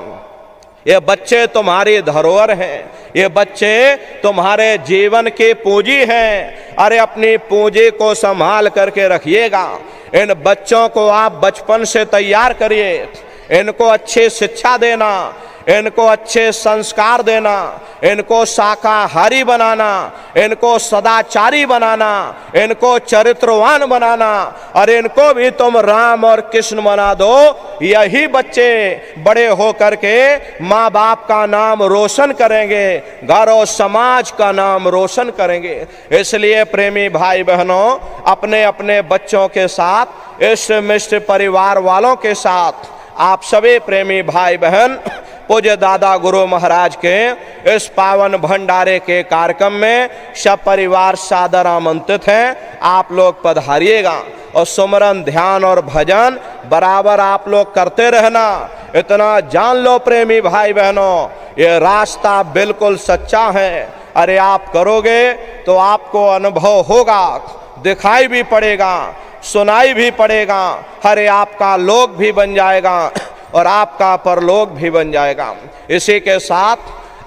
Speaker 1: ये बच्चे तुम्हारी धरोहर हैं, ये बच्चे तुम्हारे जीवन की पूंजी हैं। अरे अपनी पूंजी को संभाल करके रखिएगा। इन बच्चों को आप बचपन से तैयार करिए, इनको अच्छी शिक्षा देना, इनको अच्छे संस्कार देना, इनको शाकाहारी बनाना, इनको सदाचारी बनाना, इनको चरित्रवान बनाना, और इनको भी तुम राम और कृष्ण बना दो। यही बच्चे बड़े होकर के माँ बाप का नाम रोशन करेंगे, घर और समाज का नाम रोशन करेंगे। इसलिए प्रेमी भाई बहनों, अपने अपने बच्चों के साथ, इष्ट मिष्ट परिवार वालों के साथ, आप सभी प्रेमी भाई बहन पूज्य दादा गुरु महाराज के इस पावन भंडारे के कार्यक्रम में सब परिवार सादर आमंत्रित हैं। आप लोग पधारिएगा और सुमरन, ध्यान और भजन बराबर आप लोग करते रहना। इतना जान लो प्रेमी भाई बहनों, ये रास्ता बिल्कुल सच्चा है। अरे आप करोगे तो आपको अनुभव होगा, दिखाई भी पड़ेगा, सुनाई भी पड़ेगा। अरे आपका लोक भी बन जाएगा और आपका परलोक भी बन जाएगा। इसी के साथ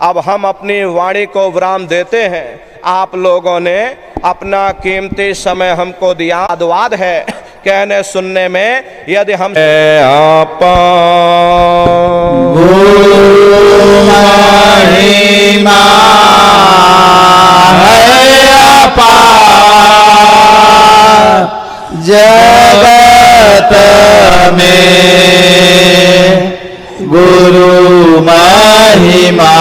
Speaker 1: अब हम अपनी वाणी को विराम देते हैं। आप लोगों ने अपना कीमती समय हमको दिया, धन्यवाद है। कहने सुनने में यदि हम आपा
Speaker 2: महिमा है अपार जगत में, गुरु महिमा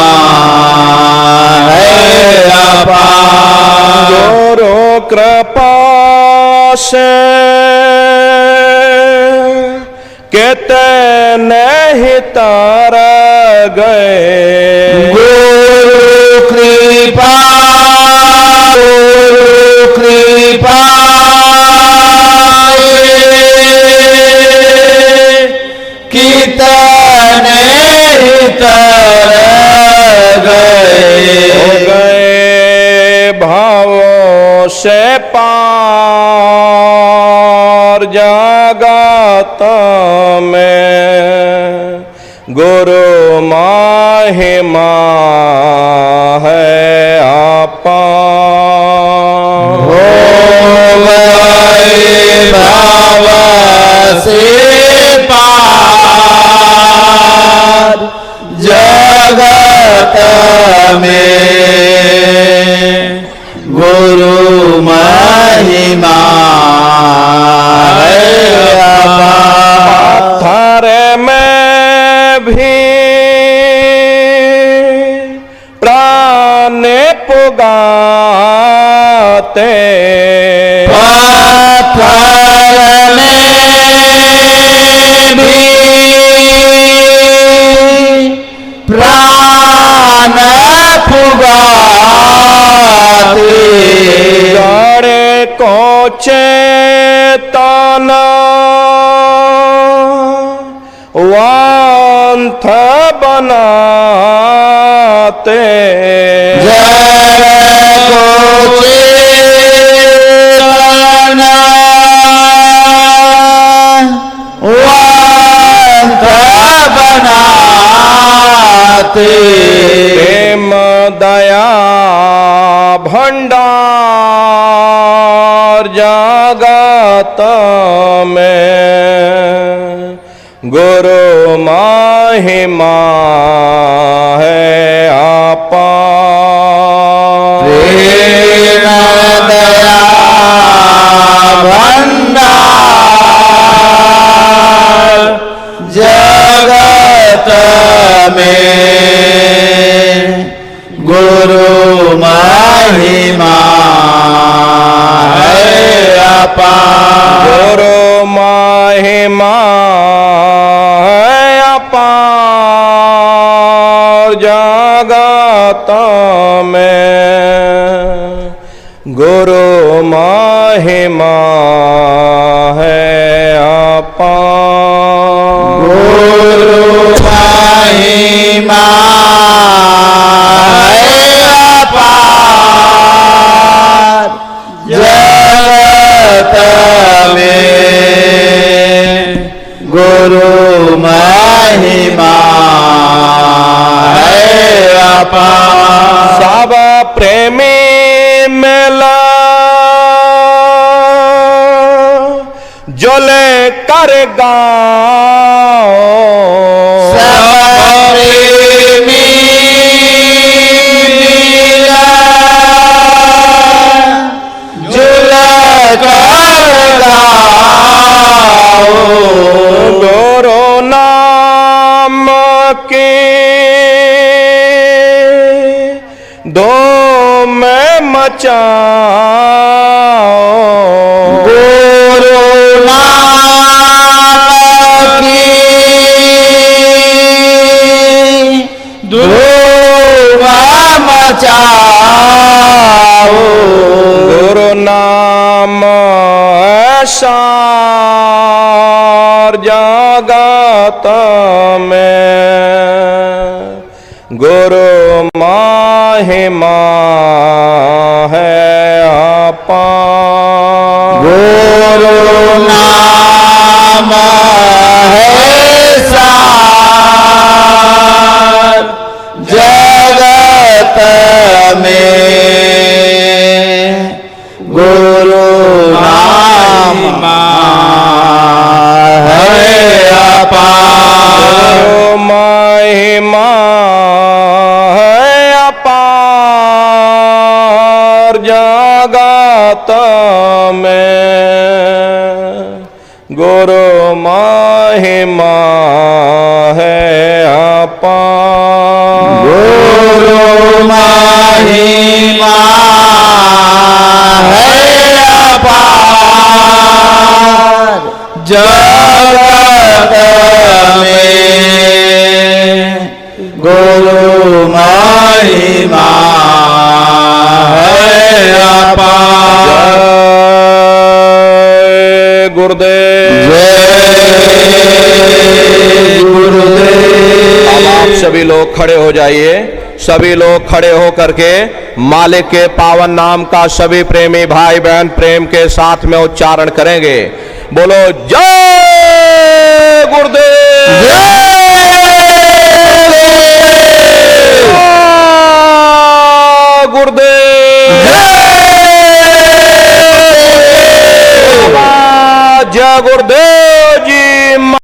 Speaker 2: है अपार।
Speaker 1: गुरु कृपा से कितने ही तार गए।
Speaker 2: गुरु कृपा, गुरु कृपा कितने ही तर गए।
Speaker 1: हो गए भावों से पार जगत में, गुरु महिमा है अपार।
Speaker 2: हो गए भाव से पार जगत में, गुरु महिमा है अपार।
Speaker 1: पत्थर में भी प्राण पुगाते,
Speaker 2: पत्थर में भी प्राण फुगाते,
Speaker 1: गड़े को चेतना वांथ बनाते,
Speaker 2: जड़ को चेतना वांथ बनाते,
Speaker 1: प्रेम दया भंडार जगत में, गुरु महिमा है अपार।
Speaker 2: प्रेम दया भंडार जगत में, गुरु महिमा है अपार।
Speaker 1: गुरु महिमा है अपार जगत में, गुरु महिमा है अपार।
Speaker 2: गुरु महिमा है अपार जगत में, गुरु महिमा
Speaker 1: मेला जो ले कर गाओ
Speaker 2: सबरी लीला झूल कर गाओ
Speaker 1: गुरु नाम के दो में मचाओ
Speaker 2: गुरु नाम की धूम मचाओ
Speaker 1: गुरु नाम सार जगत में गुरु महिमा है अपार
Speaker 2: गुरु नाम है सार जगत में गुरु नाम है अपार
Speaker 1: महिमा है अपार जगत में गुरु महिमा है अपार
Speaker 2: गुरु महिमा है अपार जगत में गुरु महिमा है अपार
Speaker 1: जय गुरुदेव
Speaker 2: जय गुरुदेव।
Speaker 1: अब आप सभी लोग खड़े हो जाइए। सभी लोग खड़े हो करके मालिक के पावन नाम का सभी प्रेमी भाई बहन प्रेम के साथ में उच्चारण करेंगे। बोलो जय गुरुदेव गुरुदेव जय गुरुदेव